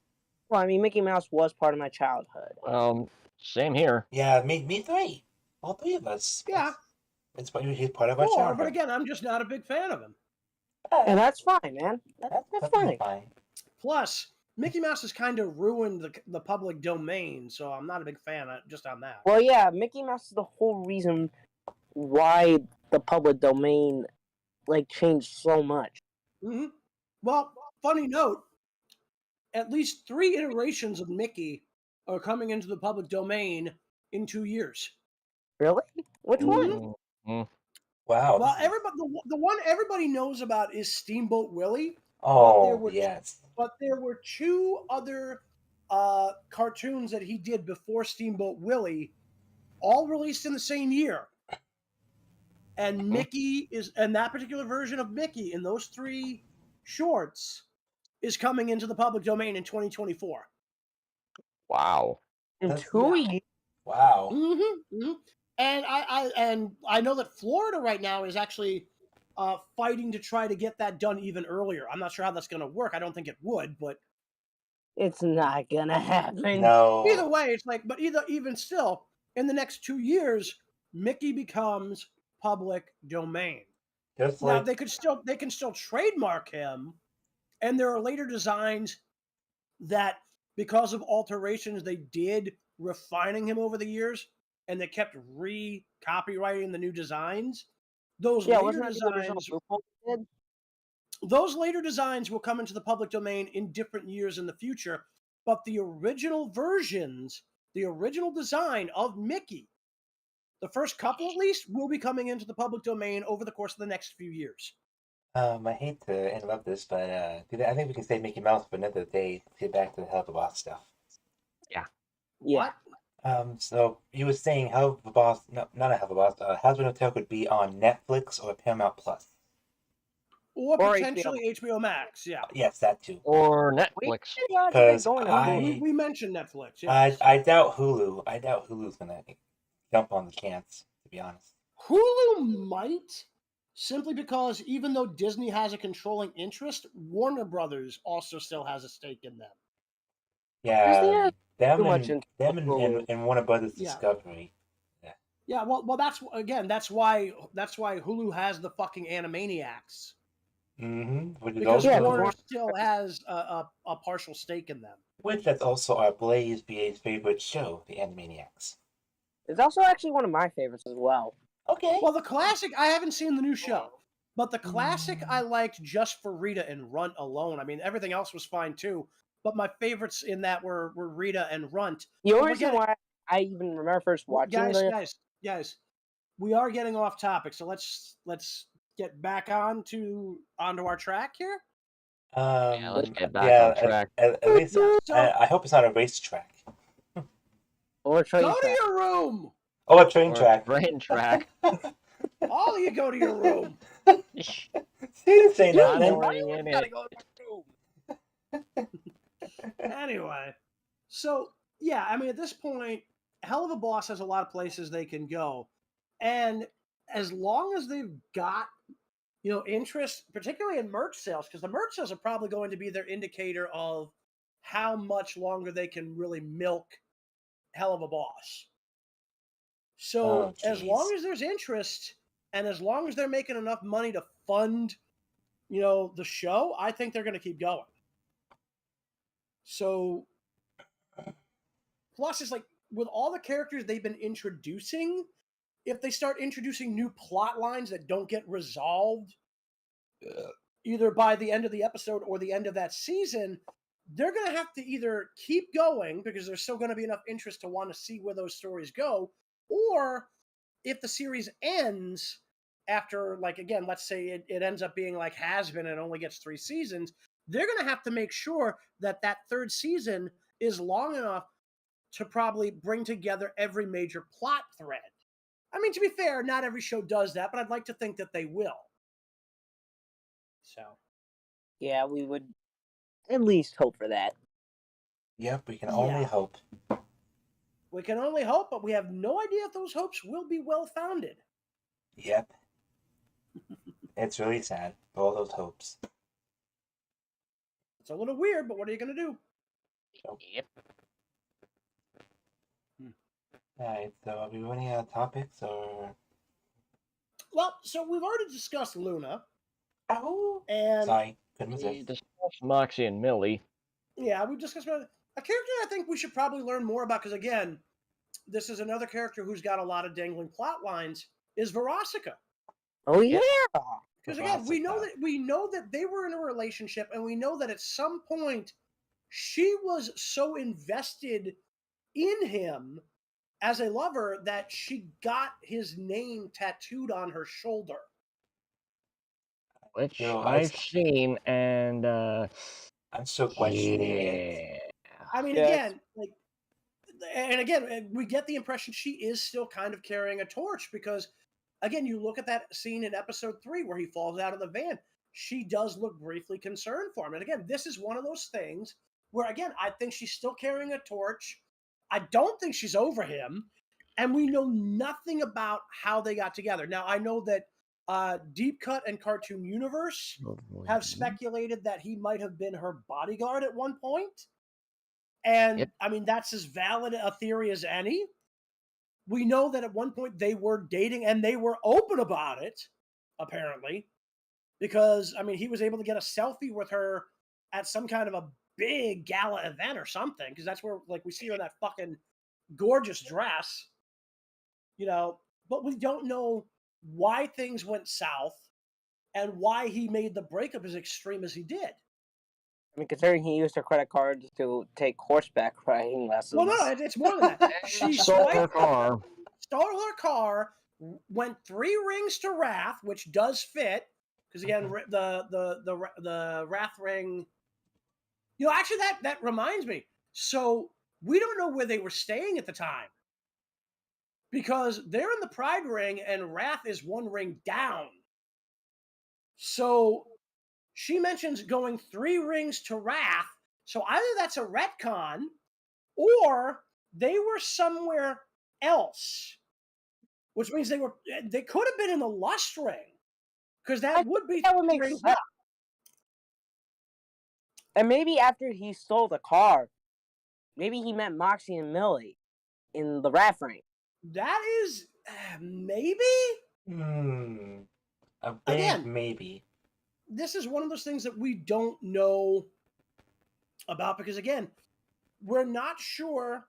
Well, I mean, Mickey Mouse was part of my childhood. Same here. Yeah, me three. All three of us. Yeah. It's part of our childhood. But again, I'm just not a big fan of him. And that's fine, man. That's fine. Plus, Mickey Mouse has kind of ruined the public domain, so I'm not a big fan just on that. Well, yeah, Mickey Mouse is the whole reason why the public domain changed so much. Mm-hmm. Well, funny note, at least 3 iterations of Mickey are coming into the public domain in 2 years. Really? Which one? Mm-hmm. Wow. Well, the one everybody knows about is Steamboat Willie. Oh, yes. But there were 2 other cartoons that he did before Steamboat Willie, all released in the same year. And Mickey and that particular version of Mickey in those 3 shorts is coming into the public domain in 2024. Wow. In 2 years? Wow. Mm-hmm, mm-hmm. And I know that Florida right now is actually fighting to try to get that done even earlier. I'm not sure how that's going to work. I don't think it would, but it's not going to happen. No. Either way, it's but even still, in the next 2 years, Mickey becomes public domain. Now they can still trademark him, and there are later designs that, because of alterations they did refining him over the years, and they kept re-copywriting the new designs. Those later designs will come into the public domain in different years in the future, but the original versions, the original design of Mickey, the first couple at least, will be coming into the public domain over the course of the next few years. I hate to interrupt this, but I think we can save Mickey Mouse for another day to get back to the Helluva Boss stuff. Yeah. What? So you were saying Helluva Boss, no, not a Helluva Boss, Hazbin Hotel could be on Netflix or Paramount Plus. Or Or potentially HBO Max. Yeah. Yes, that too. Or We Netflix. pretty much Because been going to I- Hulu. We mentioned Netflix. I Yes. I doubt Hulu. I doubt Hulu's gonna jump on the chance. To be honest. Hulu might, simply because even though Disney has a controlling interest, Warner Brothers also still has a stake in them. Disney Yeah, has them too much and into Hulu. Warner Brothers Yeah. Discovery. Yeah, well, that's why Hulu has the fucking Animaniacs, Which is because also Warner still has a partial stake in them. which that's also our Blaze BA's favorite show, the Animaniacs. It's also actually one of my favorites as well. Okay. Well, the classic, I haven't seen the new show, but the classic I liked just for Rita and Runt alone. I mean, everything else was fine too, but my favorites in that were Rita and Runt. The only But reason again, why I even remember first watching guys, we are getting off topic, so let's get back onto our track here. Yeah, let's get back on track. At least So- I hope it's not a racetrack. or train Go to track. your room. Oh, a train Or track. train track. All of you go to your room. See, say Dude, nothing. I'm why already you in gotta it. go to my room? Anyway, so yeah, I mean, at this point, Helluva Boss has a lot of places they can go, and as long as they've got interest, particularly in merch sales, because the merch sales are probably going to be their indicator of how much longer they can really milk Helluva Boss. So Oh, as jeez. long as there's interest, and as long as they're making enough money to fund, the show, I think they're going to keep going. So, plus, it's like with all the characters they've been introducing, if they start introducing new plot lines that don't get resolved either by the end of the episode or the end of that season, they're going to have to either keep going because there's still going to be enough interest to want to see where those stories go, or if the series ends after, like, again, let's say it ends up being like Has-Been and only gets 3 seasons, they're going to have to make sure that that 3rd season is long enough to probably bring together every major plot thread. I mean, to be fair, not every show does that, but I'd like to think that they will. So, Yeah, we would at least hope for that. Yep, we can only Yeah. hope. we can only hope, but we have no idea if those hopes will be well-founded. Yep. It's really sad. All those hopes. It's a little weird, but what are you going to do? Yep. Alright, so are we running out of topics or? Well, so we've already discussed Luna, Oh! and Sorry, couldn't We resist. discussed Moxie and Millie. yeah, we've discussed about a character I think we should probably learn more about, because again, this is another character who's got a lot of dangling plot lines, is Verosica. Oh yeah. Because again, we Verosica. know that they were in a relationship, and we know that at some point she was so invested in him as a lover that she got his name tattooed on her shoulder. Which Yo, I've seen, and I'm still questioning it. yeah. I mean, Yeah, again, like, and again, we get the impression she is still kind of carrying a torch, because, again, you look at that scene in episode 3 where he falls out of the van. She does look briefly concerned for him. And again, this is one of those things where, again, I think she's still carrying a torch. I don't think she's over him. And we know nothing about how they got together. Now, I know that Deep Cut and Cartoon Universe have speculated that he might have been her bodyguard at one point. And, Yep. I mean, that's as valid a theory as any. We know that at one point they were dating, and they were open about it, apparently. Because, I mean, he was able to get a selfie with her at some kind of a big gala event or something. Because that's where, like, we see her in that fucking gorgeous dress. But we don't know why things went south and why he made the breakup as extreme as he did. I mean, considering he used her credit card to take horseback riding lessons. Well, no, it's more than that. She Stole her swiped, car. stole her car, went 3 rings to Wrath, which does fit, because again, the Wrath ring. Actually, that reminds me. So we don't know where they were staying at the time, because they're in the Pride ring and Wrath is 1 ring down. So she mentions going 3 rings to Wrath. So either that's a retcon, or they were somewhere else, which means they could have been in the Lust Ring, because that would be that would make rings sense. up. And maybe after he stole the car, maybe he met Moxie and Millie in the Wrath Ring. That is maybe. A big Again, maybe. This is one of those things that we don't know about, because again, we're not sure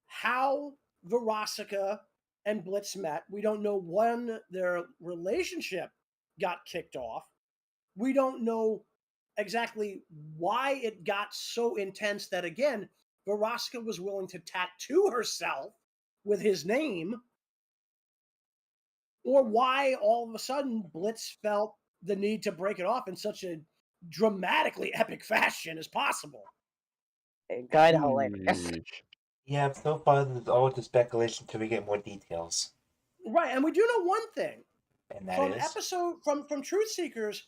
how Verosika and Blitz met. We don't know when their relationship got kicked off. We don't know exactly why it got so intense that, again, Verosika was willing to tattoo herself with his name, or why all of a sudden Blitz felt the need to break it off in such a dramatically epic fashion as possible. Kind of hilarious. Yeah, so far there's all just speculation until we get more details. Right, and we do know one thing. And that From is? episode from Truth Seekers,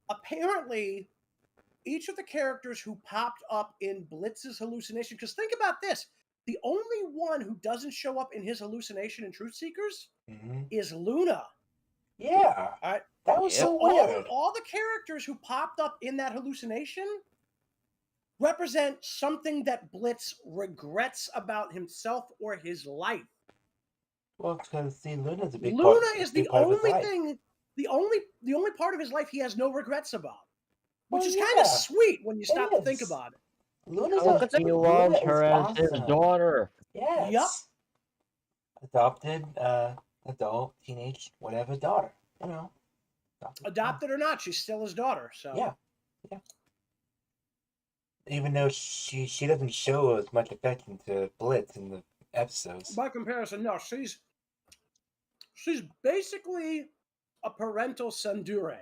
apparently each of the characters who popped up in Blitz's hallucination, because think about this, the only one who doesn't show up in his hallucination in Truth Seekers is Luna. Yeah. All right. That was so weird. All the characters who popped up in that hallucination represent something that Blitz regrets about himself or his life. Well, because see, Luna's a big Luna part. is the only thing, the only part of his life he has no regrets about, which is kind of sweet when you stop to think about it. Luna's he loves her as his daughter. Yes. Yep. Adopted, adult, teenage, whatever daughter. You know. Adopted or not, she's still his daughter. So yeah. Even though she doesn't show as much affection to Blitz in the episodes. By comparison, no, she's basically a parental tsundere.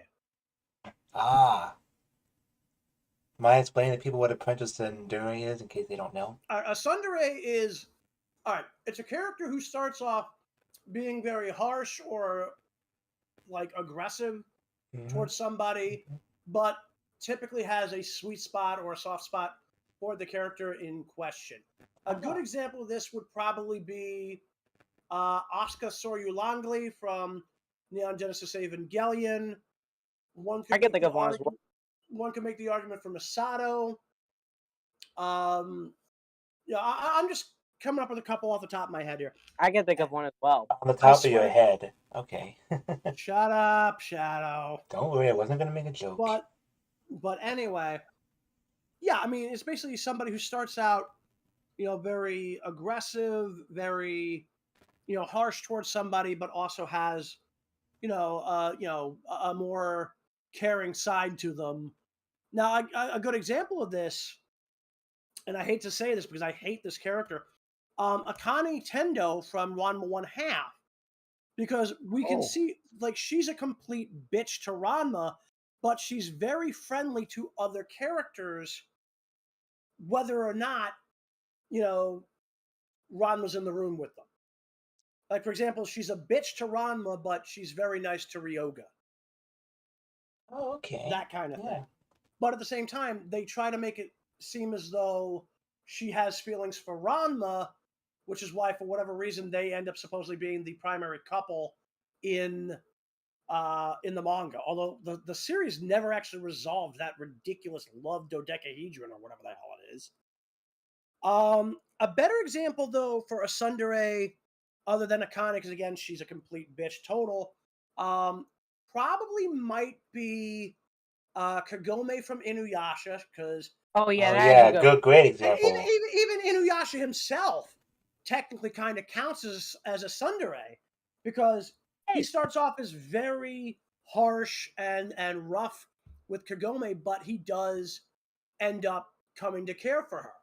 Ah. Might I explain to people what a parental tsundere is in case they don't know? A tsundere is, all right, it's a character who starts off being very harsh or like aggressive towards somebody, but typically has a sweet spot or a soft spot for the character in question. A good example of this would probably be Asuka Soryulangli from Neon Genesis Evangelion. I can think of one as well. One can make the argument for Masato. I'm just coming up with a couple off the top of my head here. I can think of one as well. On the top of your head. Okay. Shut up, Shadow. Don't worry, I wasn't going to make a joke. But anyway, yeah, I mean, it's basically somebody who starts out, very aggressive, very, harsh towards somebody, but also has, a more caring side to them. Now, a good example of this, and I hate to say this because I hate this character, Akane Tendo from Ranma 1/2, because we can see, like, she's a complete bitch to Ranma, but she's very friendly to other characters, whether or not, Ranma's in the room with them. Like, for example, she's a bitch to Ranma, but she's very nice to Ryoga. Oh, okay. That kind of thing. But at the same time, they try to make it seem as though she has feelings for Ranma, which is why, for whatever reason, they end up supposedly being the primary couple in the manga. Although the series never actually resolved that ridiculous love dodecahedron or whatever the hell it is. A better example, though, for a tsundere, other than Akane, because again, she's a complete bitch total, probably might be Kagome from Inuyasha, because great example. Even Inuyasha himself technically kind of counts as a tsundere, because he starts off as very harsh and rough with Kagome, but he does end up coming to care for her.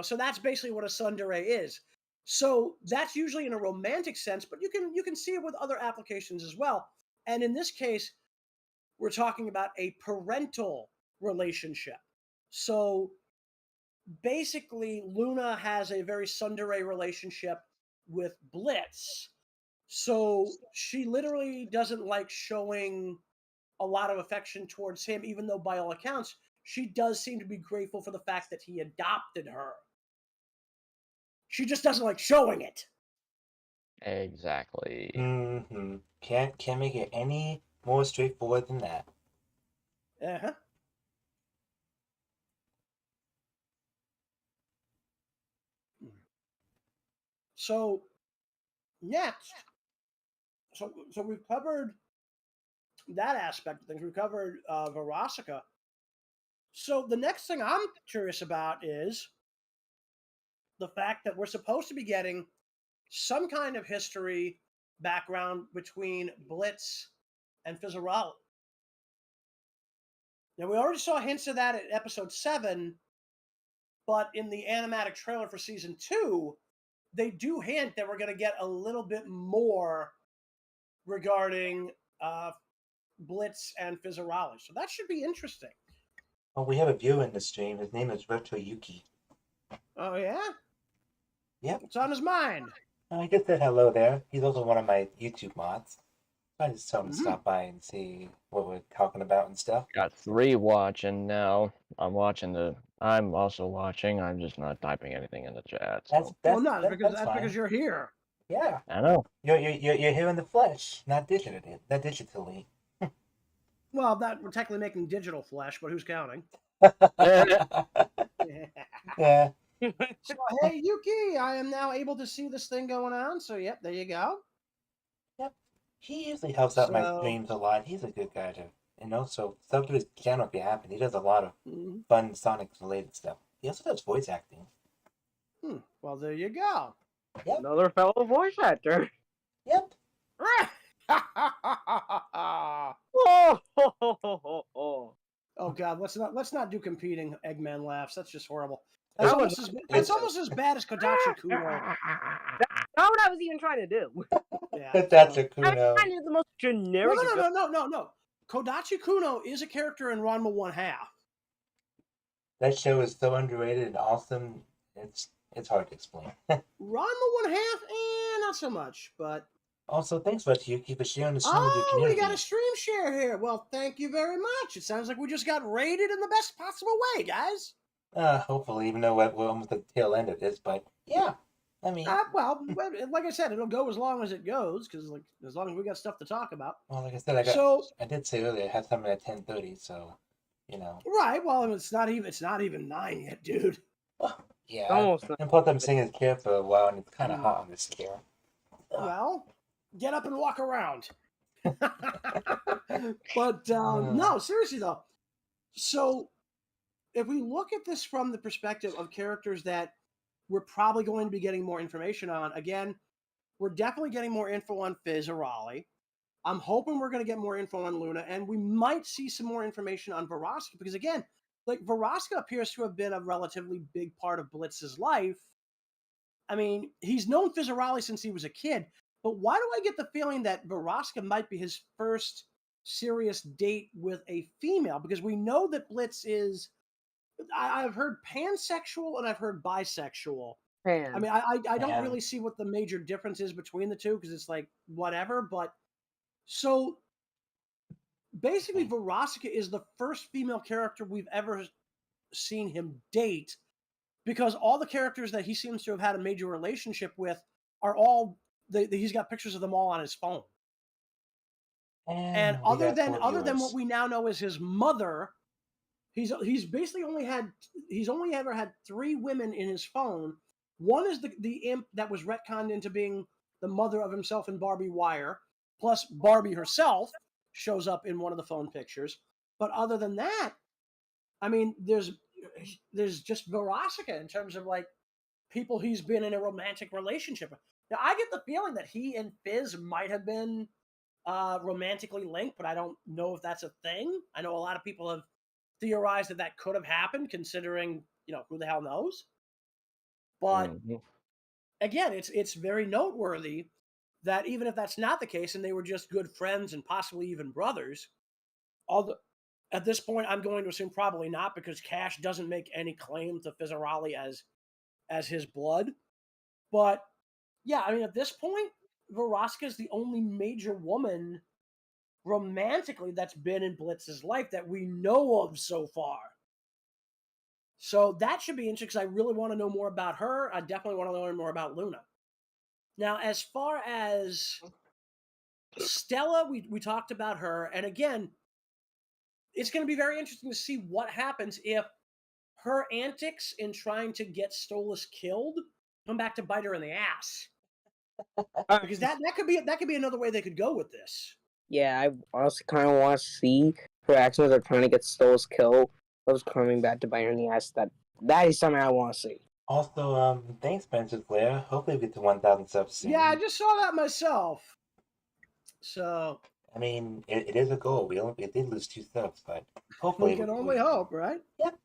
So that's basically what a tsundere is. So that's usually in a romantic sense, but you can see it with other applications as well. And in this case, we're talking about a parental relationship. So basically, Luna has a very tsundere relationship with Blitz. So she literally doesn't like showing a lot of affection towards him, even though by all accounts, she does seem to be grateful for the fact that he adopted her. She just doesn't like showing it. Exactly. Mm-hmm. Can't make it any more straightforward than that. Uh-huh. So, next, so we've covered that aspect of things. We've covered Verosika. So the next thing I'm curious about is the fact that we're supposed to be getting some kind of history background between Blitz and Fizzaroli. Now, we already saw hints of that at episode 7, but in the animatic trailer for season 2, they do hint that we're going to get a little bit more regarding Blitz and Fizzaroli. So that should be interesting. Well, we have a viewer in the stream. His name is Retro Yuki. Oh, yeah? Yep. What's on his mind? I just said hello there. He's also one of my YouTube mods. I just told him to Mhm. stop by and see what we're talking about and stuff. Got 3 watching now. I'm also watching. I'm just not typing anything in the chat. So. Well, no, that's fine. because you're here. Yeah. I know. You're here in the flesh, not digitally. Well, that we're technically making digital flesh, but who's counting? Yeah. So, hey, Yuki, I am now able to see this thing going on. So, yep, there you go. Yep. He usually helps out my So- streams a lot. He's a good guy to, so sub to his channel if you happen. He does a lot of Mhm. fun Sonic related stuff. He also does voice acting. Well, there you go. Another fellow voice actor. Yep. Oh God, let's not do competing Eggman laughs. That's just horrible. It's- That's almost as bad as Kodachi Kuno. Not what I was even trying to do. Yeah. That's a I was Kuno. trying to do the most generic. No. Kodachi Kuno is a character in Ranma 1/2. That show is so underrated and awesome. It's hard to explain. Ranma 1/2, not so much. But Also, thanks Yuki for sharing the stream with your we community. got a stream share here. Well, thank you very much. It sounds like we just got raided in the best possible way, guys. Hopefully, even though we're almost at the tail end of this, but yeah, I mean, Well, like I said, it'll go as long as it goes, because as long as we got stuff to talk about. well, like I said, I did say earlier I had something at 10:30, so Right. Well, it's not even 9 yet, dude. Yeah. Almost. And plus, I'm singing this chair for a while, and it's kind of hot on this chair. Well, get up and walk around. But no, seriously though. So if we look at this from the perspective of characters that we're probably going to be getting more information on, again, we're definitely getting more info on Fizzaroli. I'm hoping we're going to get more info on Luna, and we might see some more information on Verosika, because again, like Verosika appears to have been a relatively big part of Blitz's life. I mean, he's known Fizzaroli since he was a kid, but why do I get the feeling that Verosika might be his first serious date with a female? Because we know that Blitz is, I've heard pansexual and I've heard bisexual. I mean, I don't really see what the major difference is between the two, because it's like whatever. But so basically, Verosika is the first female character we've ever seen him date, because all the characters that he seems to have had a major relationship with are all he's got pictures of them all on his phone. And other than what we now know is his mother, he's basically only ever had 3 women in his phone. One is the imp that was retconned into being the mother of himself and Barbie Wire, plus Barbie herself shows up in one of the phone pictures. But other than that, I mean, there's just Verosika in terms of like people he's been in a romantic relationship with. Now, I get the feeling that he and Fizz might have been romantically linked, but I don't know if that's a thing. I know a lot of people have theorized that could have happened, considering, who the hell knows. But again, it's very noteworthy that even if that's not the case and they were just good friends and possibly even brothers, at this point I'm going to assume probably not, because Cash doesn't make any claim to Fizzaroli as his blood. But yeah, I mean, at this point, Verosika is the only major woman romantically that's been in Blitz's life that we know of so far. So that should be interesting because I really want to know more about her. I definitely want to learn more about Luna. Now, as far as Stella, we talked about her. And again, it's going to be very interesting to see what happens if her antics in trying to get Stolas killed come back to bite her in the ass. Because that could be another way they could go with this. Yeah, I also kind of want to see her actions of trying to get Stolas killed. Those coming back to bite her in the ass. That is something I want to see. Also, thanks, Spencer Flair. Hopefully we get to 1,000 subs soon. Yeah, I just saw that myself. So I mean, it is a goal. We did lose 2 subs, but hopefully we can only hope, right? Yep.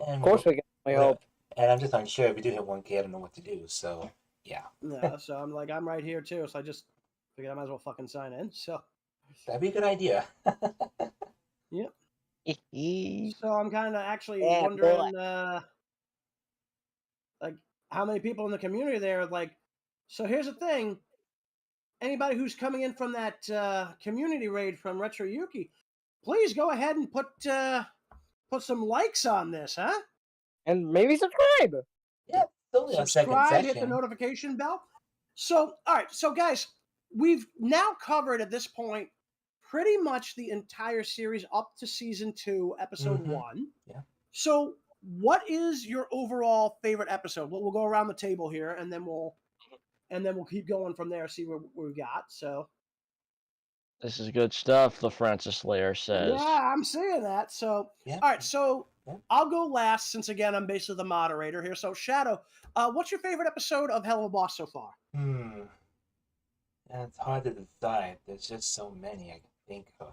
And Of course we can only hope. And I'm just unsure if we do hit 1K. I don't know what to do. So yeah. Yeah. So I'm right here too. So I just figured I might as well fucking sign in. So that'd be a good idea. Yep. So I'm kind of actually wondering, like, how many people in the community there. Like, so here's the thing: anybody who's coming in from that community raid from Retro Yuki, please go ahead and put some likes on this, huh? And maybe subscribe. Yeah, totally. Subscribe, hit the notification bell. So, all right. So, guys, we've now covered at this point pretty much the entire series up to season 2, episode 1. Yeah. So, what is your overall favorite episode? We'll go around the table here, and then we'll keep going from there. See what we got. So, this is good stuff. The Francis Lair says. Yeah, I'm seeing that. So, yeah. All right. So, I'll go last since again I'm basically the moderator here. So, Shadow, what's your favorite episode of Helluva Boss so far? Yeah, it's hard to decide. There's just so many I can think of.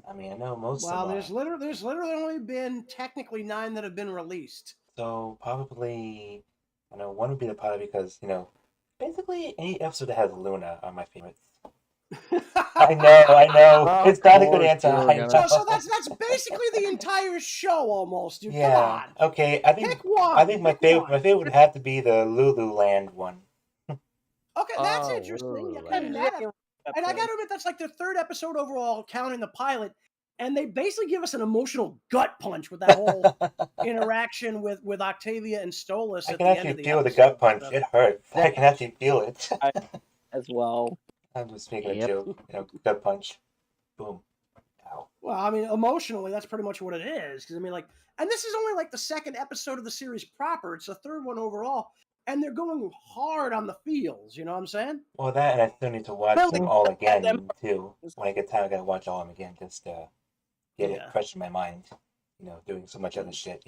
I mean, I know most of them. Well, there's literally only been technically 9 that have been released. So probably, I know one would be the pilot because basically any episode that has Luna are my favorites. I know. It's not a good answer. So that's basically the entire show almost. Dude. Yeah. Come on. Okay. I think pick one. I think my favorite would have to be the Lulu Land one. Okay, that's interesting. And I gotta admit, that's like the 3rd episode overall, counting the pilot, and they basically give us an emotional gut punch with that whole interaction with Octavia and Stolas. I can actually feel the gut punch. It hurts. I can actually feel it. As well. I'm just making a joke. Gut punch. Boom. Ow. Well, I mean, emotionally, that's pretty much what it is. Because I mean, and this is only like the 2nd episode of the series proper. It's the 3rd one overall. And they're going hard on the feels, you know what I'm saying? Well, that, and I still need to watch them all again, too. When I get time, I gotta watch all of them again, just to get it fresh in my mind. Doing so much other shit,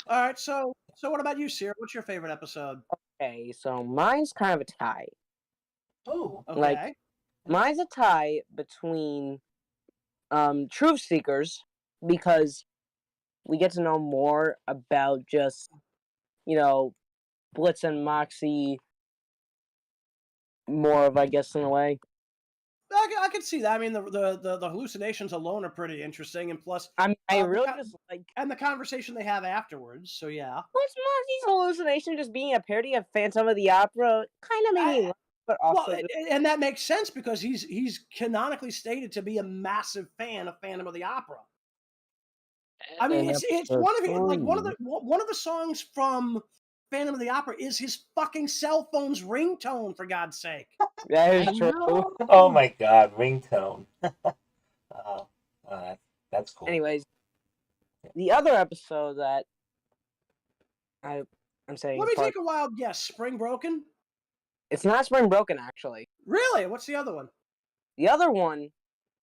All right, so what about you, Sear? What's your favorite episode? Okay, so mine's kind of a tie. Oh, okay. Like, mine's a tie between Truth Seekers, because we get to know more about just, Blitz and Moxie more of, I guess, in a way. I can see that. I mean, the hallucinations alone are pretty interesting, and plus, I mean, I really just like, and the conversation they have afterwards. So yeah. What's Moxie's hallucination just being a parody of Phantom of the Opera? Kind of made me laugh, but also, and that makes sense because he's canonically stated to be a massive fan of Phantom of the Opera. I mean, it's one of the songs from Phantom of the Opera is his fucking cell phone's ringtone, for God's sake. That is true. Oh my God, ringtone. That's cool. Anyways, the other episode that I'm saying. Let me take a wild guess. Spring Broken? It's not Spring Broken, actually. Really? What's the other one? The other one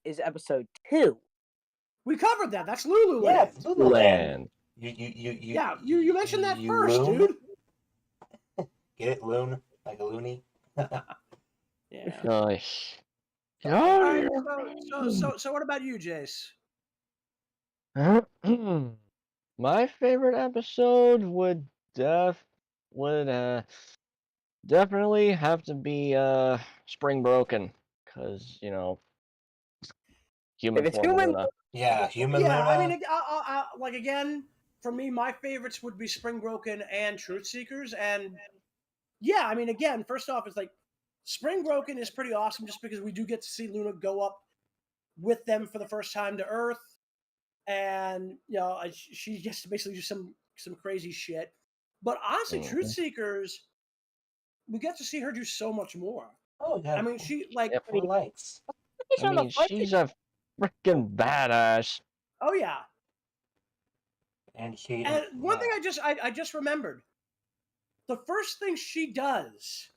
is episode 2. We covered that. That's Lululand. Yeah, it's Lululand. You mentioned that first, dude. Get it, loon? Like a loony? Yeah. Nice. Right, so what about you, Jayse? My favorite episode would definitely have to be Spring Broken, because human form Luna. Yeah, human Luna. I mean, like again, for me, my favorites would be Spring Broken and Truth Seekers, and yeah, I mean, again, first off, it's like Spring Broken is pretty awesome just because we do get to see Luna go up with them for the first time to Earth, and she gets to basically do some crazy shit. But honestly, Truth Seekers, we get to see her do so much more. Oh yeah. I mean, she like More likes. I mean, she's a freaking badass. oh yeah. And she. And one thing I just remembered, the first thing she does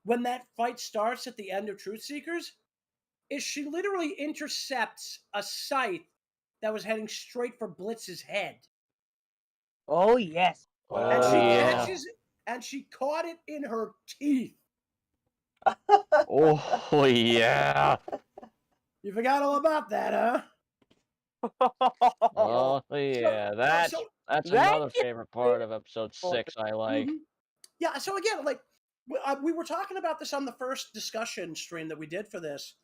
when that fight starts at the end of Truth Seekers is she literally intercepts a scythe that was heading straight for Blitz's head. Oh yes. Wow. And she yeah. catches it, and she caught it in her teeth. Oh yeah. You forgot all about that, huh? Oh yeah. That's another favorite part of episode 6 I like. Mhm. Yeah, so again, like we were talking about this on the first discussion stream that we did for this,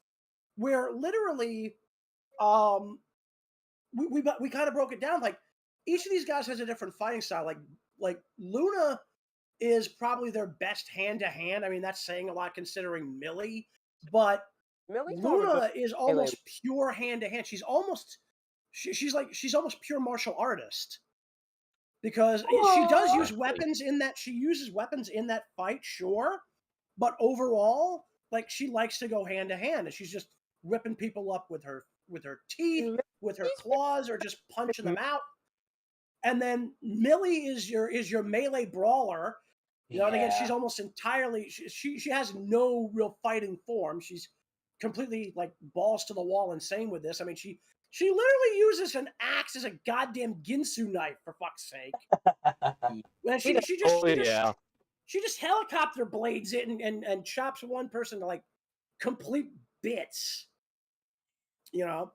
where literally we kind of broke it down. Like each of these guys has a different fighting style. Like Luna is probably their best hand-to-hand. I mean, that's saying a lot considering Millie, but Luna is almost pure hand-to-hand. She's almost she's almost pure martial artist, because she does use weapons in that. She uses weapons in that fight, sure, but overall, like, she likes to go hand-to-hand, and she's just whipping people up with her teeth, with her claws, or just punching them out. And then Millie is your melee brawler. And again, she's almost entirely, she has no real fighting form. She's completely like balls to the wall insane with this. I mean, she literally uses an axe as a goddamn Ginsu knife, for fuck's sake. And she just helicopter blades it and chops one person to like complete bits. And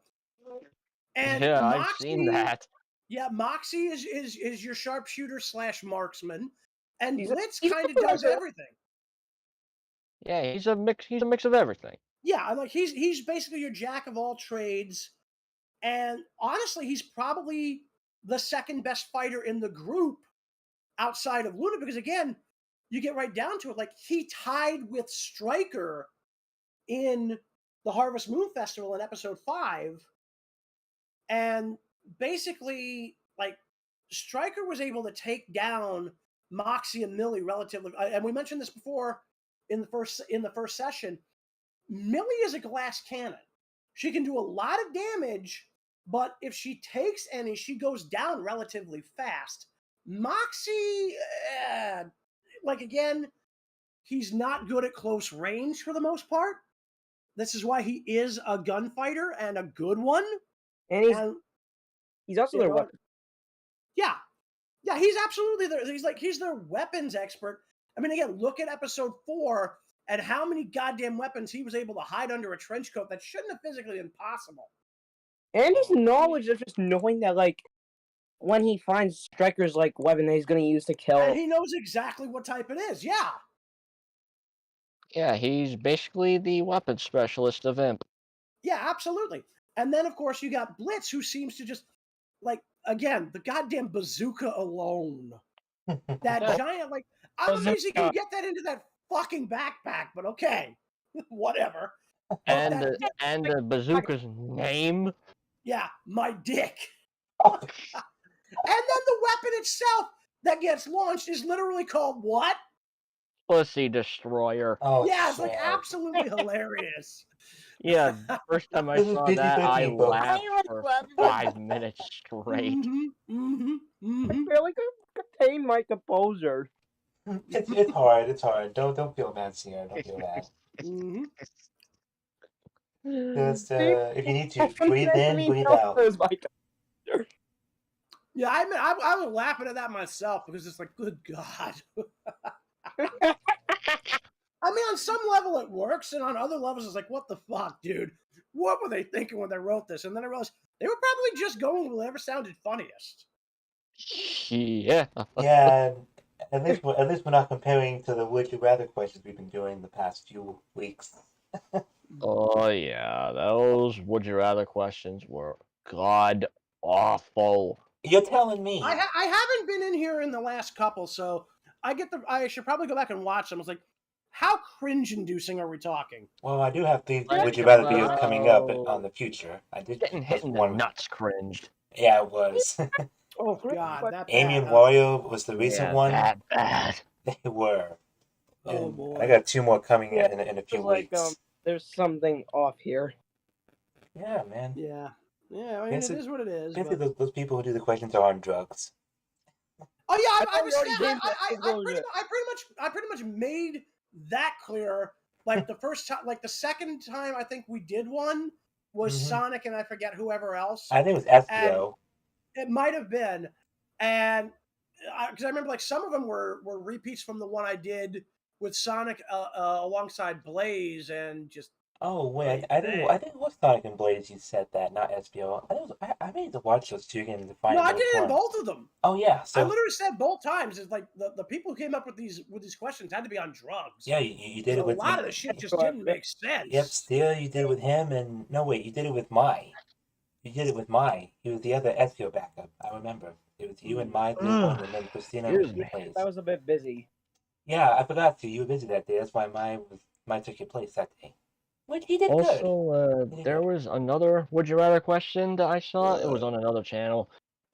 yeah, Moxie, I've seen that. Yeah, Moxie is your sharpshooter / marksman, and Blitz kind of does everything. Yeah, he's a mix of everything. Yeah, like he's basically your jack of all trades, and honestly, he's probably the second best fighter in the group outside of Luna, because again, you get right down to it, like he tied with Striker in the Harvest Moon Festival in episode 5, and basically, like, Striker was able to take down Moxie and Millie relatively, and we mentioned this before in the first session. Millie is a glass cannon. She can do a lot of damage, but if she takes any, she goes down relatively fast. Moxie, like, again, he's not good at close range for the most part. This is why he is a gunfighter, and a good one. And he's also their weapon. Yeah, he's absolutely there. He's their weapons expert. I mean, again, look at episode 4 and how many goddamn weapons he was able to hide under a trench coat that shouldn't have physically been possible. And his knowledge of just knowing that, like, when he finds Striker's like weapon that he's going to use to kill, and he knows exactly what type it is. Yeah. Yeah, he's basically the weapon specialist of Imp. Yeah, absolutely. And then, of course, you got Blitz, who seems to just, like, again, the goddamn bazooka alone. That giant, like, I'm amazed he can get that into that fucking backpack, but okay. Whatever. And the bazooka's name? Yeah, my dick. And then the weapon itself that gets launched is literally called what? Pussy Destroyer. Oh, yeah, it's like absolutely hilarious. Yeah, first time I saw that, I laughed for 5 minutes straight. I barely could contain my composure. It's hard. It's hard. Don't feel bad, Sear. Don't feel bad. Just if you need to, breathe in, breathe out. Yeah, I was laughing at that myself, because it's like, good God. I mean, on some level it works, and on other levels it's like, what the fuck, dude? What were they thinking when they wrote this? And then I realized they were probably just going with whatever sounded funniest. Yeah. Yeah, at least we're not comparing to the would you rather questions we've been doing the past few weeks. Oh yeah, those would you rather questions were god awful. You're telling me. I haven't been in here in the last couple, so I should probably go back and watch them. I was like, how cringe-inducing are we talking? Well, I do have these Like Would You Rather videos about coming up on the future. I did getting hit post in the one. nuts cringed. Yeah, it was. Oh God, that Amy bad, and huh? Wario was the recent Yeah, one. that bad. They were. Oh And boy. I got 2 more coming Yeah, in a few It's like weeks. there's something off here. Yeah, man. Yeah. Yeah, I mean, it is what it is. Basically, But... those people who do the questions are on drugs. Oh yeah, I already gave that I pretty much made that clear. Like the first time, like the second time, I think we did one was Mhm. Sonic and I forget whoever else. I think it was Espio. It might have been, and because I remember like some of them were repeats from the one I did with Sonic alongside Blaze and just. Oh wait, I think it was Sonic and Blaze. You said that, not Espio. I think it was, I need to watch those 2 again to find No, I which did it in one. both of them. Oh yeah, I so literally said both times. It's like the people who came up with these questions had to be on drugs. yeah, you did it A with lot of the shit just didn't make sense. Yep, Steer, you did it with him, and no wait, you did it with Mai. You did it with Mai. He was the other Espio backup. I remember. It was you and Mai did one, and then Christina Excuse was me. your place. I was a bit busy. Yeah, I forgot to. You were busy that day. That's why Mai took your place that day. Which he did good. Also, there was another Would You Rather question that I saw. It was on another channel.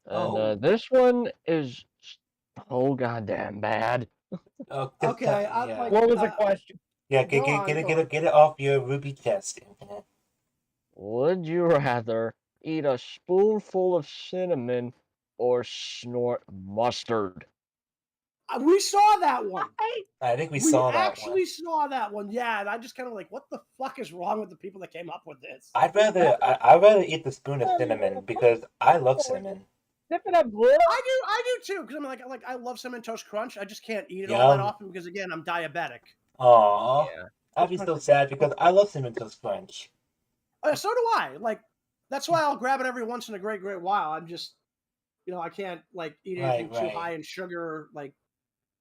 And Oh. this one is so goddamn bad. Okay, yeah. What was the question? Yeah, Go on. get it off your Ruby chest, Infinite. Would you rather eat a spoonful of cinnamon or snort mustard? We saw that one. I think we saw that actually one. saw that one. Yeah, and I just kind of like, what the fuck is wrong with the people that came up with this? I'd rather eat the spoon of cinnamon because I love cinnamon. Sip it up, bro. I do too, because I'm like I love cinnamon toast crunch. I just can't eat it all that often because again I'm diabetic. Aww. Yeah. I'd be so sad because I love cinnamon toast crunch. So do I. Like that's why I'll grab it every once in a great while. I'm just, I can't like eat anything too high in sugar. Like,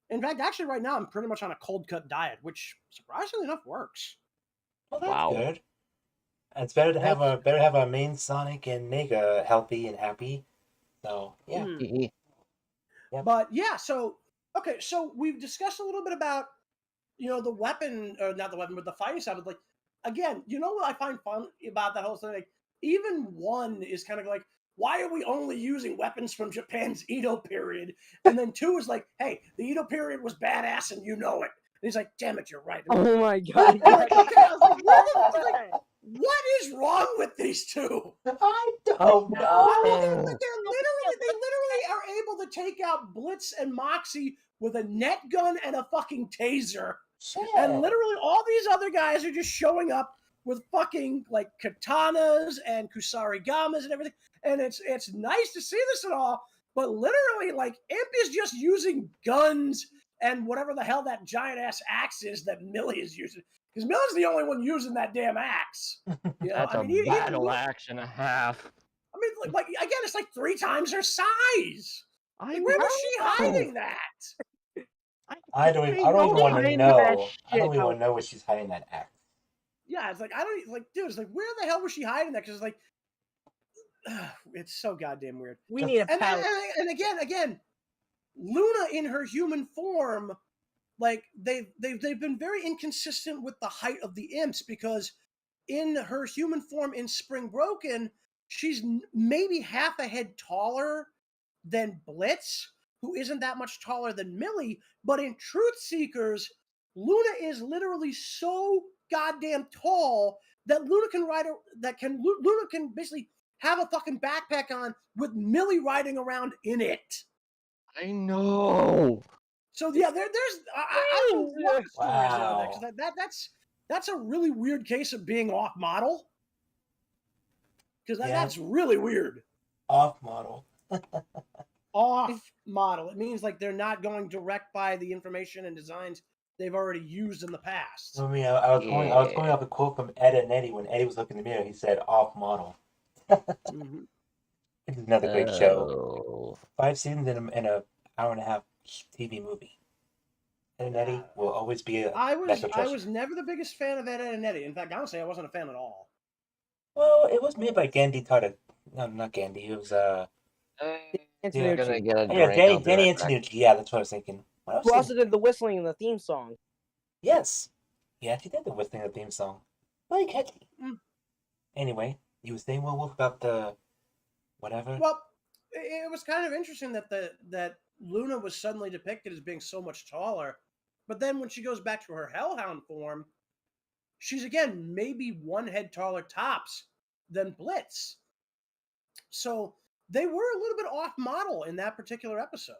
in fact, actually, right now I'm pretty much on a cold cut diet, which surprisingly enough works. Well, that's Wow. good. It's better to have our main Sonic and Nega healthy and happy. So yeah. Yep. But yeah, so okay, so we've discussed a little bit about the weapon, or not the weapon, but the fighting style. But like again, what I find fun about that whole thing? Like even one is kind of like, why are we only using weapons from Japan's Edo period? And then 2 is like, hey, the Edo period was badass and you know it. And he's like, damn it, you're right. Oh my god. Like, okay, I was like, what is wrong with these 2? I don't know. They literally are able to take out Blitz and Moxie with a net gun and a fucking taser. Shit. And literally all these other guys are just showing up with fucking like katanas and kusarigamas and everything. And it's nice to see this and all, but literally like Imp is just using guns and whatever the hell that giant ass axe is that Millie is using. Because Millie's the only one using that damn axe. That's a battle axe and a half. I mean, like again, it's like 3 times her size. Like, where was she hiding that? I don't even want to know. I don't even want to know where she's hiding that axe. Yeah, it's like dude, it's like where the hell was she hiding that? Because it's like, it's so goddamn weird. We need a palette. And again, Luna in her human form, like they've been very inconsistent with the height of the imps, because in her human form in Spring Broken, she's maybe half a head taller than Blitz, who isn't that much taller than Millie. But in Truth Seekers, Luna is literally so goddamn tall that Luna can basically have a fucking backpack on with Millie riding around in it. I know. So yeah, there's I don't know what the story is on that, because that's a really weird case of being off model. Because that's really weird. Off model. Off model. It means like they're not going direct by the information and designs they've already used in the past. I mean, I was going off a quote from Ed and Eddie when Eddie was looking in the mirror. He said, "Off model." Mm-hmm. It's another great show. 5 seasons in an hour and a half TV movie. Ed and Eddie will always be a. I was never the biggest fan of Ed and Eddie. In fact, honestly, I wasn't a fan at all. Well, it was made by Gandhi Tata. No, not Gandhi. It was You're gonna get a Danny Antonucci. Yeah, that's what I was thinking. Who also did the whistling in the theme song? Yes. Yeah, she did the whistling the theme song. Very catchy. Mm. Anyway, you were saying, Warwolf, about the whatever? Well, it was kind of interesting that that Luna was suddenly depicted as being so much taller, but then when she goes back to her Hellhound form, she's again maybe one head taller tops than Blitz. So they were a little bit off model in that particular episode.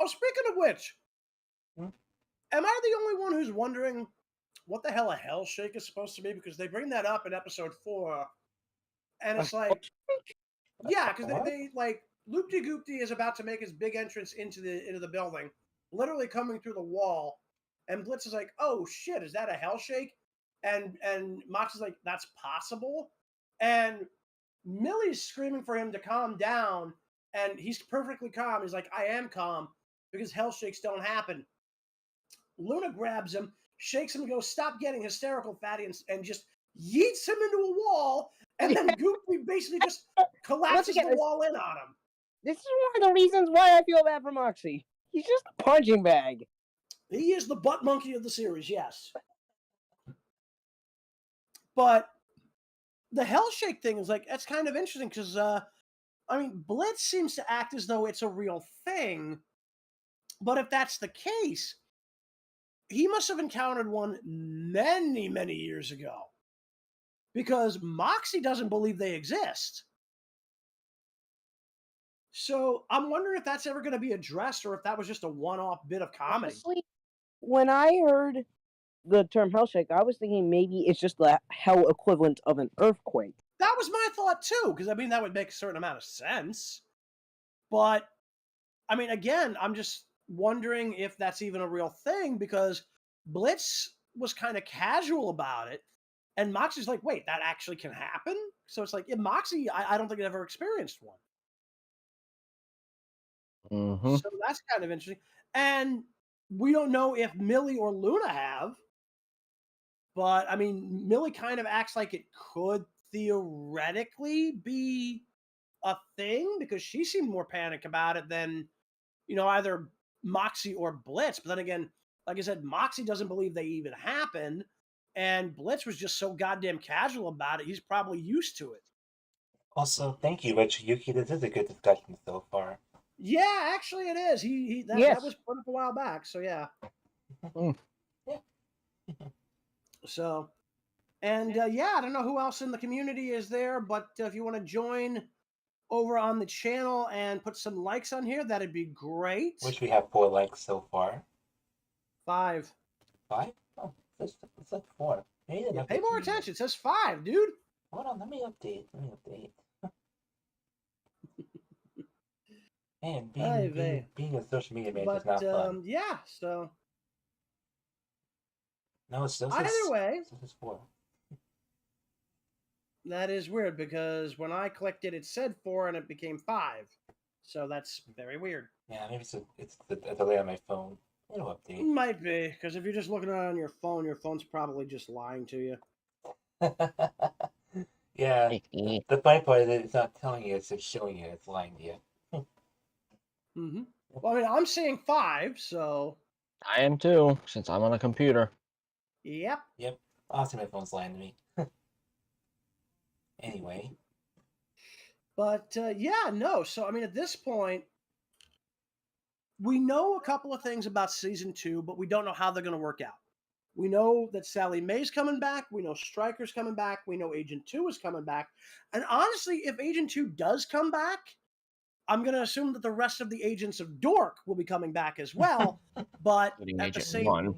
Oh, speaking of which, Hmm? am I the only one who's wondering what the hell a hell shake is supposed to be? Because they bring that up in episode 4, and it's like, yeah, because What? they like Loopty Goopty is about to make his big entrance into the building, literally coming through the wall, and Blitz is like, "Oh shit, is that a hell shake?" And Mox is like, "That's possible," and Millie's screaming for him to calm down, and he's perfectly calm. He's like, "I am calm because hell shakes don't happen." Luna grabs him, shakes him, and goes, "Stop getting hysterical, fatty," and just yeets him into a wall. And then Goofy basically just collapses again, the wall in on him. This is one of the reasons why I feel bad for Moxie. He's just a punching bag. He is the butt monkey of the series, yes. But the hell shake thing is like, that's kind of interesting because, I mean, Blitz seems to act as though it's a real thing. But if that's the case, he must have encountered one many, many years ago. Because Moxie doesn't believe they exist. So I'm wondering if that's ever going to be addressed or if that was just a one-off bit of comedy. Honestly, when I heard the term hell shake, I was thinking maybe it's just the hell equivalent of an earthquake. That was my thought too, because I mean that would make a certain amount of sense. But I mean, again, I'm just wondering if that's even a real thing because Blitz was kind of casual about it, and Moxie's like, "Wait, that actually can happen?" So it's like, yeah, Moxie, I don't think it ever experienced one. Mm-hmm. So that's kind of interesting. And we don't know if Millie or Luna have, but I mean, Millie kind of acts like it could theoretically be a thing because she seemed more panicked about it than, either Moxie or Blitz. But then again, like I said, Moxie doesn't believe they even happened. And Blitz was just so goddamn casual about it. He's probably used to it. Also, thank you, Rich Yuki. This is a good discussion so far. Yeah, actually, it is. That Yes. was put up a while back. So yeah. Yeah. So, and yeah, I don't know who else in the community is there, but if you want to join over on the channel and put some likes on here, that'd be great. Which we have 4 likes so far. 5. 5? Oh, it's like 4. Yeah, pay more attention. It says 5, dude. Hold on, let me update. Man, being a social media manager is not fun. Yeah, so No, it still says, either way, it still says 4. that is weird because when I clicked it, it said 4 and it became 5. So that's very weird. Yeah, maybe it's the delay on my phone. It'll update. Might be, because if you're just looking at it on your phone's probably just lying to you. Yeah, the funny part is it's not telling you, it's just showing you it's lying to you. Mm-hmm. Well, I mean, I'm seeing 5, so... I am too, since I'm on a computer. Yep. Honestly, my phone's lying to me. Anyway. But, yeah, no. So, I mean, at this point, we know a couple of things about Season 2, but we don't know how they're going to work out. We know that Sally Mae's coming back. We know Stryker's coming back. We know Agent 2 is coming back. And honestly, if Agent 2 does come back, I'm going to assume that the rest of the agents of Dork will be coming back as well. But Including at Agent the same 1.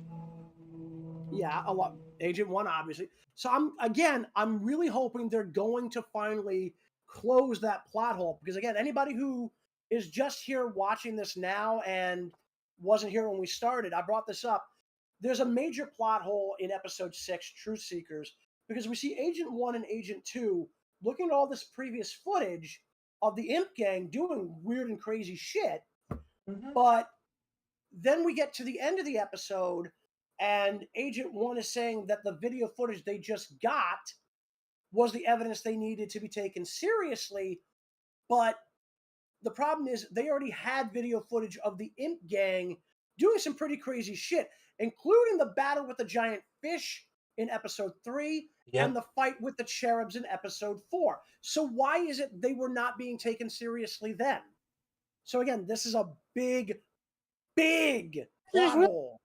Yeah, a lot. Agent 1, obviously. So I'm really hoping they're going to finally close that plot hole. Because again, anybody who is just here watching this now and wasn't here when we started, I brought this up. There's a major plot hole in episode 6, Truth Seekers, because we see Agent 1 and Agent 2 looking at all this previous footage of the Imp Gang doing weird and crazy shit. Mm-hmm. But then we get to the end of the episode, and Agent 1 is saying that the video footage they just got was the evidence they needed to be taken seriously. But the problem is they already had video footage of the Imp Gang doing some pretty crazy shit, including the battle with the giant fish in episode 3 Yep. and the fight with the cherubs in episode 4. So why is it they were not being taken seriously then? So again, this is a big plot hole.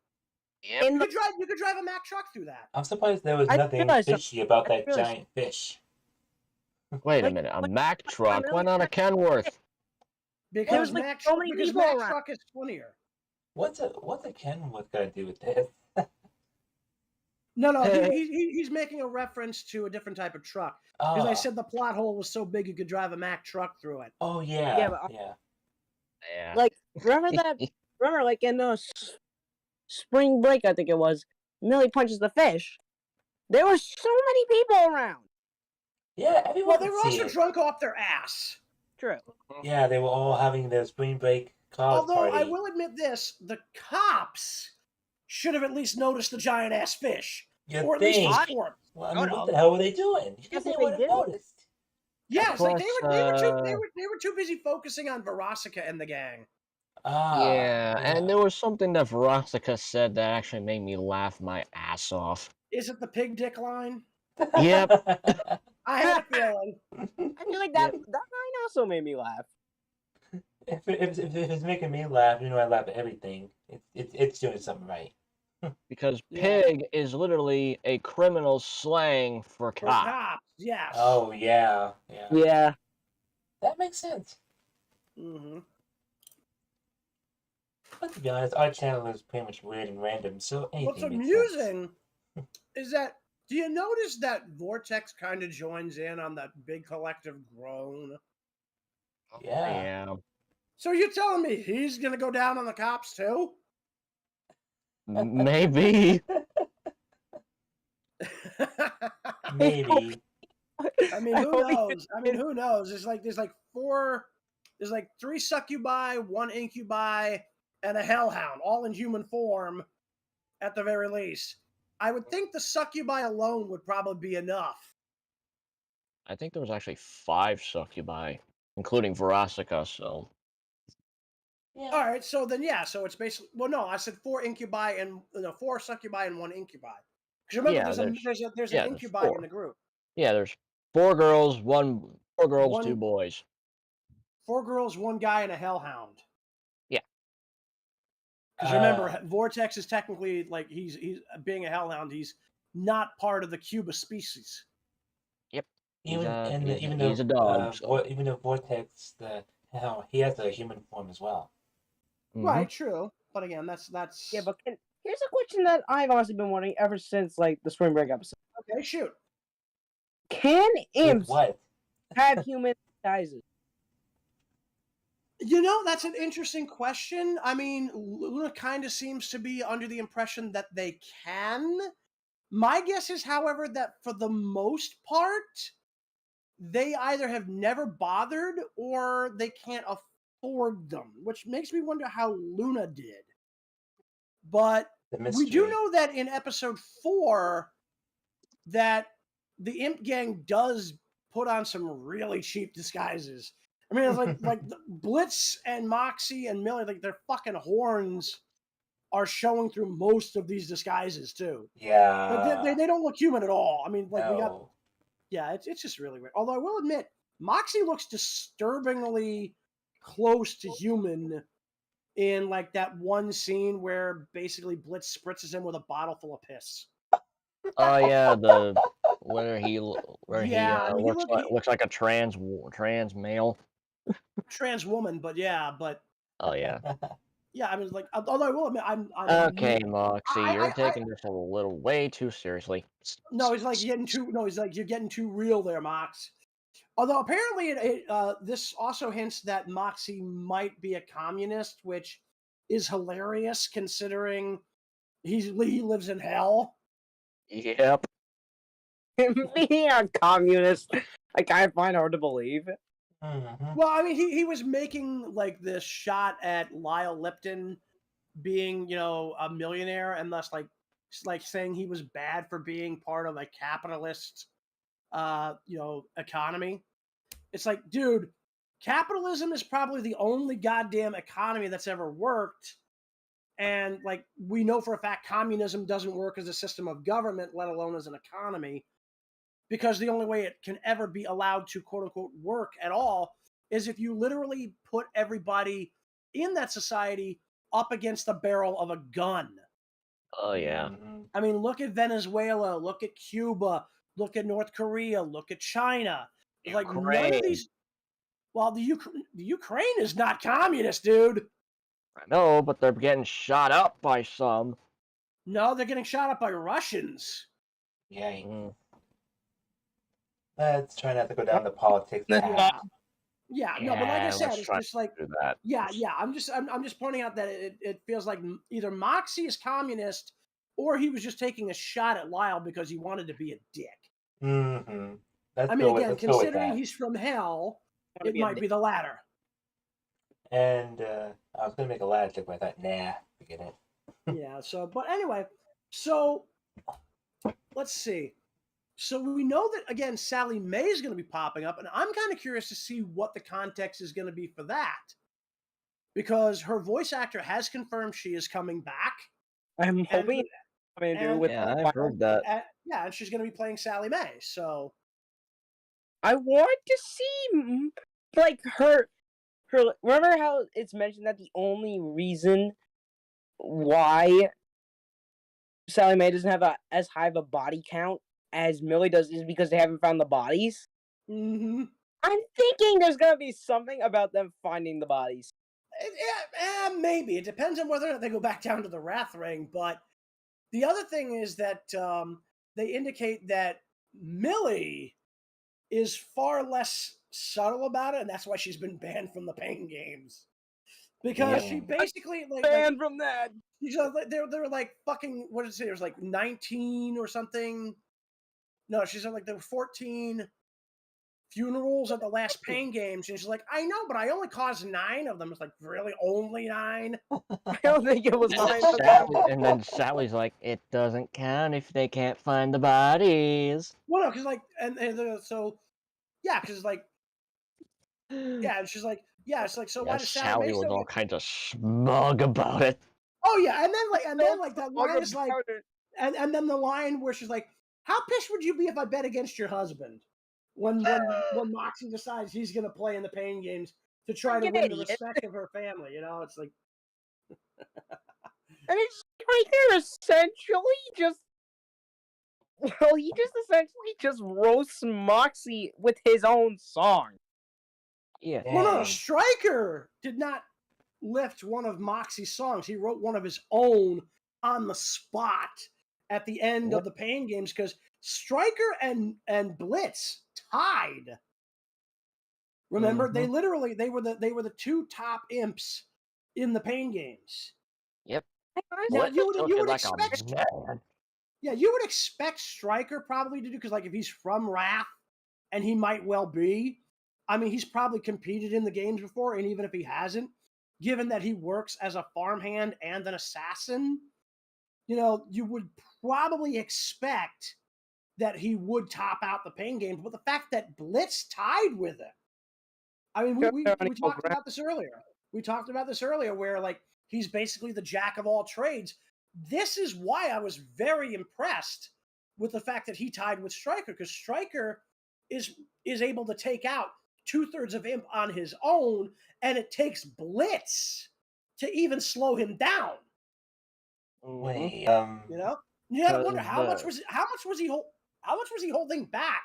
Yep. You could drive a Mack truck through that. I'm surprised there was I nothing realized fishy about I that realized- giant fish. Wait a Like, minute, a what- Mack truck? really Why not a Kenworth? Because There's, like, Mack, so many because people Mack around. truck is funnier. What's a Kenworth got to do with this? No, Hey. he's making a reference to a different type of truck. Because I Oh, said the plot hole was so big you could drive a Mack truck through it. oh yeah, Yeah, but- yeah. Yeah. Like, remember like in spring break, I think it was, Millie punches the fish. There were so many people around. Yeah, everyone Well, they could were see also it. drunk off their ass. True. Yeah, they were all having their spring break cloud Although party. I will admit this, the cops should have at least noticed the giant ass fish. You Or at least his think? corpse. Well, I mean, Shut what up. the hell were they doing? You Guess think they what they would have did? noticed? Yeah, it's like they course, were too busy focusing on Verosika and the gang. Yeah, and there was something that Verosika said that actually made me laugh my ass off. Is it the pig dick line? Yep. I had a feeling. I feel like that line also made me laugh. if it's making me laugh, you know I laugh at everything. It's doing something right. Because Yeah. pig is literally a criminal slang for For cop. cops, yes. Oh yeah, yeah. Yeah. That makes sense. Mm-hmm. But to be honest, our channel is pretty much weird and random, so anything What's makes amusing is that, do you notice that Vortex kind of joins in on that big collective groan? sense. Yeah. Yeah. So you're telling me he's gonna go down on the cops too? Maybe. Maybe. I mean, who knows? I mean, who knows? There's like 3 succubi, 1 incubi, and a hellhound, all in human form, at the very least. I would think the succubi alone would probably be enough. I think there was actually 5 succubi, including Verosika, so. Yeah. All right, so then so it's basically no, I said 4 incubi and 4 succubi and 1 incubi. Because remember, Yeah, there's yeah, an there's incubi 4. in the group. Yeah, there's 4 girls, 4 girls, 2 One- boys. 4 girls, 1 guy, and a hellhound. Yeah. Because remember, Vortex is technically like he's being a hellhound. He's not part of the Cuba species. Even he's a dog. So. Even though Vortex, he has a human form as well. Mhm. Right, true. But again, that's Yeah, but here's a question that I've honestly been wondering ever since like the spring break episode. okay. Shoot. Can With imps what? have human sizes? You know, that's an interesting question. I mean, Luna kind of seems to be under the impression that they can. My guess is, however, that for the most part, they either have never bothered or they can't afford them, which makes me wonder how Luna did. But The we do mystery. know that in episode 4 that the Imp Gang does put on some really cheap disguises. I mean, it's like the Blitz and Moxie and Millie, like their fucking horns are showing through most of these disguises too. Yeah. But they don't look human at all. I mean, like we got No. it's just really weird. Although I will admit, Moxie looks disturbingly close to human in like that one scene where basically Blitz spritzes him with a bottle full of piss. Oh yeah, where he Yeah, I mean, looks like a trans male. Trans woman, but Oh yeah. yeah. I mean, like, although I will admit, I'm Okay, Moxie, you're I- taking this a little way too seriously. No, he's like getting too. No, he's like you're getting too real there, Mox. Although apparently, this also hints that Moxie might be a communist, which is hilarious considering he lives in hell. Yep. Being a communist, I kind of find hard to believe. Mhm. Well, I mean, he was making like this shot at Lyle Lipton being, a millionaire, and thus like saying he was bad for being part of a capitalist, economy. It's like, dude, capitalism is probably the only goddamn economy that's ever worked. And like we know for a fact, communism doesn't work as a system of government, let alone as an economy, because the only way it can ever be allowed to quote unquote work at all is if you literally put everybody in that society up against the barrel of a gun. Oh yeah. I mean, look at Venezuela, look at Cuba, look at North Korea, look at China. Like none of these. Well, the Ukraine is not communist, dude. I know, but they're getting shot up by some. No, they're getting shot up by Russians. Yay. Mm. Let's try not to go down the politics path. Yeah, no, but like I said, let's it's try just like to do that. yeah. I'm just pointing out that it feels like either Moxie is communist or he was just taking a shot at Lyle because he wanted to be a dick. Mm-hmm. I mean, again, considering he's from hell, it might be the latter. And I was gonna make a ladder joke, but I thought, nah, forget it. Yeah. So, but anyway, so let's see. So we know that again, Sally Mae is going to be popping up, and I'm kind of curious to see what the context is going to be for that, because her voice actor has confirmed she is coming back. I'm hoping it's something to do with. Yeah, I've heard that. Yeah, and she's going to be playing Sally Mae. So I want to see like her. Remember how it's mentioned that the only reason why Sally Mae doesn't have as high of a body count as Millie does is because they haven't found the bodies? Mm-hmm. I'm thinking there's gonna be something about them finding the bodies. Maybe. It depends on whether or not they go back down to the Wrath Ring. But the other thing is that they indicate that Millie is far less subtle about it, and that's why she's been banned from the Pain Games. Because she basically banned from that. They're like fucking, what did it say? It was like 19 or something. No, she said like there were 14 funerals at the last Pain Games, and she's like, I know, but I only caused 9 of them. It's like, really, only 9? I don't think it was 9. And then Sally's like, it doesn't count if they can't find the bodies. Well, no, because like, so yeah, because like, yeah, and she's like, yeah, it's like, so why does Sally was all kinds of smug about it. Oh yeah, and then like that line is like, and then the line where she's like, how pissed would you be if I bet against your husband? When Moxie decides he's gonna play in the Pain Games to try to win the respect of her family, you know, it's like, and it's right there essentially just. Well, he just essentially just roasts Moxie with his own song. Yeah. Well, no, Stryker did not lift one of Moxie's songs. He wrote one of his own on the spot at the end of the Pain Games because Stryker and Blitz tied. Remember, they were the 2 top imps in the Pain Games. Yep. Now you would expect. Yeah, you would expect Stryker probably to do, because like if he's from Wrath, and he might well be. I mean, he's probably competed in the games before, and even if he hasn't, given that he works as a farmhand and an assassin, you know, you would probably expect that he would top out the Pain Games. But the fact that Blitz tied with him, I mean, we talked about this earlier. We talked about this earlier where, like, he's basically the jack of all trades. This is why I was very impressed with the fact that he tied with Stryker, because Stryker is able to take out 2/3 of Imp on his own, and it takes Blitz to even slow him down. Wait, you know, you gotta wonder how much was he holding back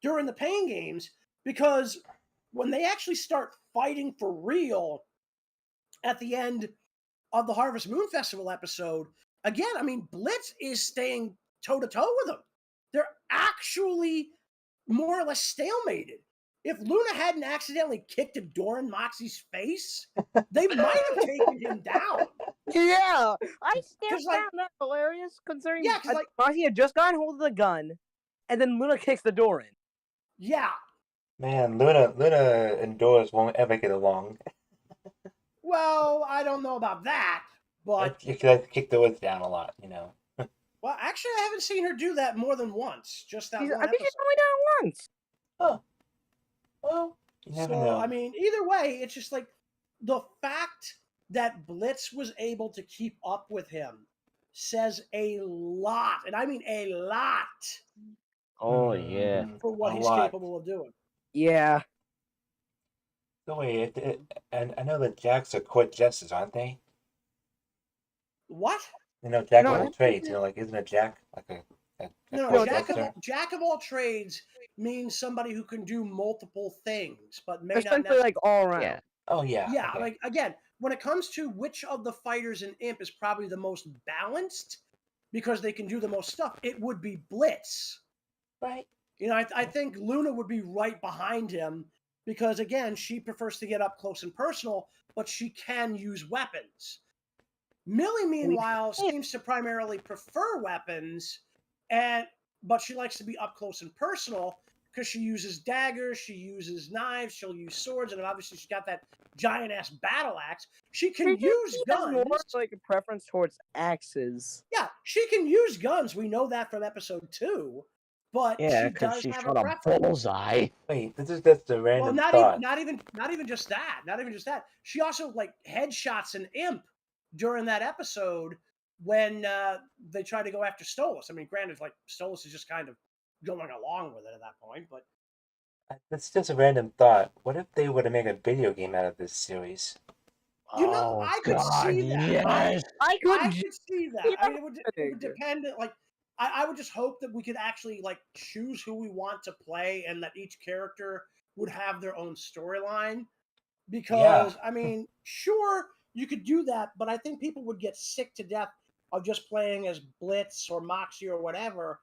during the Pain Games, because when they actually start fighting for real at the end of the Harvest Moon Festival episode, again, I mean, Blitz is staying toe-to-toe with him. They're actually more or less stalemated. If Luna hadn't accidentally kicked a door in Moxie's face, they might have taken him down. Yeah, I still found that hilarious, considering Moxie had just gotten hold of the gun, and then Luna kicks the door in. Yeah. Man, Luna and Doris won't ever get along. Well, I don't know about that, but she likes to kick Doris down a lot, you know. Well, actually, I haven't seen her do that more than once. Just that one episode. I think she's only done it once. Oh. Well, You never So, know. I mean, either way, it's just like the fact that Blitz was able to keep up with him says a lot, and I mean a lot, Oh yeah. for what A he's lot. capable of doing. Yeah. So wait, and I know that Jacks are court jesters, aren't they? What? You know, Jack No, of all trades. You know, like isn't a Jack like a No, court jack jester? of all trades means somebody who can do multiple things, but may not Essentially, necessarily. like all around. Yeah. Oh yeah. Yeah, Okay. like again, when it comes to which of the fighters in Imp is probably the most balanced because they can do the most stuff, it would be Blitz. Right. You know, I think Luna would be right behind him because again, she prefers to get up close and personal, but she can use weapons. Millie, meanwhile, seems to primarily prefer weapons, but she likes to be up close and personal because she uses daggers, she uses knives, she'll use swords, and obviously she's got that giant ass battle axe. She can use She has guns. more like a preference towards axes. Yeah, she can use guns. We know that from episode 2, but Yeah, she because does she have shot a a preference. bullseye. Wait, this is just a Well, random not thought. even just that. Not even just that. She also like headshots an imp during that episode when they try to go after Stolas. I mean, granted, like Stolas is just kind of going along with it at that point, but It's just a random thought. What if they were to make a video game out of this series? you know, Oh I could God, see that. yes. I could. I could see that. I mean, it would big. depend. Like, I would just hope that we could actually like choose who we want to play, and that each character would have their own storyline. Because I mean, sure, you could do that, but I think people would get sick to death of just playing as Blitz or Moxie or whatever,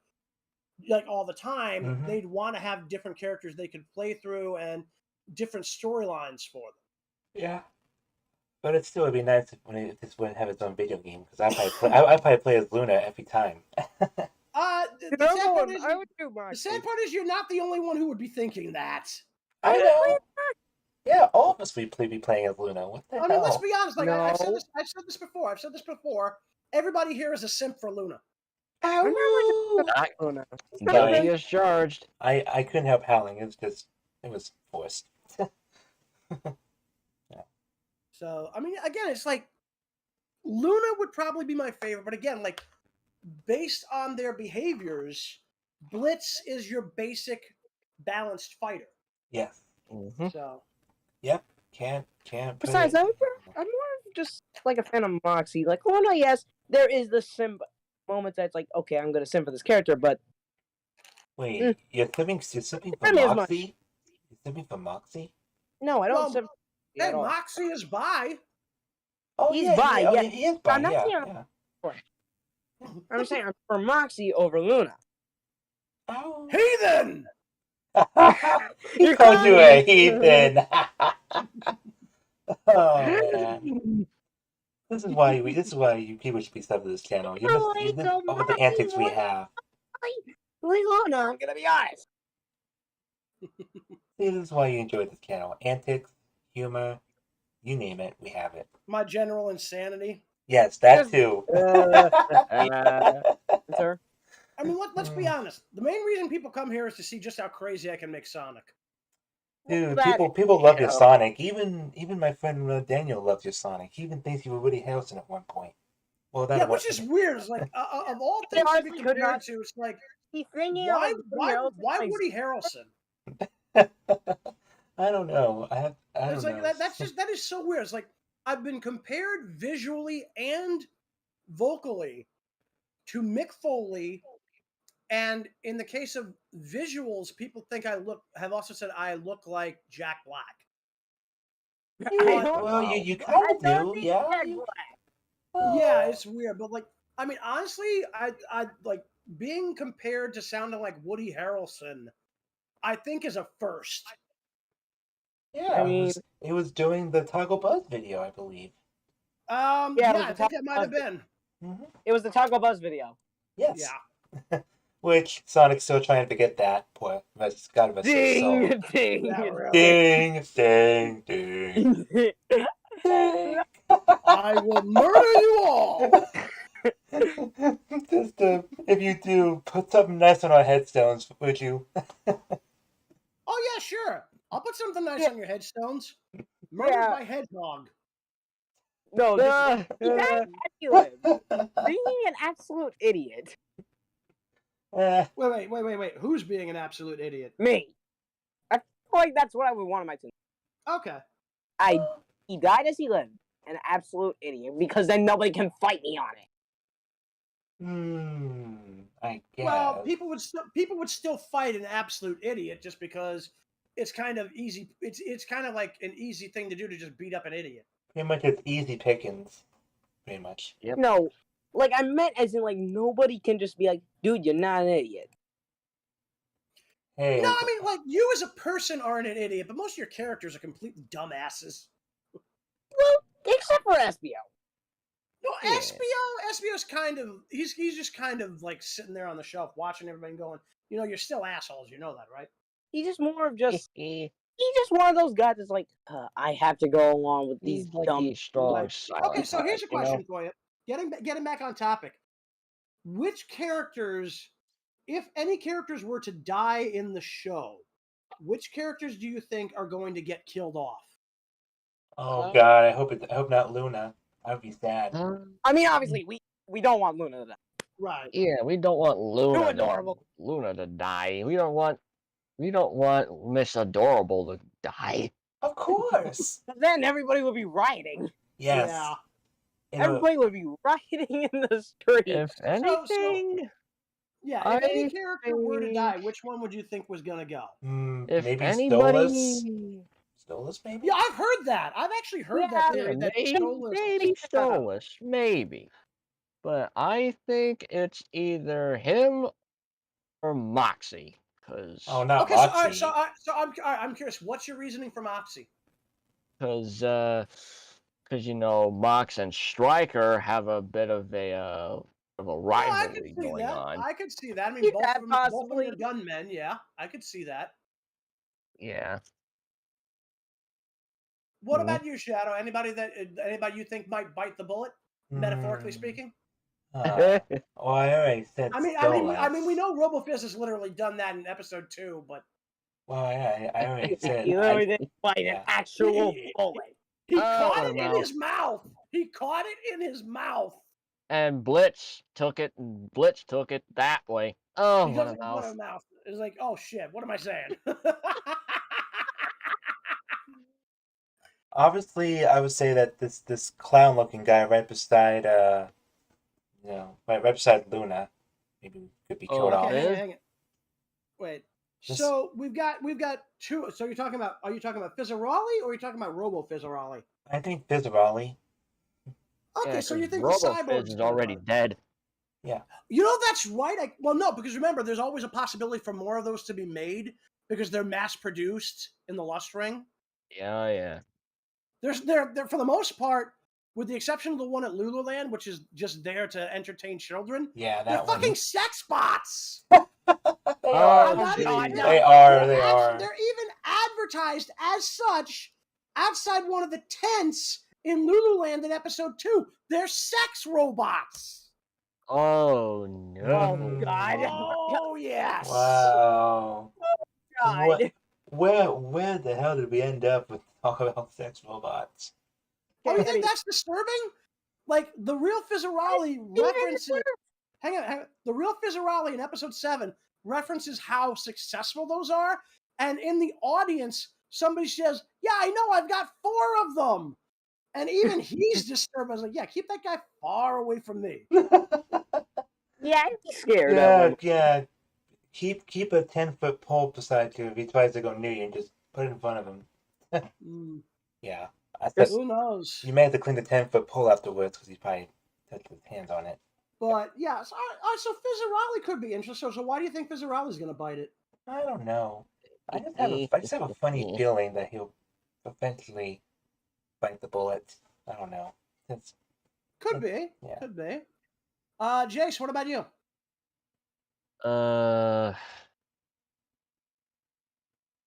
like all the time. Mhm. They'd want to have different characters they could play through and different storylines for them. Yeah. But it still would be nice if this wouldn't have its own video game, because I probably play as Luna every time. The sad part is, I would do the sad part is you're not the only one who would be thinking that. I know. Yeah, all of us would be playing as Luna. What the I hell? mean, let's be honest. Like I've said No. this. I've said this before. Everybody here is a simp for Luna. Ow! Luna. Guilty as charged. I couldn't help howling. It was forced. So I mean, again, it's like Luna would probably be my favorite, but again, like based on their behaviors, Blitz is your basic balanced fighter. Yes. Mm-hmm. So Yep. Can't. Put Besides, it- I'm more of just like a fan of Moxie. Like Luna, yes, there is the sim moment that's like, okay, I'm gonna sim for this character, but Wait, you're sipping for Not as much. Moxie? You're sipping for Moxie? no, I don't Well, sim. hey, at all. Moxie is bi. Oh, He's yeah, bi, yeah. he is bi, I'm not saying yeah. I'm saying I'm for Moxie over Luna. Oh. Heathen. He You're called you a calling heathen. Oh man. This is why you people should be subbed to this channel. You must all the antics we have. Like Luna, I'm gonna be honest. See, this is why you enjoy this channel. Antics, humor, you name it, we have it. My general insanity. Yes, that too. Sir. I mean, let's be honest. The main reason people come here is to see just how crazy I can make Sonic. Dude, That- people love your Sonic. Even my friend Daniel loves your Sonic. He even thinks you were Woody Harrelson at one point. Well, that Yeah, which is weird. It's like of all things to be honestly could compared not- to, it's like He's thinking why of like, Woody Harrelson? I don't know. I It's don't like know. that is so weird. It's like I've been compared visually and vocally to Mick Foley, and in the case of visuals, people think have also said I look like Jack Black. Well, you kind of do, yeah. Yeah, it's weird, but like I mean, honestly, I like being compared to sounding like Woody Harrelson. I think is a first. Yeah, I mean- it was doing the Taco Buzz video, I believe. Yeah, Yeah, it was I the think top that might have one. been. It was the Taco Buzz video. Yes. Yeah. Which Sonic's still trying to get that. Poor, God rest his soul. Ding, Yeah, ding. really. Ding, ding, ding. I will murder you all. Just if you do, put something nice on our headstones, would you? Oh yeah, sure. I'll put something nice Yeah. on your headstones. Murdered Yeah. by hedgehog. No, this Ah, he died fabulous. Being an absolute idiot. Wait. Who's being an absolute idiot? Me. I feel like that's what I would want him to. Okay. He died as he lived. An absolute idiot. Because then nobody can fight me on it. I guess. Well, people would still fight an absolute idiot just because it's kind of easy. It's kind of like an easy thing to do to just beat up an idiot. Pretty much it's easy pickings. Pretty much. Yep. No. Like, I meant as in, like, nobody can just be like, dude, you're not an idiot. Hey, No, I mean, like, you as a person aren't an idiot, but most of your characters are complete dumbasses. Well, except for Espio. No, Yeah. Espio's kind of he's just kind of like sitting there on the shelf watching everybody going, you're still assholes, you know that, right? He's just more of just he's just one of those guys that's like, I have to go along with these He's like dumb the strong Like, silent okay, so here's a type, you know? question for you. Getting back on topic. Which characters, if any characters were to die in the show, which characters do you think are going to get killed off? oh god, I hope not Luna. I would be sad. I mean, obviously, we don't want Luna to die. Right. Yeah, we don't want Luna. Adorable. Luna to die. We don't want Miss Adorable to die. Of course. Then everybody would be rioting. Yes. Yeah. Everybody would be rioting in the street. If anything, Yeah, if any I character were to die, think- which one would you think was gonna go? if maybe anybody, Stolas, maybe? Yeah, I've heard that. I've actually heard that theory that maybe Stolas, maybe. But I think it's either him or Moxie, because Oh, not Okay, so, all right, Moxie. I'm curious. What's your reasoning for Moxie? because Mox and Stryker have a bit of a rivalry going on. I could see that. I mean, Yeah, both of them are possibly. gunmen. Yeah, I could see that. Yeah. What Mhm. about you, Shadow? Anybody you think might bite the bullet, metaphorically speaking? I already said I mean, Stolas. we know RoboFizz has literally done that in episode 2, but Well, yeah, I already said. He literally didn't fight yeah. an actual bullet. he caught it in no. his mouth. He caught it in his mouth. And Blitz took it that way. Oh, He what goes, a "What a mouth. mouth!" It's like, oh shit, what am I saying? Obviously, I would say that this clown-looking guy right beside right beside Luna, maybe could be killed Oh, off. okay. hang on. Wait. This- So we've got two. So are you talking about Fizzarali or are you talking about Robo Fizzarali? I think Fizzarali. Okay, Yeah, so you 'cause think the RoboFizz cyborg is already dead. That's right. Well, no, because remember, there's always a possibility for more of those to be made because they're mass produced in the Lust Ring. Yeah. They're for the most part, with the exception of the one at Lululand, which is just there to entertain children. Yeah, They're that one. fucking sex bots. They Oh, are. not geez. even- They are. They Actually, are. they're even advertised as such outside one of the tents in Lululand in episode 2. They're sex robots. Oh no. Oh God. Oh yes. Wow. God. Where the hell did we end up with talk about sex robots? Oh, you think that's disturbing? Like the real Fizzarali references. Hang on. The real Fizzarali in episode 7 references how successful those are, and in the audience, somebody says, "Yeah, I know. I've got 4 of them," and even he's disturbed. I was like, "Yeah, keep that guy far away from me." Yeah, I'd be scared of him. Yeah. Keep a 10-foot pole beside you if he tries to go near you and just put it in front of him. Yeah. I thought Who knows? you may have to clean the 10-foot pole afterwards because he probably touched his hands on it. But yeah, so Fizzarali could be interesting. So why do you think Fizzarali's going to bite it? I don't know. I just have a funny feeling that he'll eventually bite the bullet. I don't know. Could be. Yeah. Could be. Jayse, what about you?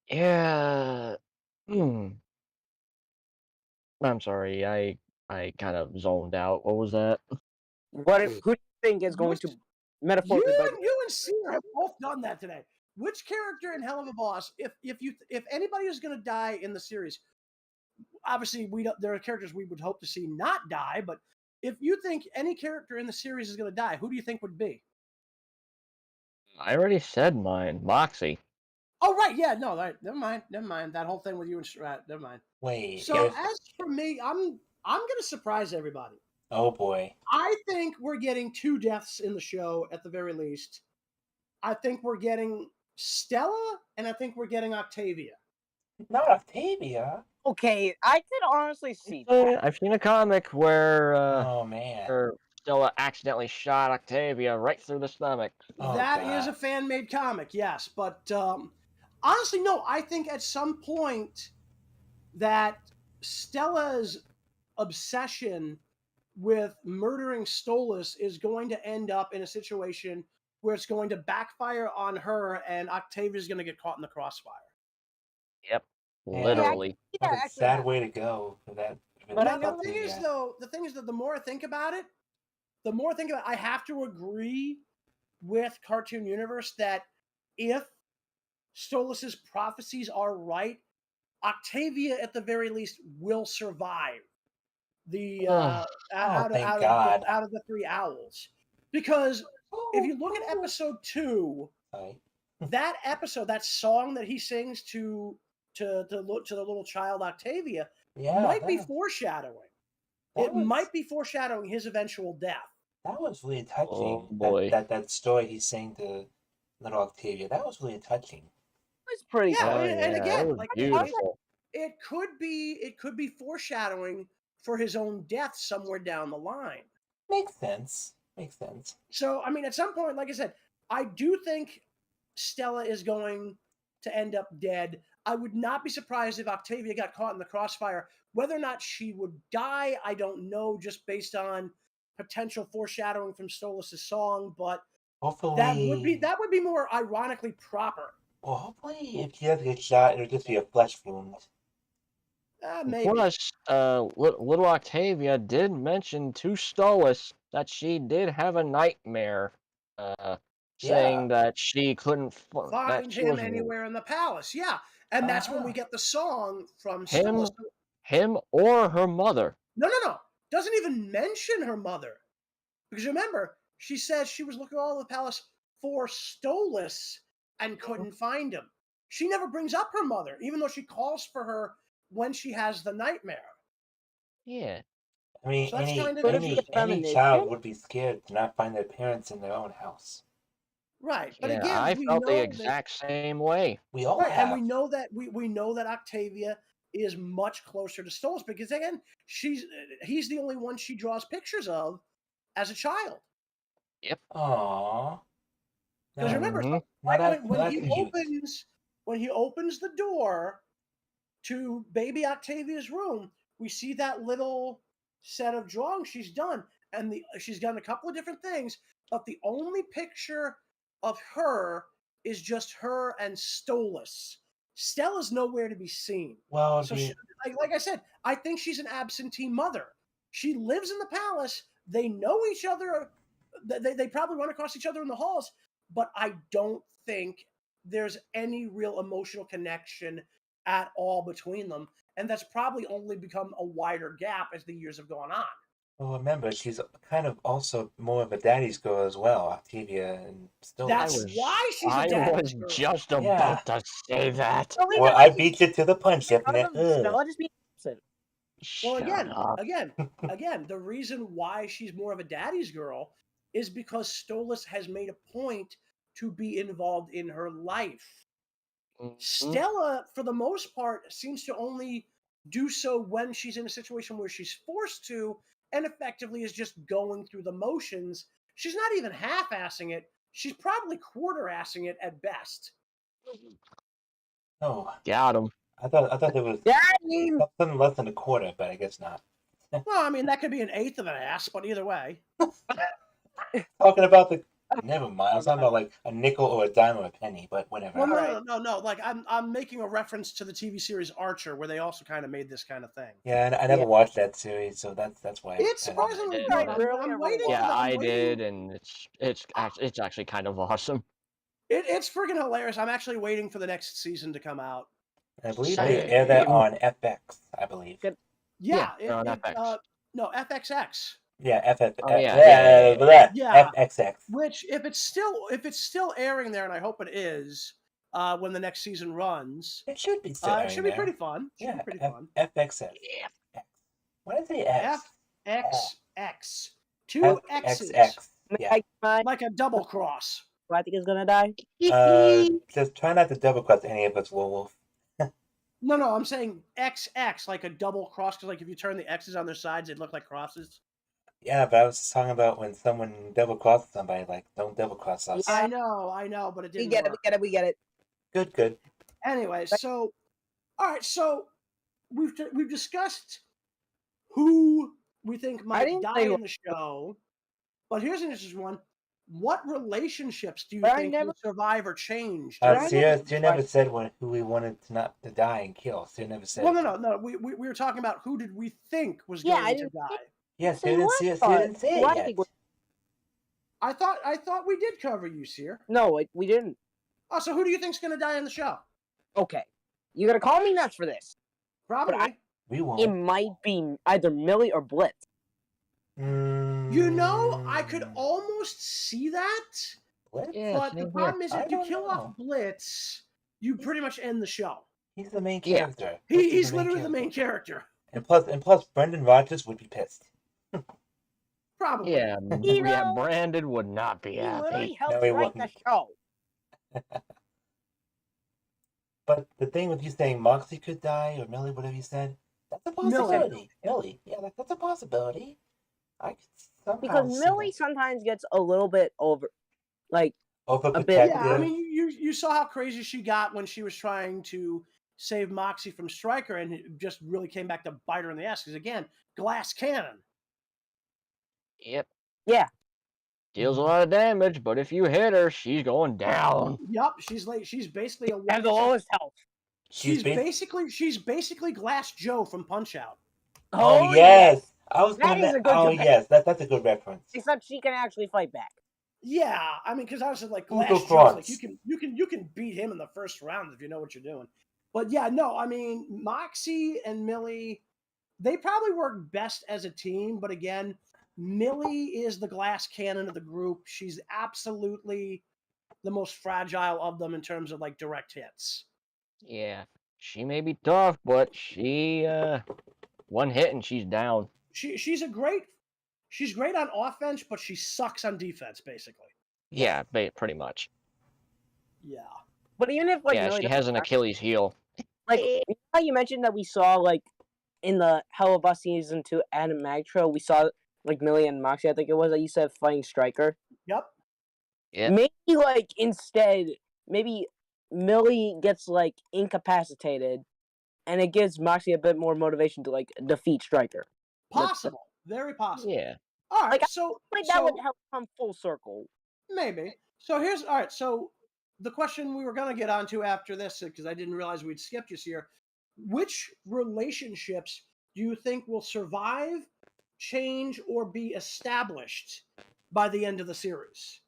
Yeah. I'm sorry, I kind of zoned out. What was that? Who do you think is going to metaphorically bite? You and Sear have both done that today. which character in Hell of a Boss, if anybody is going to die in the series, obviously there are characters we would hope to see not die, but if you think any character in the series is going to die, who do you think would be? I already said mine, Moxie. Oh right, yeah, no, right, never mind. That whole thing with you and never mind. Wait. So as for me, I'm going to surprise everybody. Oh boy. I think we're getting 2 deaths in the show at the very least. I think we're getting Stella, and I think we're getting Octavia. Not Octavia. Okay, I could honestly see that. I've seen a comic where Oh man. Stella accidentally shot Octavia right through the stomach. Oh, That God. is a fan-made comic, yes. But honestly, no. I think at some point that Stella's obsession with murdering Stolas is going to end up in a situation where it's going to backfire on her, and Octavia's going to get caught in the crossfire. Yep, Man, literally. What a sad way to go for that. But Now, the thing is, though, the more I think about it, I have to agree with Cartoon Universe that if Stolas' prophecies are right, Octavia, at the very least, will survive the out of the 3 owls. Because if you look at episode 2, that episode, that song that he sings to the little child Octavia, might be foreshadowing. Might be foreshadowing his eventual death. That was really touching. Oh, boy. That story he sang to little Octavia. That was really touching. It's pretty Yeah, cool. and again, like beautiful. it could be foreshadowing for his own death somewhere down the line. Makes sense. So, I mean, at some point, like I said, I do think Stella is going to end up dead. I would not be surprised if Octavia got caught in the crossfire. Whether or not she would die, I don't know, just based on potential foreshadowing from Stolas' song, but hopefully that would be more ironically proper. Well, hopefully if she does get shot, it'll just be a flesh wound. Maybe. Plus, little Octavia did mention to Stolas that she did have a nightmare, saying that she couldn't find him anywhere in the palace. Yeah, and that's when we get the song from Stolas. Him or her mother. No. Doesn't even mention her mother. Because remember, she says she was looking all over the palace for Stolas and couldn't find him. She never brings up her mother, even though she calls for her when she has the nightmare. Yeah. I mean, So any child would be scared to not find their parents in their own house. Right, but yeah, again, I felt the exact same way. We all have. And we know that Octavia is much closer to Stolas because again, he's the only one she draws pictures of as a child. Yep. Aww. Because remember, when he opens the door to baby Octavia's room, we see that little set of drawings she's done, and she's done a couple of different things, but the only picture of her is just her and Stolas. Stella's nowhere to be seen. Well, so like I said, I think she's an absentee mother. She lives in the palace. They know each other. They probably run across each other in the halls, but I don't think there's any real emotional connection at all between them. And that's probably only become a wider gap as the years have gone on. Well, remember, she's kind of also more of a daddy's girl as well, Octavia, and still. That's why she's a daddy's girl. I was just about to say that. Well, I beat you to the punch, Stephanie. Stella just be absent. Well, again, the reason why she's more of a daddy's girl is because Stolas has made a point to be involved in her life. Mm-hmm. Stella, for the most part, seems to only do so when she's in a situation where she's forced to, and effectively is just going through the motions. She's not even half-assing it. She's probably quarter-assing it at best. Oh, got him. I thought there was something less than a quarter, but I guess not. Well, I mean, that could be an eighth of an ass, but either way. Talking about the... Never mind. I was talking about like a nickel or a dime or a penny, but whatever. Well, no. Like I'm making a reference to the TV series Archer, where they also kind of made this kind of thing. Yeah, and I never watched that series, so that's why. It's surprisingly good. I'm waiting. Yeah, I did, and it's actually kind of awesome. It's freaking hilarious. I'm actually waiting for the next season to come out. I believe So- they air that on FX, I believe. Good. Yeah, they're on FX. No, FXX. Yeah, FX. Oh, yeah. Yeah. FXX. Which, if it's still airing there, and I hope it is, when the next season runs, It should be still it should be pretty fun. Yeah, fun. FXX. Yeah. Why did I say X? FXX. Two X's. FXX. Yeah. Like a double cross. Who I think is gonna die? Just try not to double cross any of us, Warwolf. No, I'm saying XX, like a double cross, because like if you turn the X's on their sides, they look like crosses. Yeah, but I was just talking about when someone double crosses somebody, like, don't double cross us. I know, but it didn't work. We get it. Good. Anyway, so all right, so we've discussed who we think might die in the show, but here's an interesting one. What relationships do you think will survive or change? Sear never said who we wanted not to die and kill. Sear never said. Well, no. We were talking about who did we think was going to die. Yes, Sear didn't say it yet. I thought we did cover you, Sear. No, we didn't. Oh, so who do you think's going to die in the show? Okay, you're gonna call me nuts for this. Probably. We won't. It might be either Millie or Blitz. You know, I could almost see that. Yeah, but the problem is, if you kill off Blitz, you pretty much end the show. He's the main character. He's literally the main character. And plus, Brendan Rogers would be pissed. Probably. Yeah, Brandon would not be He happy. literally helped he write the wouldn't. show. But the thing with you saying Moxie could die or Millie, whatever you said, that's a possibility. Millie, yeah, that's a possibility. I could somehow Because Millie sometimes gets a little bit overprotective. Yeah, I mean, you saw how crazy she got when she was trying to save Moxie from Stryker, and it just really came back to bite her in the ass. Because again, glass cannon. Yep. Yeah. Deals a lot of damage, but if you hit her, she's going down. Yup, she's basically a Has the lowest health. She's basically Glass Joe from Punch Out. Oh yes, I was That going is a to. good Oh comparison. yes, that's a good reference. Except she can actually fight back. Yeah, I mean, because I was like Glass Ugo Joe, like Fronts. you can beat him in the first round if you know what you're doing. But yeah, no, I mean, Moxie and Millie, they probably work best as a team. But again, Millie is the glass cannon of the group. She's absolutely the most fragile of them in terms of like direct hits. Yeah, she may be tough, but she one hit and she's down. She's great on offense, but she sucks on defense, basically. Yeah, pretty much. Yeah. But even if yeah, Millie she has an Achilles heel. Like, you know how you mentioned that we saw like in the Helluva season 2 Adam Magtro, we saw like Millie and Moxie, I think it was, that you said fighting Stryker. Yep. Yeah. Maybe like instead, maybe Millie gets like incapacitated, and it gives Moxie a bit more motivation to like defeat Stryker. Possible. Very possible. Yeah. All right. Like, So that would help come full circle. maybe. So all right. So the question we were going to get onto after this, because I didn't realize we'd skipped you here. Which relationships do you think will survive, change, or be established by the end of the series?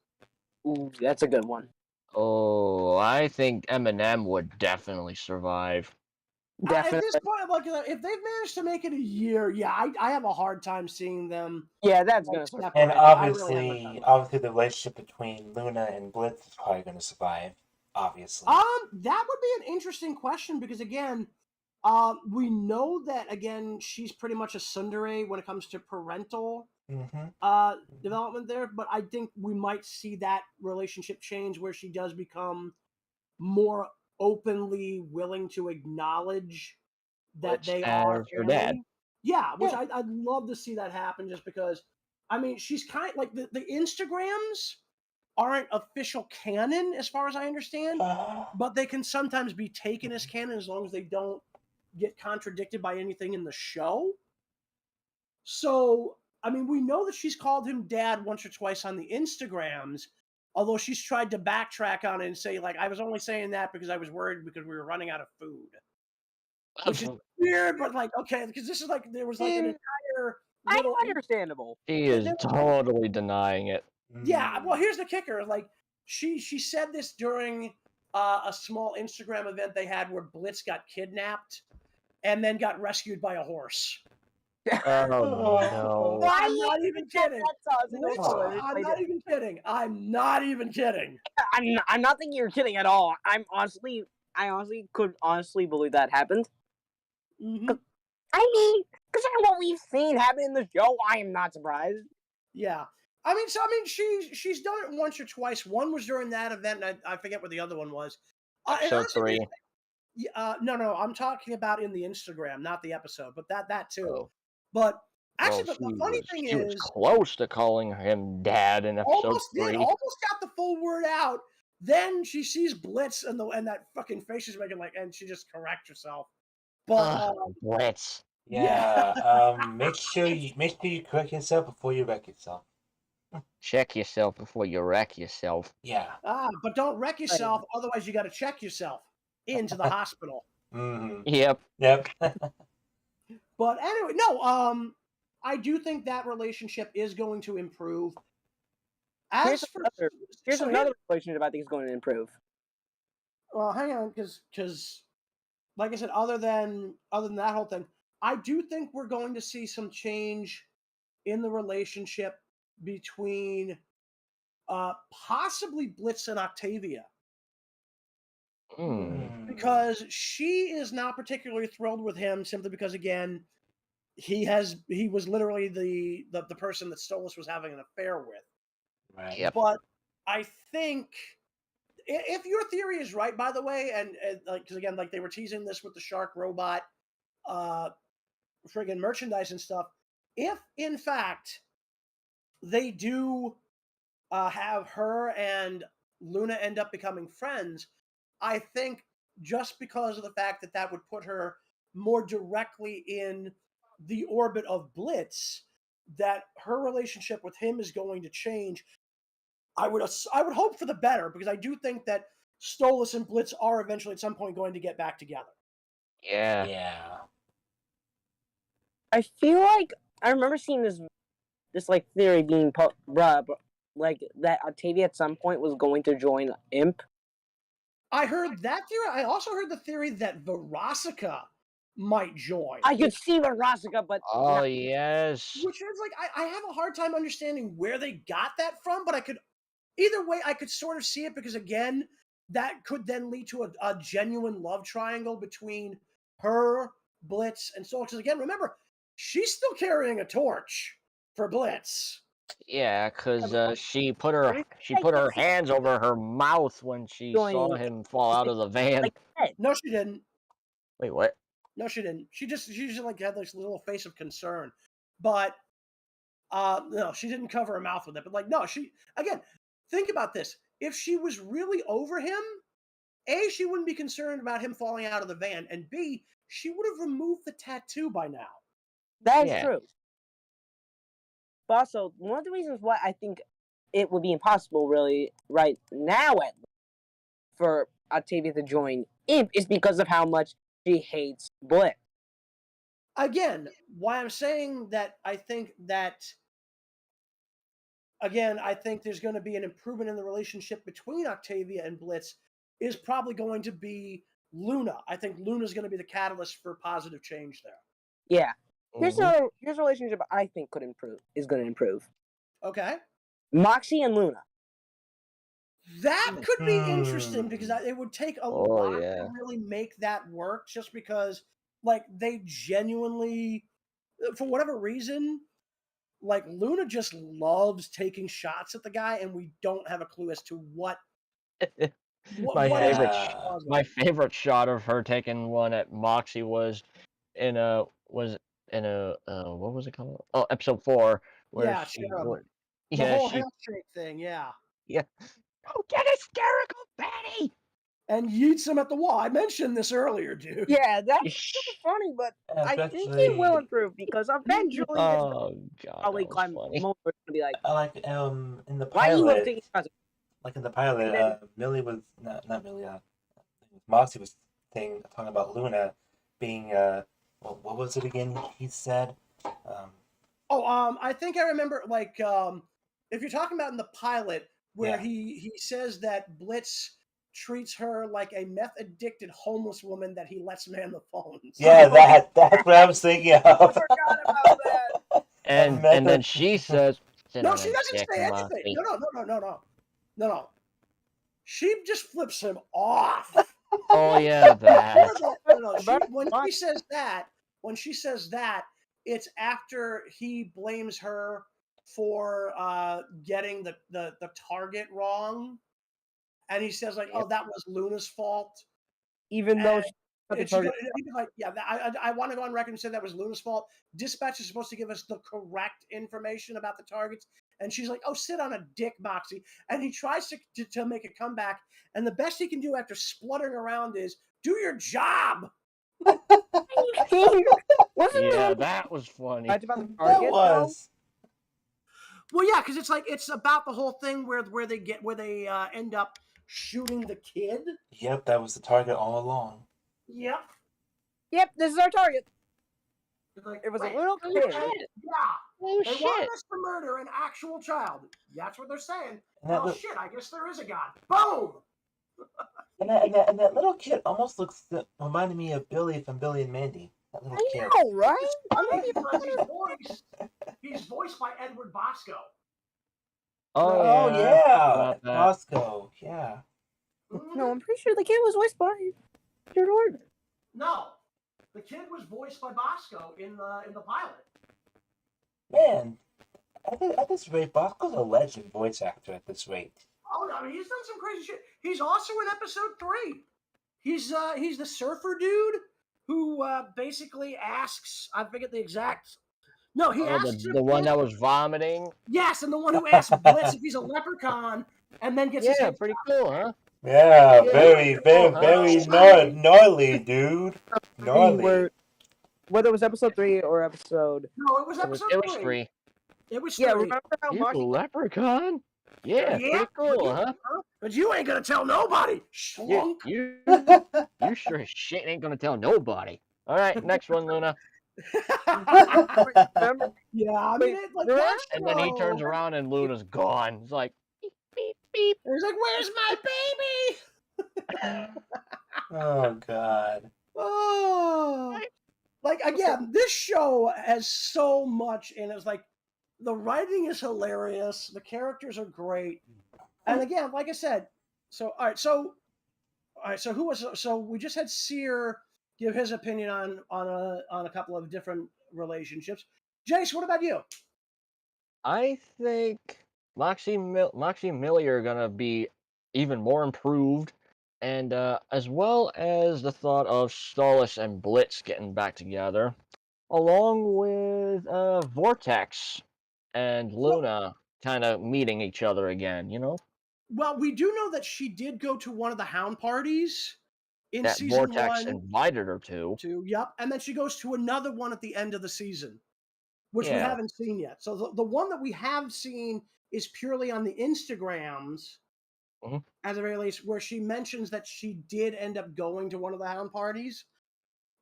Ooh, that's a good one. Oh, I think Eminem would definitely survive. At this point, like if they've managed to make it a year, yeah, I have a hard time seeing them. Yeah, that's like, gonna. separate. And I really have a hard time. obviously, the relationship between Luna and Blitz is probably going to survive. Obviously. That would be an interesting question because again, we know that again she's pretty much a tsundere when it comes to parental development there, but I think we might see that relationship change where she does become more openly willing to acknowledge that they are her dad. Yeah, which I'd love to see that happen just because, I mean, she's kind of like the Instagrams aren't official canon as far as I understand, but they can sometimes be taken as canon as long as they don't get contradicted by anything in the show. So, I mean, we know that she's called him dad once or twice on the Instagrams, although she's tried to backtrack on it and say, like, I was only saying that because I was worried because we were running out of food. Which is weird, but like, okay, because this is like, there was like an entire little... Understandable. She is totally denying it. Yeah, well, here's the kicker. Like, she said this during a small Instagram event they had where Blitz got kidnapped and then got rescued by a horse. Oh no! Why I'm not even kidding. Blitz, I'm not even kidding. I'm not even kidding. I'm not thinking you're kidding at all. I honestly could believe that happened. Mm-hmm. I mean, considering what we've seen happen in the show, I am not surprised. Yeah. She's done it once or twice. One was during that event, and I forget what the other one was. Episode 3. No, I'm talking about in the Instagram, not the episode, but that too. Oh. But actually, Well, the funny thing she was is, close to calling him dad in episode 3. almost got the full word out. Then she sees Blitz and that fucking face she's making, and she just corrects herself. But Blitz. Yeah. Make sure you correct yourself before you wreck yourself. Check yourself before you wreck yourself. Yeah. But don't wreck yourself, otherwise you got to check yourself into the hospital. Mm-hmm. Yep. But anyway, no. I do think that relationship is going to improve. Here's another relationship I think is going to improve. Well, hang on, because, like I said, other than that whole thing, I do think we're going to see some change in the relationship between possibly Blitz and Octavia. Because she is not particularly thrilled with him simply because, again, he was literally the person that Stolas was having an affair with. Right. Yep. But I think if your theory is right, by the way, and like, because again, like they were teasing this with the shark robot, friggin' merchandise and stuff. If in fact they do have her and Luna end up becoming friends, I think just because of the fact that would put her more directly in the orbit of Blitz, that her relationship with him is going to change. I would hope for the better, because I do think that Stolas and Blitz are eventually at some point going to get back together. Yeah. I feel like I remember seeing this like theory being like that Octavia at some point was going to join Imp. I heard that theory. I also heard the theory that Verosica might join. I could see Verosica, but yes. Which is like I have a hard time understanding where they got that from, but I could sort of see it, because again, that could then lead to a genuine love triangle between her, Blitz, and Soul. Because again, remember, she's still carrying a torch for Blitz. Yeah, because she put her hands over her mouth when she saw him fall out of the van. No, she didn't. Wait, what? No, she didn't. She just like had this little face of concern, but no, she didn't cover her mouth with it. But like, no, again, think about this. If she was really over him, A, she wouldn't be concerned about him falling out of the van, and B, she would have removed the tattoo by now. That is true. But also, one of the reasons why I think it would be impossible, really, right now, for Octavia to join Imp is because of how much she hates Blitz. Again, why I'm saying that I think there's going to be an improvement in the relationship between Octavia and Blitz is probably going to be Luna. I think Luna's going to be the catalyst for positive change there. Yeah. Here's a relationship I think is going to improve. Okay. Moxie and Luna. That could be interesting, because it would take a lot to really make that work, just because, like, they genuinely, for whatever reason, like, Luna just loves taking shots at the guy, and we don't have a clue as to what. My favorite shot of her taking one at Moxie was in a what was it called? Oh, episode 4, where the whole handshake thing, yeah. Oh, get hysterical, Betty! And yeets him at the wall. I mentioned this earlier, dude. Yeah, that's super funny, but I think he will improve, because eventually probably climb more to be like. Like in the pilot. Like in the pilot, Millie was not Millie. Moxie was talking about Luna being what was it again? He said. I think I remember. Like, if you're talking about in the pilot, where he says that Blitz treats her like a meth-addicted homeless woman that he lets man the phones. Yeah, that's what I was thinking of. I forgot about that. And then she says, no, she doesn't say anything. No. She just flips him off. Oh yeah, that. When she says that, it's after he blames her for getting the target wrong, and he says like, "Oh, that was Luna's fault." Even though he'd be like, "Yeah, I want to go on record and say that was Luna's fault. Dispatch is supposed to give us the correct information about the targets." And she's like, "Oh, sit on a dick, Moxie." And he tries to make a comeback. And the best he can do after spluttering around is, "Do your job." Yeah, that was funny. That was. Well, yeah, because it's about the whole thing where they end up shooting the kid. Yep, that was the target all along. Yep. Yep, this is our target. Like, it was a little kid. Yeah. They wanted us to murder an actual child. That's what they're saying. Oh shit! I guess there is a god. Boom. And that little kid almost reminded me of Billy from Billy and Mandy. That little kid. I know, right? He's voiced by Edward Bosco. Oh yeah, Bosco. Yeah. No, I'm pretty sure the kid was voiced by Jordan. No, the kid was voiced by Bosco in the pilot. Man, at this rate, Bosco's a legend voice actor at this rate. Oh, I mean, he's done some crazy shit. He's also in episode 3. He's the surfer dude who basically asks. I forget the exact. No, he asks the one that was vomiting. Yes, and the one who asks Blitz if he's a leprechaun, and then gets pretty cool, huh? Yeah, very gnarly, dude. Gnarly. Whether it was episode 3 or episode. No, it was episode 3. It was 3. It was 3. Yeah, remember how He's a leprechaun? Yeah, pretty cool, huh? But you ain't gonna tell nobody. Schlunk. You sure as shit ain't gonna tell nobody. All right, next one, Luna. Yeah, I mean, and then he turns around and Luna's gone. It's like beep beep beep. He's like, "Where's my baby?" Oh God. Oh. Like, again, this show has so much in it. It's like, the writing is hilarious. The characters are great. And again, like I said, so we just had Sear give his opinion on a couple of different relationships. Jayse, what about you? I think Moxie and Millie are gonna be even more improved, and as well as the thought of Stolas and Blitz getting back together, along with Vortex and Luna kind of meeting each other again, you know? Well, we do know that she did go to one of the Hound parties in that season Vortex 1. Invited her to. Yep. And then she goes to another one at the end of the season, which we haven't seen yet. So the one that we have seen is purely on the Instagrams, at the very least, where she mentions that she did end up going to one of the Hound parties.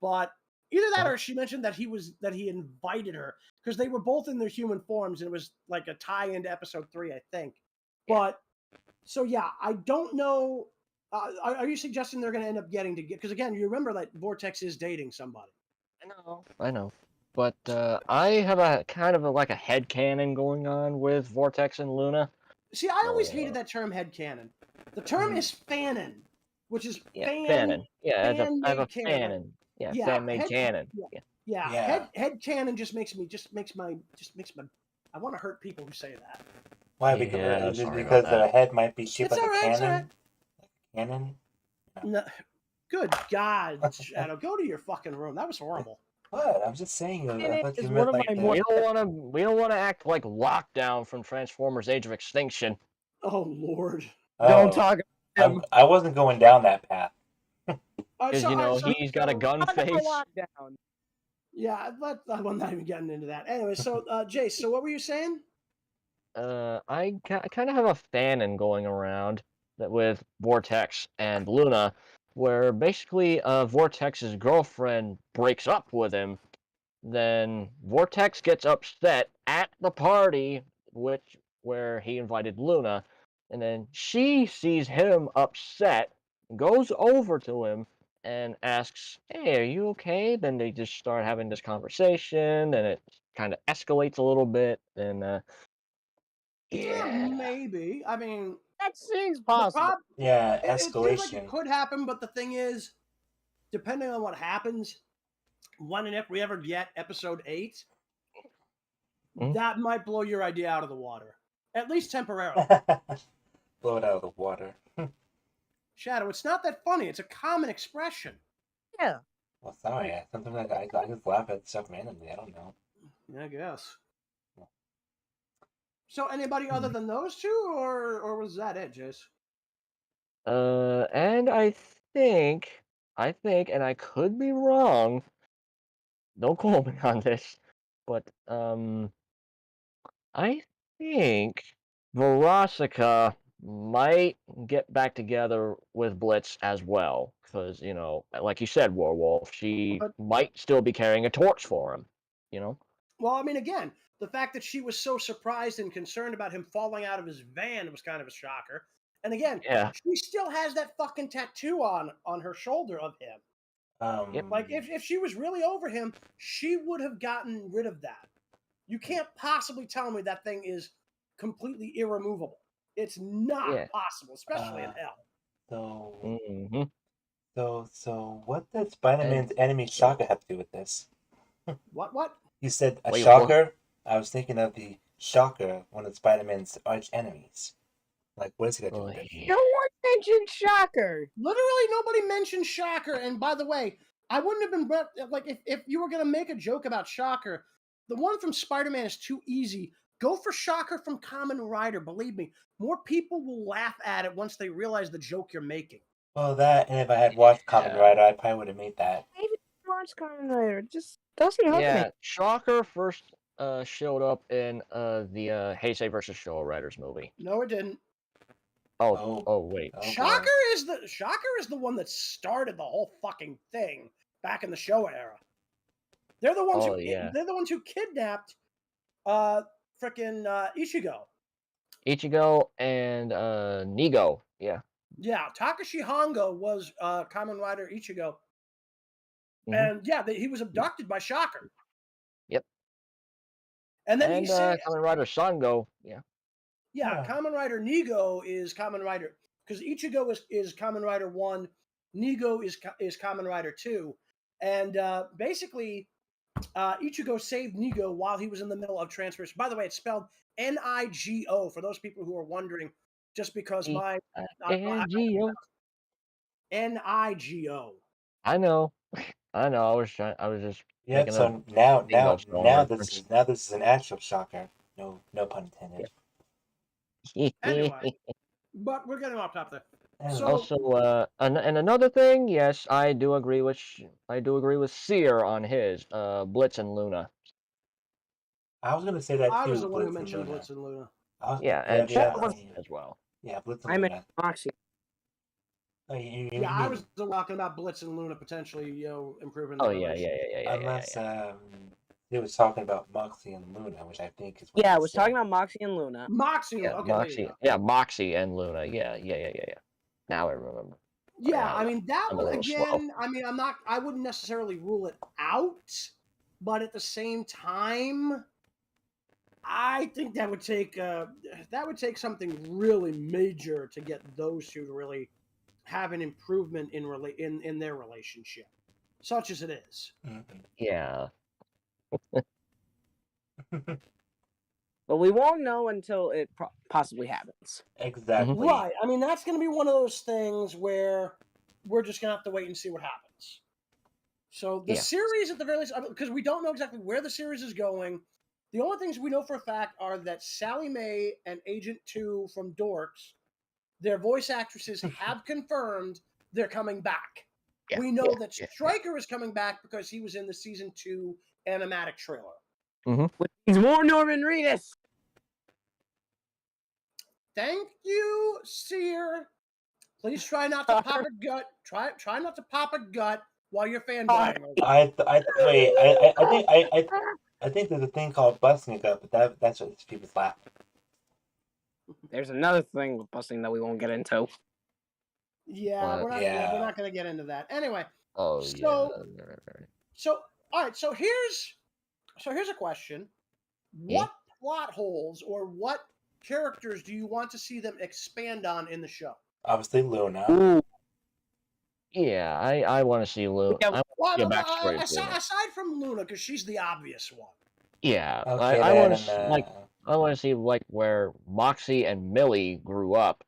But either that or she mentioned that he invited her, because they were both in their human forms, and it was like a tie into episode 3, I think. But so yeah, I don't know. Are you suggesting they're going to end up getting together? Because again, you remember that Vortex is dating somebody. I know. But I have a kind of like a headcanon going on with Vortex and Luna. See, I always hated that term headcanon. The term is fanon, which is fanon. Yeah, I have a fanon. Yeah, fan-made canon. Yeah. Head canon just makes my. I want to hurt people who say that. Why? Because their head might be shaped like a cannon. Cannon. No. Good God, Shadow, go to your fucking room. That was horrible. What? I'm just saying. I thought you one meant of my we don't want to act like Lockdown from Transformers: Age of Extinction. Oh Lord! Don't talk. I wasn't going down that path. Because he's got a gun face. Yeah, I'm not even getting into that. Anyway, so Jayse, so what were you saying? I kind of have a fanon going around that with Vortex and Luna, where basically Vortex's girlfriend breaks up with him. Then Vortex gets upset at the party where he invited Luna, And then she sees him upset, goes over to him, and asks, "Hey, are you okay?" Then they just start having this conversation, and it kind of escalates a little bit. And yeah, Maybe. I mean, That seems the possible. Yeah, it seems like it escalation. could happen, but the thing is, depending on what happens, when and if we ever get episode 8, that might blow your idea out of the water, at least temporarily. Blow it out of the water. Shadow, it's not that funny. It's a common expression. Yeah. Well, sorry. Sometimes I just laugh at stuff randomly. I don't know. I guess. So, anybody other than those two, or was that it, Jayse? And I think, and I could be wrong. Don't quote me on this, but I think Verosica might get back together with Blitz as well, because like you said, Warwolf, she But- might still be carrying a torch for him. Well, I mean, again, the fact that she was so surprised and concerned about him falling out of his van was kind of a shocker. And again, Yeah. she still has that fucking tattoo on her shoulder of him. Yep. Like, if she was really over him, she would have gotten rid of that. You can't possibly tell me that thing is completely irremovable. It's not possible, especially in hell. So, Mhm. so what does Spider-Man's enemy Shocker have to do with this? What? You said a Wait, Shocker? I was thinking of the Shocker, one of Spider-Man's arch enemies. Like, what is he gonna do with it? No one mentioned Shocker. Literally nobody mentioned Shocker. And by the way, I wouldn't have been like if you were gonna make a joke about Shocker, the one from Spider-Man is too easy. Go for Shocker from Kamen Rider. Believe me, more people will laugh at it once they realize the joke you're making. Well, that, and if I had watched Kamen Rider, I probably would have made that. Maybe watch Kamen Rider. It just doesn't help Yeah, me. Shocker first showed up in the Heisei versus Showa Riders movie. No, it didn't. Oh wait. Oh, Shocker is the one that started the whole fucking thing back in the Showa era. They're the ones they're the ones who kidnapped frickin' Ichigo. Ichigo and Nigo. Yeah. Yeah, Takashi Hongo was Kamen Rider Ichigo. Mhm. And yeah, he was abducted by Shocker. Yep. And then he said Kamen Rider Sango. Yeah. Yeah, Kamen Rider Nego is Kamen Rider because Ichigo is Kamen Rider 1, Nego is Kamen Rider 2, and basically Ichigo saved Nego while he was in the middle of transformation. By the way, it's spelled Nigo for those people who are wondering. Just because my Nigo. Nigo. I know. I was just. Yeah. So now this is an actual Shocker. No pun intended. Anyway, but we're getting off topic there. So, also, and another thing, yes, I do agree with Sear on his Blitz and Luna. I was gonna say that too. I was the one who mentioned Blitz and Luna. And as well. Yeah, Blitz and I Luna. meant Moxie. I was talking about Blitz and Luna potentially, improving. Unless he was talking about Moxie and Luna, which I think is. I was talking about Moxie and Luna. Moxie, Moxie and Luna. Yeah. Now I remember. Yeah, I mean that one again. I mean, I wouldn't necessarily rule it out, but at the same time, I think that would take something really major to get those two to really have an improvement in their relationship, such as it is. Mm-hmm. Yeah. But we won't know until it possibly happens. Exactly. Right. I mean, that's going to be one of those things where we're just going to have to wait and see what happens. So the series, at the very least, because we don't know exactly where the series is going, the only things we know for a fact are that Sally Mae and Agent 2 from Dorks, their voice actresses have confirmed they're coming back. Yeah. We know that Stryker is coming back because he was in the season 2 animatic trailer. He's more Norman Reedus. Thank you, Sear. Please try not to pop a gut. Try not to pop a gut while you're fanboying. I think there's a thing called busting a gut, but that's what people's laugh. there's another thing with busing that we won't get into. Yeah, What? we're not going to get into that. Anyway, Oh So- yeah. so all right, so here's a question. What plot holes or what characters do you want to see them expand on in the show? Obviously, Luna. Ooh. Yeah, I want to see Luna. Yeah, I Well, Yeah, backstory of Luna. aside from Luna, because she's the obvious one. Yeah, Okay, I then, want to I want to see like where Moxie and Millie grew up.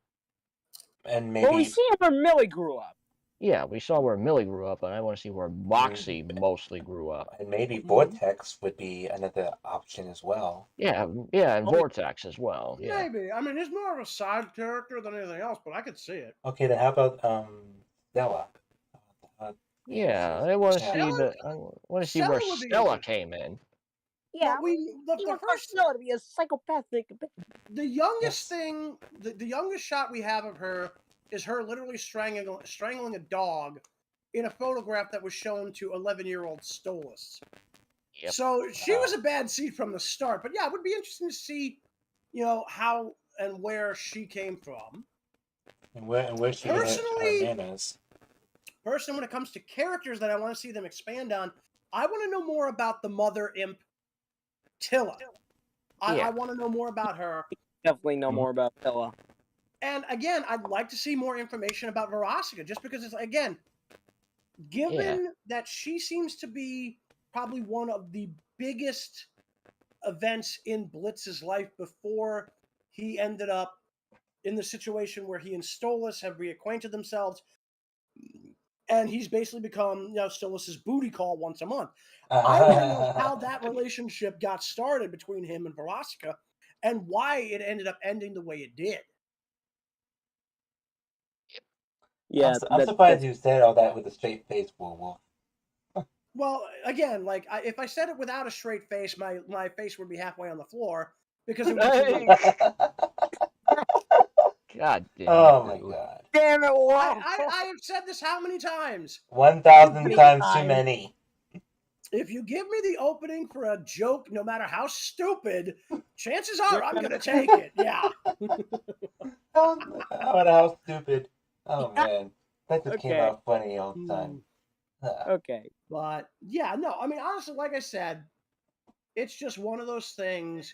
and Well, we maybe see where Millie grew up. Yeah, we saw where Millie grew up, and I want to see where Moxie mostly grew up. and maybe Mhm. Vortex would be another option as well. Yeah, and Vortex as well. Yeah. Maybe. I mean, he's more of a side character than anything else, but I could see it. Okay, then how about Stella? Yeah, I want to see Stella- I want to see where Stella would be Stella interesting. came in. Yeah, Well, the first Stella to be a psychopathic. the youngest Yes. thing, the youngest shot we have of her is her literally strangling a dog in a photograph that was shown to 11-year-old Stolas. Yep. So she was a bad seed from the start, but yeah, it would be interesting to see, how and where she came from. And where she hit Personally- her manners. Personally, when it comes to characters that I want to see them expand on, I want to know more about the mother imp, Tilla. Yeah. I want to know more about her. Definitely know more about Stella. And again, I'd like to see more information about Verosika, just because it's, again, given that she seems to be probably one of the biggest events in Blitz's life before he ended up in the situation where he and Stolas have reacquainted themselves, and he's basically become, Stolas's booty call once a month. I want to know how that relationship got started between him and Verosika, and why it ended up ending the way it did. Yeah, I'm surprised you said all that with a straight face, Warwolf. Well, again, like if I said it without a straight face, my face would be halfway on the floor because it would. God damn. Oh my dude. god. Damn it! Wow. I have said this how many times? 1,000 times too many. If you give me the opening for a joke, no matter how stupid, chances are I'm gonna take it. Yeah. How stupid. Oh man. That just came Okay. out funny all the time. Okay. But yeah, no, I mean, honestly, like I said, it's just one of those things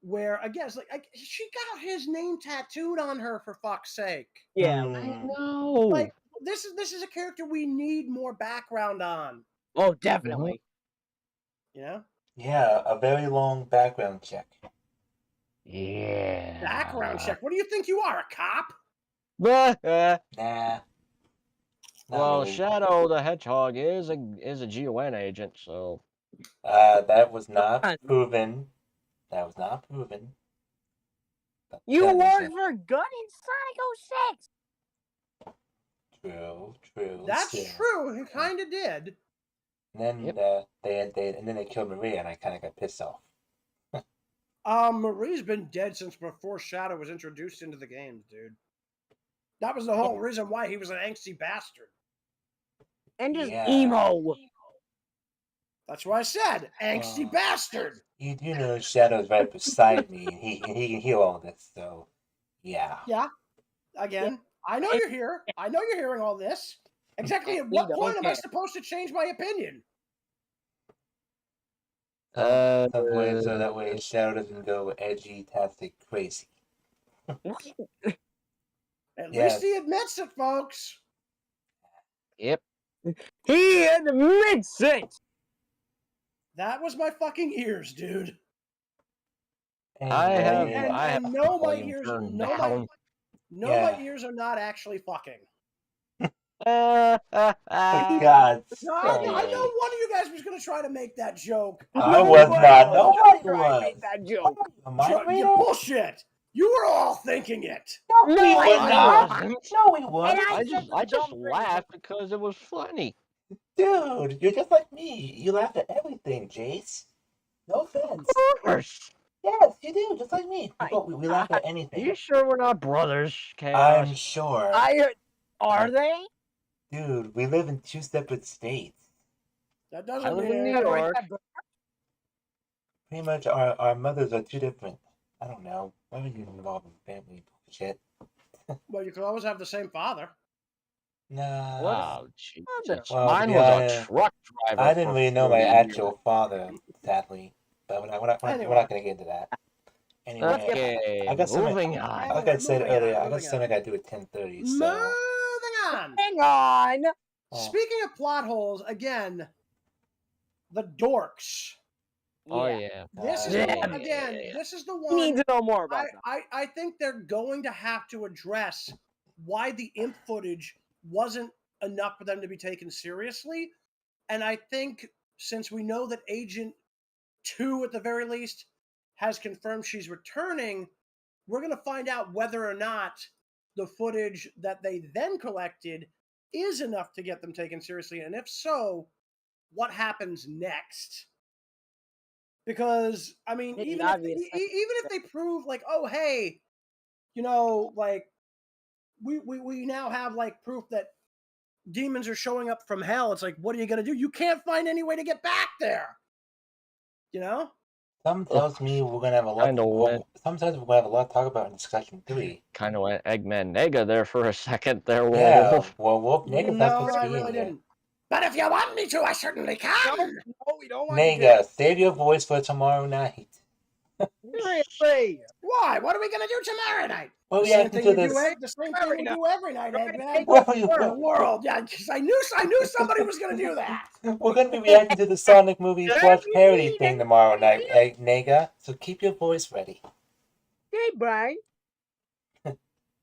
where, again, it's like she got his name tattooed on her, for fuck's sake. Yeah. Hmm. No. Like this is a character we need more background on. Oh, definitely. You know, Yeah, a very long background check. Yeah. background check. What do you think you are, a cop? Nah. Not Well, really. Shadow the Hedgehog is a GON agent, so That was not proven. That was not proven. But You that is worked for Gun in Sonic 06. True. That's still. true. He kind of did. And then they killed Maria, and I kind of got pissed off. Marie's been dead since before Shadow was introduced into the games, dude. That was the whole reason why he was an angsty bastard. And just Yeah. emo. That's why I said angsty bastard. You do know Shadow's right beside me, and he can heal all this. So, yeah. Yeah. Again, I know you're here. I know you're hearing all this. Exactly at what We don't point am I care. supposed to change my opinion? So that way Shadow doesn't go edgy-tastic crazy. At Yes. least he admits it, folks. yep. He admits it. That was my fucking ears, dude. I have And no, my volume ears, turned no, down. my ears are not actually fucking. God. No, I know sorry. one of you guys was going to try to make that joke. I was not. Nobody Try and was. make that joke. Am I You real? bullshit. You were all thinking it. No, No, we I were not. wasn't. No, we weren't. I just laughed because it was funny. Dude, you're just like me. You laugh at everything, Jayse. No offense. Of course. Yes, you do, just like me. We laugh at Are anything. you sure we're not brothers, Chaos? I'm sure. Are they? Dude, we live in two separate states. That I doesn't live in mean New York. Pretty much our mothers are two different. I don't know. Why would you get involved in family shit? Well, you could always have the same father. Nah. Oh, Jesus. Well, Mine to be was honest, a truck driver. I didn't for really know my 40 actual years. father, sadly. But we're not going to get into that. Anyway, Okay, I got something. moving on. Like I said Moving on, earlier, I got moving something I got to do at 10:30. So. Moving on. Hang on. Speaking of plot holes, again, the dorks. Oh yeah. This is Yeah. the one, again. This is the one. We need to know more about that. I think they're going to have to address why the imp footage wasn't enough for them to be taken seriously. And I think since we know that Agent 2, at the very least, has confirmed she's returning, we're going to find out whether or not the footage that they then collected is enough to get them taken seriously. And if so, what happens next? Because, I mean, even if they prove, like, oh, hey, you know, like, we now have, like, proof that demons are showing up from hell. It's like, what are you going to do? You can't find any way to get back there. You know? Something tells me we're gonna have a lot. Sometimes we're gonna have a lot to talk about in discussion 3. Kind of went Eggman Nega there for a second. There, Warwolf. Yeah, Warwolf. Nega's not supposed to I be really in here. didn't. But if you want me to, I certainly can. No, we don't want Nega, save your voice for tomorrow night. Seriously. Why? What are we going to do tomorrow night? Well, The we same have to thing do we this. do, the same thing we do every night, Eggman. Well, The world. Yeah, because I knew somebody was going to do that. We're going to be reacting to the Sonic movie Watch parody thing tomorrow night, Nega. So keep your voice ready. Hey, Brian.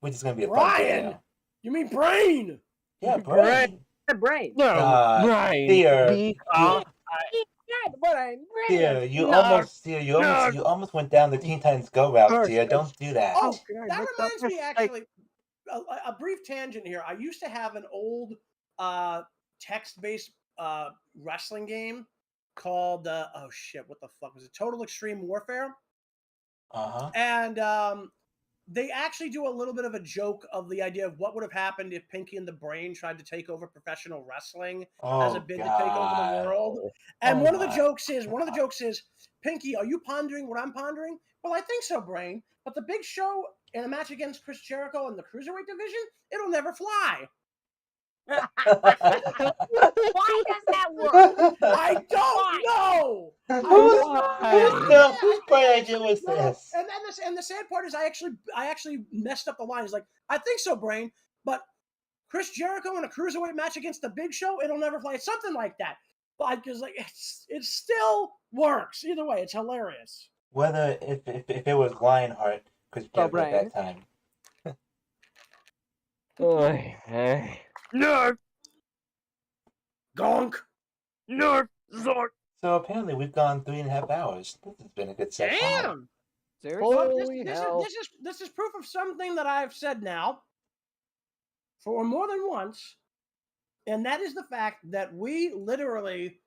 Which is going to be a fun Brian. video. You mean brain? Yeah, Brian. Brain. No, Brian. Sear, Sear, you almost went down the Teen Titans Go route, Sear. Don't do that. Oh, that reminds me, actually, a brief tangent here. I used to have an old text-based wrestling game called, oh shit, what the fuck was it? Total Extreme Warfare. Uh-huh. And they actually do a little bit of a joke of the idea of what would have happened if Pinky and the Brain tried to take over professional wrestling as a bid to take over the world. And one of the jokes is, Pinky, are you pondering what I'm pondering? Well, I think so, Brain. But the Big Show in a match against Chris Jericho in the Cruiserweight division, it'll never fly. Why does that work? I don't know. Whose bright idea was this? And the sad part is, I actually messed up the line. It's like, I think so, Brain, but Chris Jericho in a cruiserweight match against the Big Show, it'll never fly. It's something like that. But because like it still works either way. It's hilarious. Whether if it was Lionheart, Chris Jericho at that time. Nerf. Gonk. Nerf. Zork. So apparently we've gone 3.5 hours. This has been a good session. Damn. Seriously? Well, this is proof of something that I've said now for more than once, and that is the fact that we literally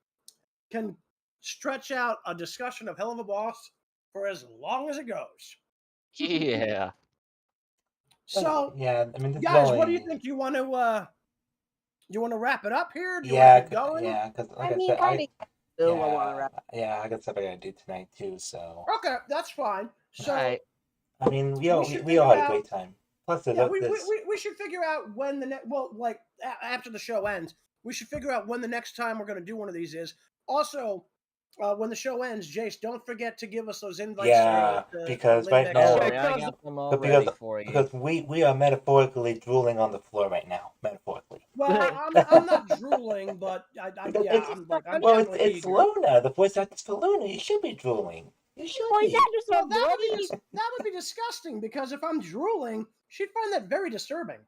can stretch out a discussion of Helluva Boss for as long as it goes. Yeah. So yeah, I mean, guys, what do you think? You want to wrap it up here? Do you want to keep going? Yeah, because like I got stuff I gotta do tonight too. So okay, that's fine. So I mean, we all had a great time. Plus, we should figure out when the next. Well, like after the show ends, we should figure out when the next time we're going to do one of these is. Also, when the show ends, Jayse, don't forget to give us those invites. Yeah, because right now, I got them all ready for you. Because we are metaphorically drooling on the floor right now. Metaphorically. Well, I'm not drooling, but it's Luna. The voice actress for Luna. You should be drooling. You should be. Well, that would be disgusting because if I'm drooling, she'd find that very disturbing.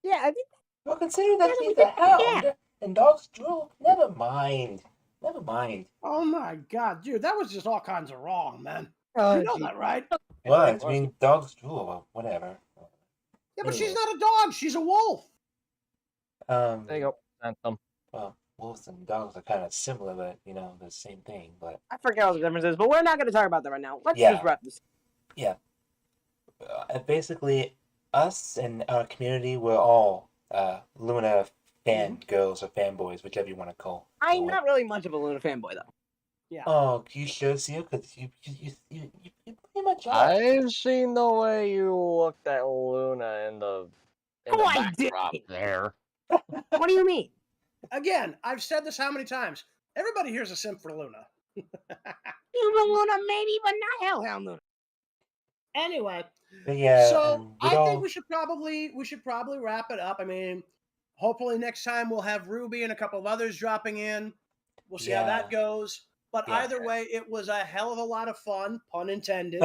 Yeah, I think. Well, consider that she's a hound and dogs drool. Never mind. Oh my god, dude, that was just all kinds of wrong, man. Oh, you know that, right? What? I mean, dogs drool. Well, whatever. Yeah, but she's not a dog. She's a wolf. There you go. Anthem. Well, wolves and dogs are kind of similar, but the same thing. But I forget all the differences, but we're not going to talk about that right now. Let's just wrap this. Yeah. Basically, us and our community, we're all Luna fangirls or fanboys, whichever you want to call. I'm not really much of a Luna fanboy, though. Yeah. Oh, you should see it because you much are. I've seen the way you looked at Luna in the I backdrop did. there. What do you mean? Again, I've said this how many times? Everybody here's a simp for Luna. Human Luna, maybe, but not Hellhound Luna. Anyway, But yeah, so we'd I all... think we should probably wrap it up. I mean, hopefully next time we'll have Ruby and a couple of others dropping in. We'll see how that goes. But either way, it was a hell of a lot of fun, pun intended.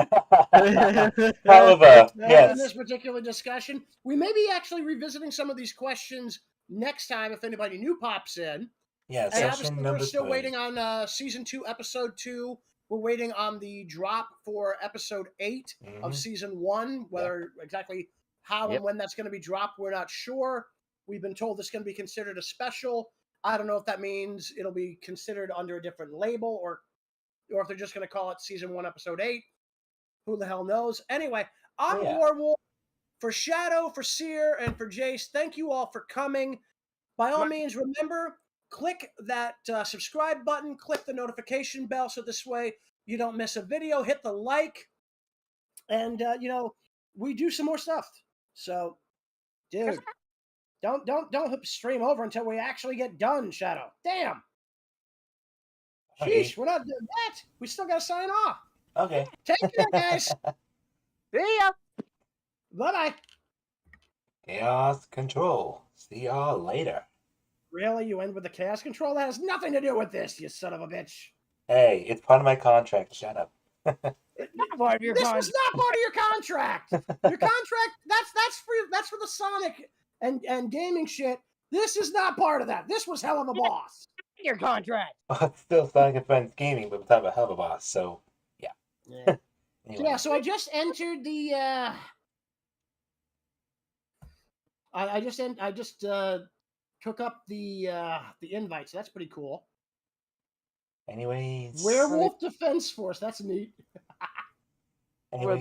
Helluva, yes. In this particular discussion, we may be actually revisiting some of these questions next time if anybody new pops in. Yeah, and obviously we're still waiting on season 2, episode 2. We're waiting on the drop for episode 8 of season 1. Whether exactly how and when that's going to be dropped, we're not sure. We've been told it's going to be considered a special. I don't know if that means it'll be considered under a different label or if they're just going to call it season 1, episode 8. Who the hell knows? Anyway, I'm Warwolf. For Shadow, for Sear, and for Jayse, thank you all for coming. By all means, remember, click that subscribe button, click the notification bell so this way you don't miss a video. Hit the like, and we do some more stuff. So, dude, don't stream over until we actually get done, Shadow. Damn. Sheesh, we're not doing that. We still got to sign off. Okay. Take care, guys. See ya. Bye-bye. Chaos Control. See y'all later. Really? You end with the chaos control? That has nothing to do with this, you son of a bitch. Hey, it's part of my contract. Shut up. It's not part of your This contract. was not part of your contract. Your contract, that's for the Sonic and gaming shit. This is not part of that. This was hell of a boss. Your contract. It's still Sonic and Friends Gaming, but we're talking about Helluva Boss, so yeah. Anyway. Yeah, so I just entered the I just took up the invite, so that's pretty cool. Anyways. Werewolf Defense Force, that's neat. Anyway.